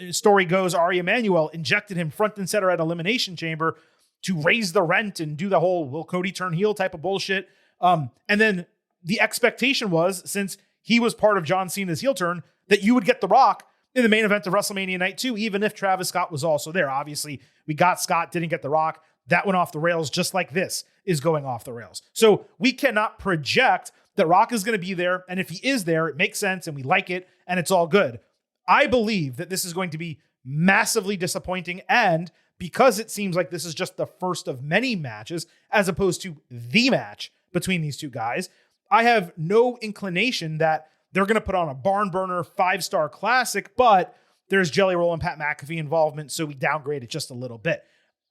story goes, Ari Emanuel injected him front and center at Elimination Chamber to raise the rent and do the whole will Cody turn heel type of bullshit. And then the expectation was, since he was part of John Cena's heel turn, that you would get The Rock in the main event of WrestleMania Night 2, even if Travis Scott was also there. Obviously, we got Scott, didn't get The Rock. That went off the rails just like this is going off the rails. So we cannot project that Rock is going to be there. And if he is there, it makes sense and we like it and it's all good. I believe that this is going to be massively disappointing. And because it seems like this is just the first of many matches, as opposed to the match between these two guys, I have no inclination that they're going to put on a barn burner 5-star classic, but there's Jelly Roll and Pat McAfee involvement, so we downgrade it just a little bit.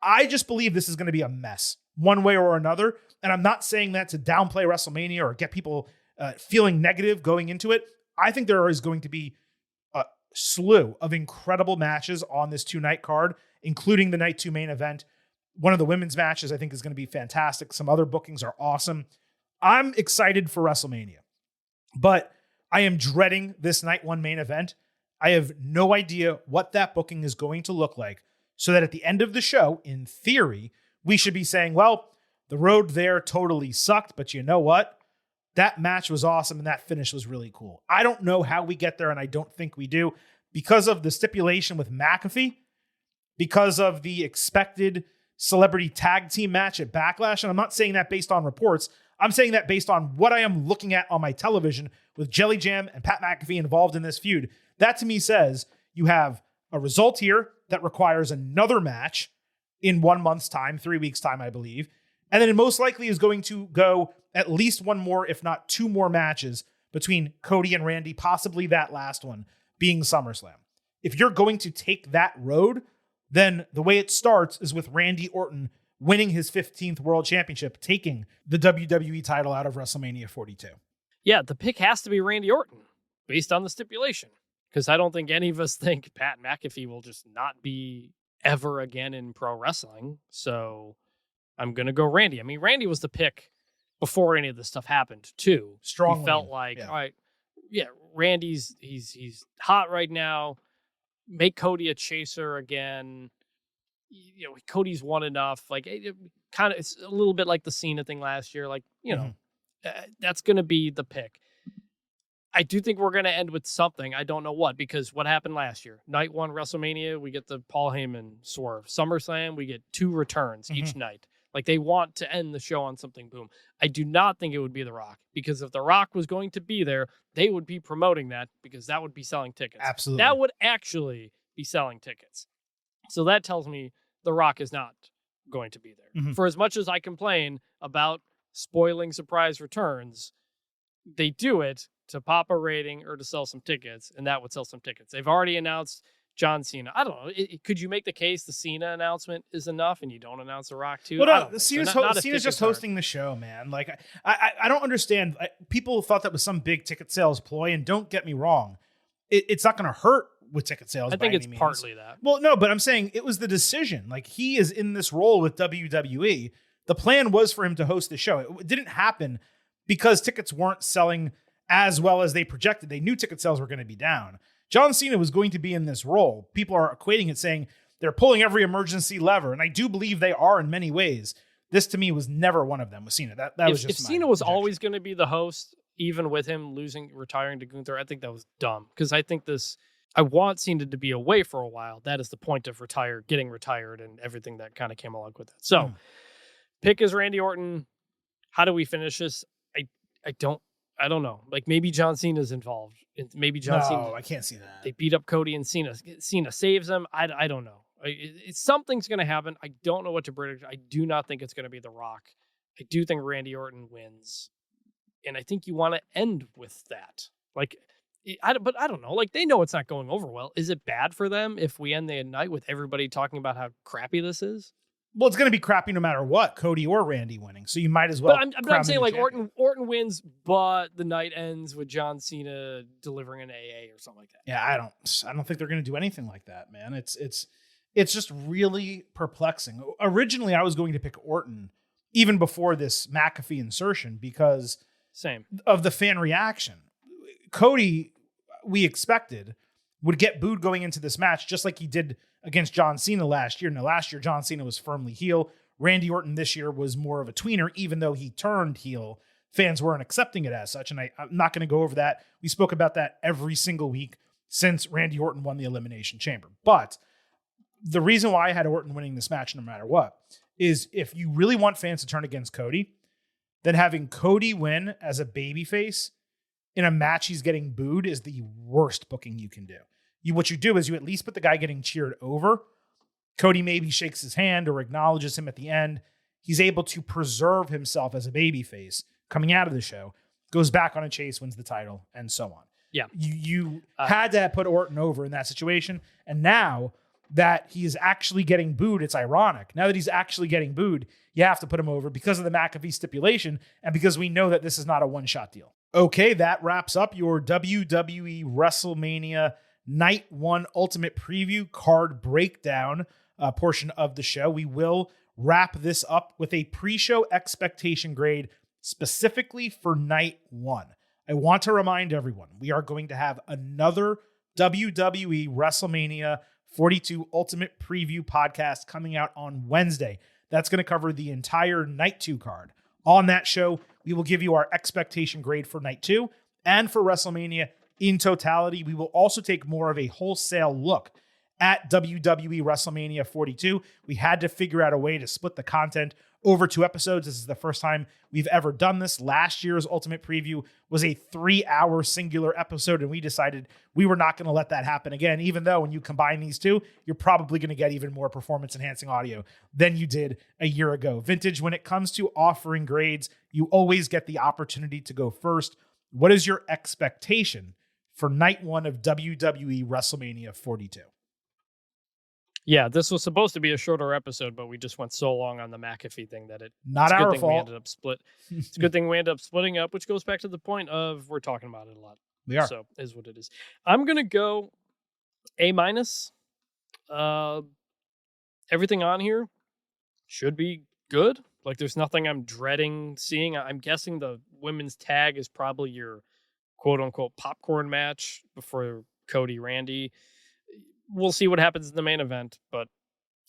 I just believe this is going to be a mess one way or another. And I'm not saying that to downplay WrestleMania or get people feeling negative going into it. I think there is going to be a slew of incredible matches on this 2-night card, including the Night 2 main event. One of the women's matches I think is going to be fantastic. Some other bookings are awesome. I'm excited for WrestleMania, but I am dreading this Night 1 main event. I have no idea what that booking is going to look like, so that at the end of the show, in theory, we should be saying, well, the road there totally sucked, but you know what? That match was awesome and that finish was really cool. I don't know how we get there, and I don't think we do, because of the stipulation with McAfee, because of the expected celebrity tag team match at Backlash. And I'm not saying that based on reports. I'm saying that based on what I am looking at on my television with Jelly Jam and Pat McAfee involved in this feud. That to me says you have a result here that requires another match in 1 month's time, 3 weeks' time, I believe. And then it most likely is going to go at least one more, if not two more matches between Cody and Randy, possibly that last one being SummerSlam. If you're going to take that road, then the way it starts is with Randy Orton winning his 15th World Championship, taking the WWE title out of WrestleMania 42. Yeah, the pick has to be Randy Orton based on the stipulation, because I don't think any of us think Pat McAfee will just not be ever again in pro wrestling. So I'm going to go Randy. I mean, Randy was the pick before any of this stuff happened, too. Strong. He felt like, all right, yeah, Randy's he's hot right now. Make Cody a chaser again. You know, Cody's won enough. Like, it's a little bit like the Cena thing last year. Like, you know, that's going to be the pick. I do think we're going to end with something. I don't know what, because what happened last year? Night 1 WrestleMania, we get the Paul Heyman swerve. SummerSlam, we get 2 returns each night. Like, they want to end the show on something boom. I do not think it would be The Rock, because if The Rock was going to be there, they would be promoting that, because that would be selling tickets. Absolutely. That would actually be selling tickets. So that tells me The Rock is not going to be there. For as much as I complain about spoiling surprise returns, they do it to pop a rating or to sell some tickets, and that would sell some tickets. They've already announced John Cena. I don't know. Could you make the case the Cena announcement is enough and you don't announce The Rock too? Well, no, Cena's just hosting the show, man. Like, I don't understand. People thought that was some big ticket sales ploy, and don't get me wrong. It's not going to hurt with ticket sales. I think it's partly that. Well, no, but I'm saying it was the decision. Like, he is in this role with WWE. The plan was for him to host the show. It didn't happen because tickets weren't selling as well as they projected. They knew ticket sales were going to be down. John Cena was going to be in this role. People are equating it, saying they're pulling every emergency lever. And I do believe they are in many ways. This to me was never one of them with Cena. That was just if Cena was always going to be the host, even with him retiring to Gunther, I think that was dumb because I think I want Cena to be away for a while. That is the point of getting retired and everything that kind of came along with that. So pick is Randy Orton. How do we finish this? I don't know. Like maybe John Cena's involved. Maybe John Cena. No, I can't see that. They beat up Cody and Cena. Cena saves him. I don't know. Something's going to happen. I don't know what to predict. I do not think it's going to be The Rock. I do think Randy Orton wins. And I think you want to end with that. Like, but I don't know. Like, they know it's not going over well. Is it bad for them if we end the night with everybody talking about how crappy this is? Well, it's going to be crappy no matter what, Cody or Randy winning. So you might as well. But I'm saying like champion. Orton wins, but the night ends with John Cena delivering an AA or something like that. Yeah, I don't think they're going to do anything like that, man. It's just really perplexing. Originally, I was going to pick Orton even before this McAfee insertion because of the fan reaction. Cody, we expected, would get booed going into this match just like he did against John Cena last year. Now, last year, John Cena was firmly heel. Randy Orton this year was more of a tweener, even though he turned heel. Fans weren't accepting it as such, and I'm not going to go over that. We spoke about that every single week since Randy Orton won the Elimination Chamber. But the reason why I had Orton winning this match no matter what is if you really want fans to turn against Cody, then having Cody win as a babyface in a match he's getting booed is the worst booking you can do. What you do is you at least put the guy getting cheered over. Cody maybe shakes his hand or acknowledges him at the end. He's able to preserve himself as a babyface coming out of the show, goes back on a chase, wins the title, and so on. Yeah. You had to put Orton over in that situation. And now that he is actually getting booed, it's ironic. Now that he's actually getting booed, you have to put him over because of the McAfee stipulation and because we know that this is not a one-shot deal. Okay, that wraps up your WWE WrestleMania Night 1 Ultimate Preview card breakdown portion of the show. We will wrap this up with a pre-show expectation grade specifically for Night 1. I want to remind everyone, we are going to have another WWE WrestleMania 42 Ultimate Preview podcast coming out on Wednesday. That's going to cover the entire Night 2 card. On that show, we will give you our expectation grade for Night 2 and for WrestleMania in totality. We will also take more of a wholesale look at WWE WrestleMania 42. We had to figure out a way to split the content over 2 episodes. This is the first time we've ever done this. Last year's Ultimate Preview was a 3-hour singular episode, and we decided we were not going to let that happen again, even though when you combine these two, you're probably going to get even more performance-enhancing audio than you did a year ago. Vintage, when it comes to offering grades, you always get the opportunity to go first. What is your expectation for Night 1 of WWE WrestleMania 42? Yeah, this was supposed to be a shorter episode, but we just went so long on the McAfee thing that it's not our fault. We ended up It's a good thing we ended up splitting up, which goes back to the point of we're talking about it a lot. We are. So is what it is. I'm gonna go A-. Everything on here should be good. Like there's nothing I'm dreading seeing. I'm guessing the women's tag is probably your quote unquote popcorn match before Cody Randy. We'll see what happens in the main event, but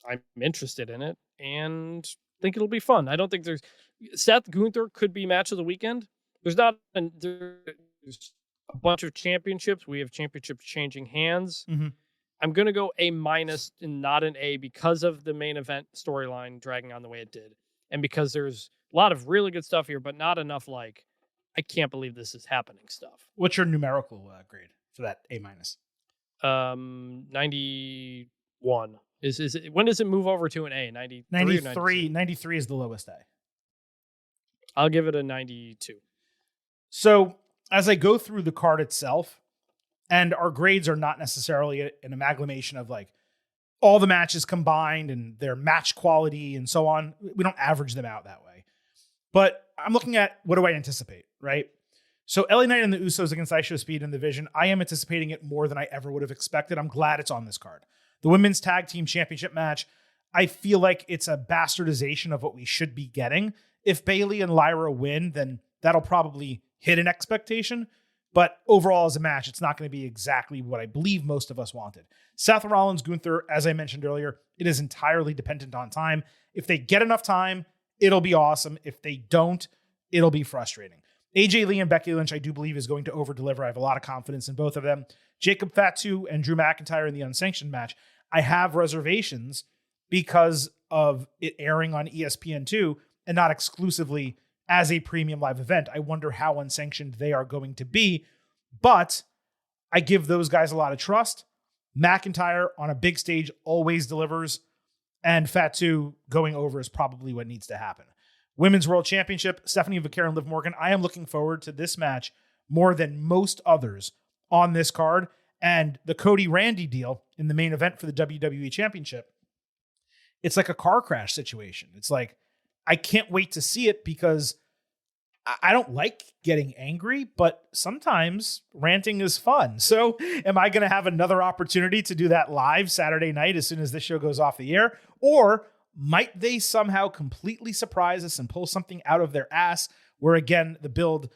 I'm interested in it and think it'll be fun. I don't think there's Seth Gunther could be match of the weekend. There's a bunch of championships. We have championships changing hands. Mm-hmm. I'm going to go A- and not an A because of the main event storyline dragging on the way it did. And because there's a lot of really good stuff here, but not enough like, I can't believe this is happening stuff. What's your numerical grade for that A-? 91 is it, when does it move over to an A? 93 is the lowest A. I'll give it a 92. So as I go through the card itself, and our grades are not necessarily an amalgamation of like all the matches combined and their match quality and so on. We don't average them out that way, but I'm looking at what do I anticipate, right? So LA Knight and the Usos against ISO Speed and the Vision, I am anticipating it more than I ever would have expected. I'm glad it's on this card. The Women's Tag Team Championship match, I feel like it's a bastardization of what we should be getting. If Bayley and Lyra win, then that'll probably hit an expectation. But overall as a match, it's not going to be exactly what I believe most of us wanted. Seth Rollins, Gunther, as I mentioned earlier, it is entirely dependent on time. If they get enough time, it'll be awesome. If they don't, it'll be frustrating. AJ Lee and Becky Lynch, I do believe, is going to over-deliver. I have a lot of confidence in both of them. Jacob Fatu and Drew McIntyre in the unsanctioned match, I have reservations because of it airing on ESPN2 and not exclusively as a premium live event. I wonder how unsanctioned they are going to be, but I give those guys a lot of trust. McIntyre on a big stage always delivers, and Fatu going over is probably what needs to happen. Women's World Championship, Stephanie Vaquero and Liv Morgan. I am looking forward to this match more than most others on this card. And the Cody Randy deal in the main event for the WWE Championship, it's like a car crash situation. It's like, I can't wait to see it because I don't like getting angry, but sometimes ranting is fun. So am I going to have another opportunity to do that live Saturday night as soon as this show goes off the air? Or might they somehow completely surprise us and pull something out of their ass where, again, the build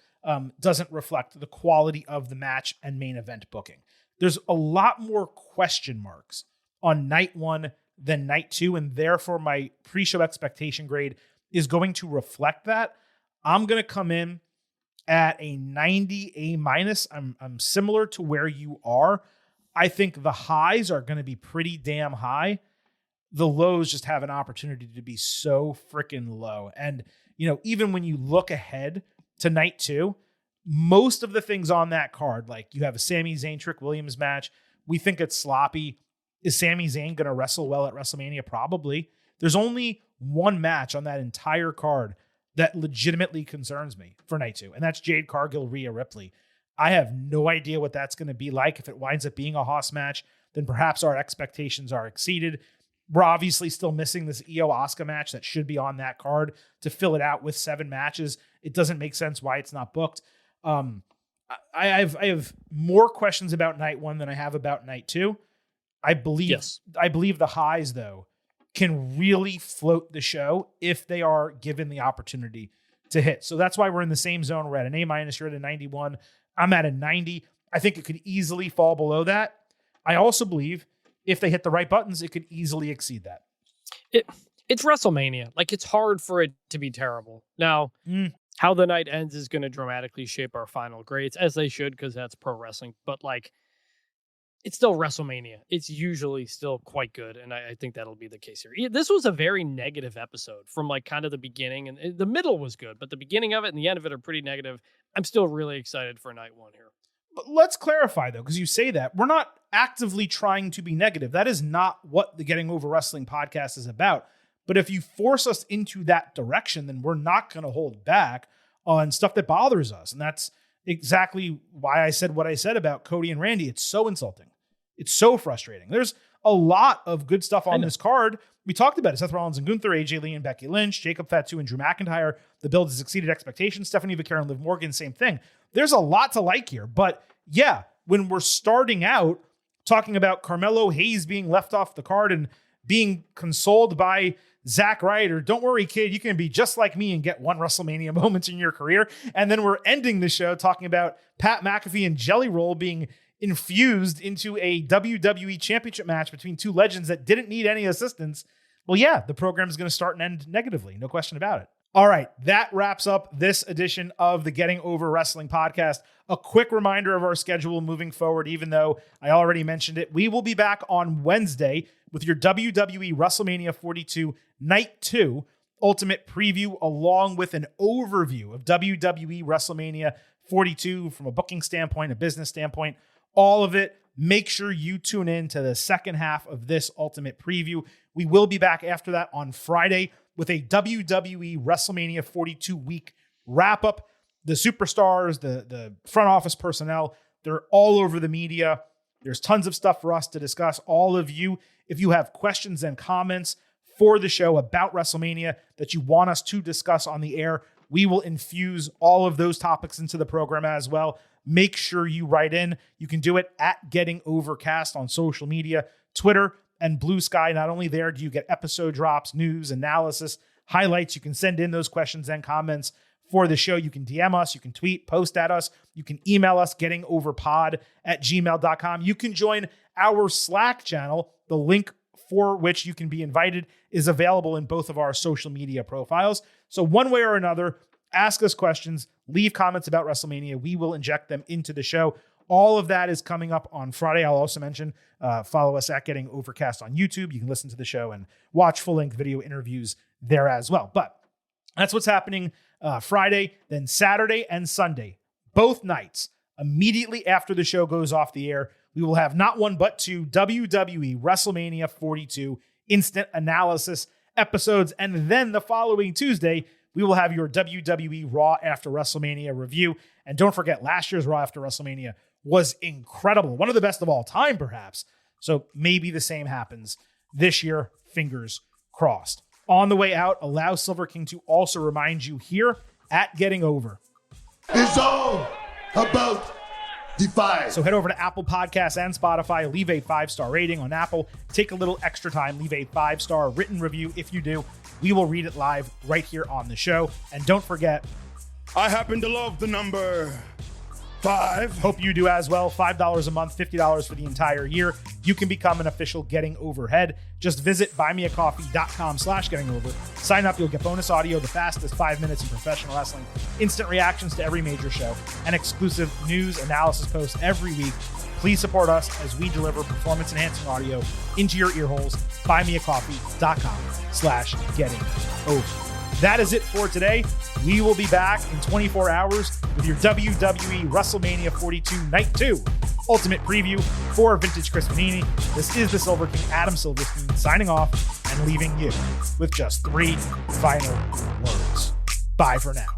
doesn't reflect the quality of the match and main event booking? There's a lot more question marks on night one than night two, and therefore my pre-show expectation grade is going to reflect that. I'm going to come in at a 90 A-. I'm similar to where you are. I think the highs are going to be pretty damn high. The lows just have an opportunity to be so freaking low. And, even when you look ahead to night two, most of the things on that card, like you have a Sami Zayn Trick Williams match. We think it's sloppy. Is Sami Zayn going to wrestle well at WrestleMania? Probably. There's only one match on that entire card that legitimately concerns me for night two, and that's Jade Cargill, Rhea Ripley. I have no idea what that's going to be like. If it winds up being a Haas match, then perhaps our expectations are exceeded. We're obviously still missing this Io Asuka match that should be on that card to fill it out with 7 matches. It doesn't make sense why it's not booked. I have more questions about night one than I have about night two. I believe the highs, though, can really float the show if they are given the opportunity to hit. So that's why we're in the same zone. We're at an A-. You're at a 91. I'm at a 90. I think it could easily fall below that. I also believe if they hit the right buttons, it could easily exceed that. It's WrestleMania. Like, it's hard for it to be terrible. Now, how the night ends is going to dramatically shape our final grades, as they should, because that's pro wrestling. But, it's still WrestleMania. It's usually still quite good, and I think that'll be the case here. This was a very negative episode from, kind of the beginning, and the middle was good, but the beginning of it and the end of it are pretty negative. I'm still really excited for night one here. But let's clarify, though, because you say that. We're not actively trying to be negative. That is not what the Getting Over Wrestling podcast is about. But if you force us into that direction, then we're not going to hold back on stuff that bothers us. And that's exactly why I said what I said about Cody and Randy. It's so insulting. It's so frustrating. There's a lot of good stuff on this card. We talked about it. Seth Rollins and Gunther, AJ Lee and Becky Lynch, Jacob Fatu and Drew McIntyre. The build has exceeded expectations. Stephanie Vaquero and Liv Morgan, same thing. There's a lot to like here. But yeah, when we're starting out talking about Carmelo Hayes being left off the card and being consoled by Zack Ryder, don't worry, kid, you can be just like me and get one WrestleMania moment in your career. And then we're ending the show talking about Pat McAfee and Jelly Roll being infused into a WWE Championship match between two legends that didn't need any assistance. Well, yeah, the program is going to start and end negatively. No question about it. All right, that wraps up this edition of the Getting Over Wrestling podcast. A quick reminder of our schedule moving forward, even though I already mentioned it. We will be back on Wednesday with your WWE WrestleMania 42 Night 2 Ultimate Preview, along with an overview of WWE WrestleMania 42 from a booking standpoint, a business standpoint, all of it. Make sure you tune in to the second half of this Ultimate Preview. We will be back after that on Friday with a WWE WrestleMania 42 week wrap up. The superstars, the front office personnel, they're all over the media. There's tons of stuff for us to discuss. All of you, if you have questions and comments for the show about WrestleMania that you want us to discuss on the air, we will infuse all of those topics into the program as well. Make sure you write in. You can do it at Getting Overcast on social media, Twitter, and Blue Sky. Not only there do you get episode drops, news, analysis, highlights. You can send in those questions and comments for the show. You can DM us, you can tweet, post at us, you can email us, gettingoverpod@gmail.com. You can join our Slack channel. The link for which you can be invited is available in both of our social media profiles. So one way or another, ask us questions, leave comments about WrestleMania. We will inject them into the show. All of that is coming up on Friday. I'll also mention, follow us at Getting Overcast on YouTube. You can listen to the show and watch full-length video interviews there as well. But that's what's happening Friday, then Saturday and Sunday, both nights. Immediately after the show goes off the air, we will have not one but two WWE WrestleMania 42 instant analysis episodes. And then the following Tuesday, we will have your WWE Raw After WrestleMania review. And don't forget, last year's Raw After WrestleMania was incredible. One of the best of all time, perhaps. So maybe the same happens this year. Fingers crossed. On the way out, allow Silver King to also remind you here at Getting Over. It's all about Defy. So head over to Apple Podcasts and Spotify, leave a 5-star rating on Apple. Take a little extra time, leave a 5-star written review. If you do, we will read it live right here on the show. And don't forget, I happen to love the number 5. Hope you do as well. $5 a month, $50 for the entire year. You can become an official Getting Overhead. Just visit buymeacoffee.com/gettingover. Sign up. You'll get bonus audio, the fastest 5 minutes in professional wrestling, instant reactions to every major show, and exclusive news analysis posts every week. Please support us as we deliver performance-enhancing audio into your ear holes. Buymeacoffee.com/gettingover. That is it for today. We will be back in 24 hours with your WWE WrestleMania 42 Night 2 Ultimate Preview for Vintage Chris Panini. This is the Silver King, Adam Silverstein, signing off and leaving you with just 3 final words. Bye for now.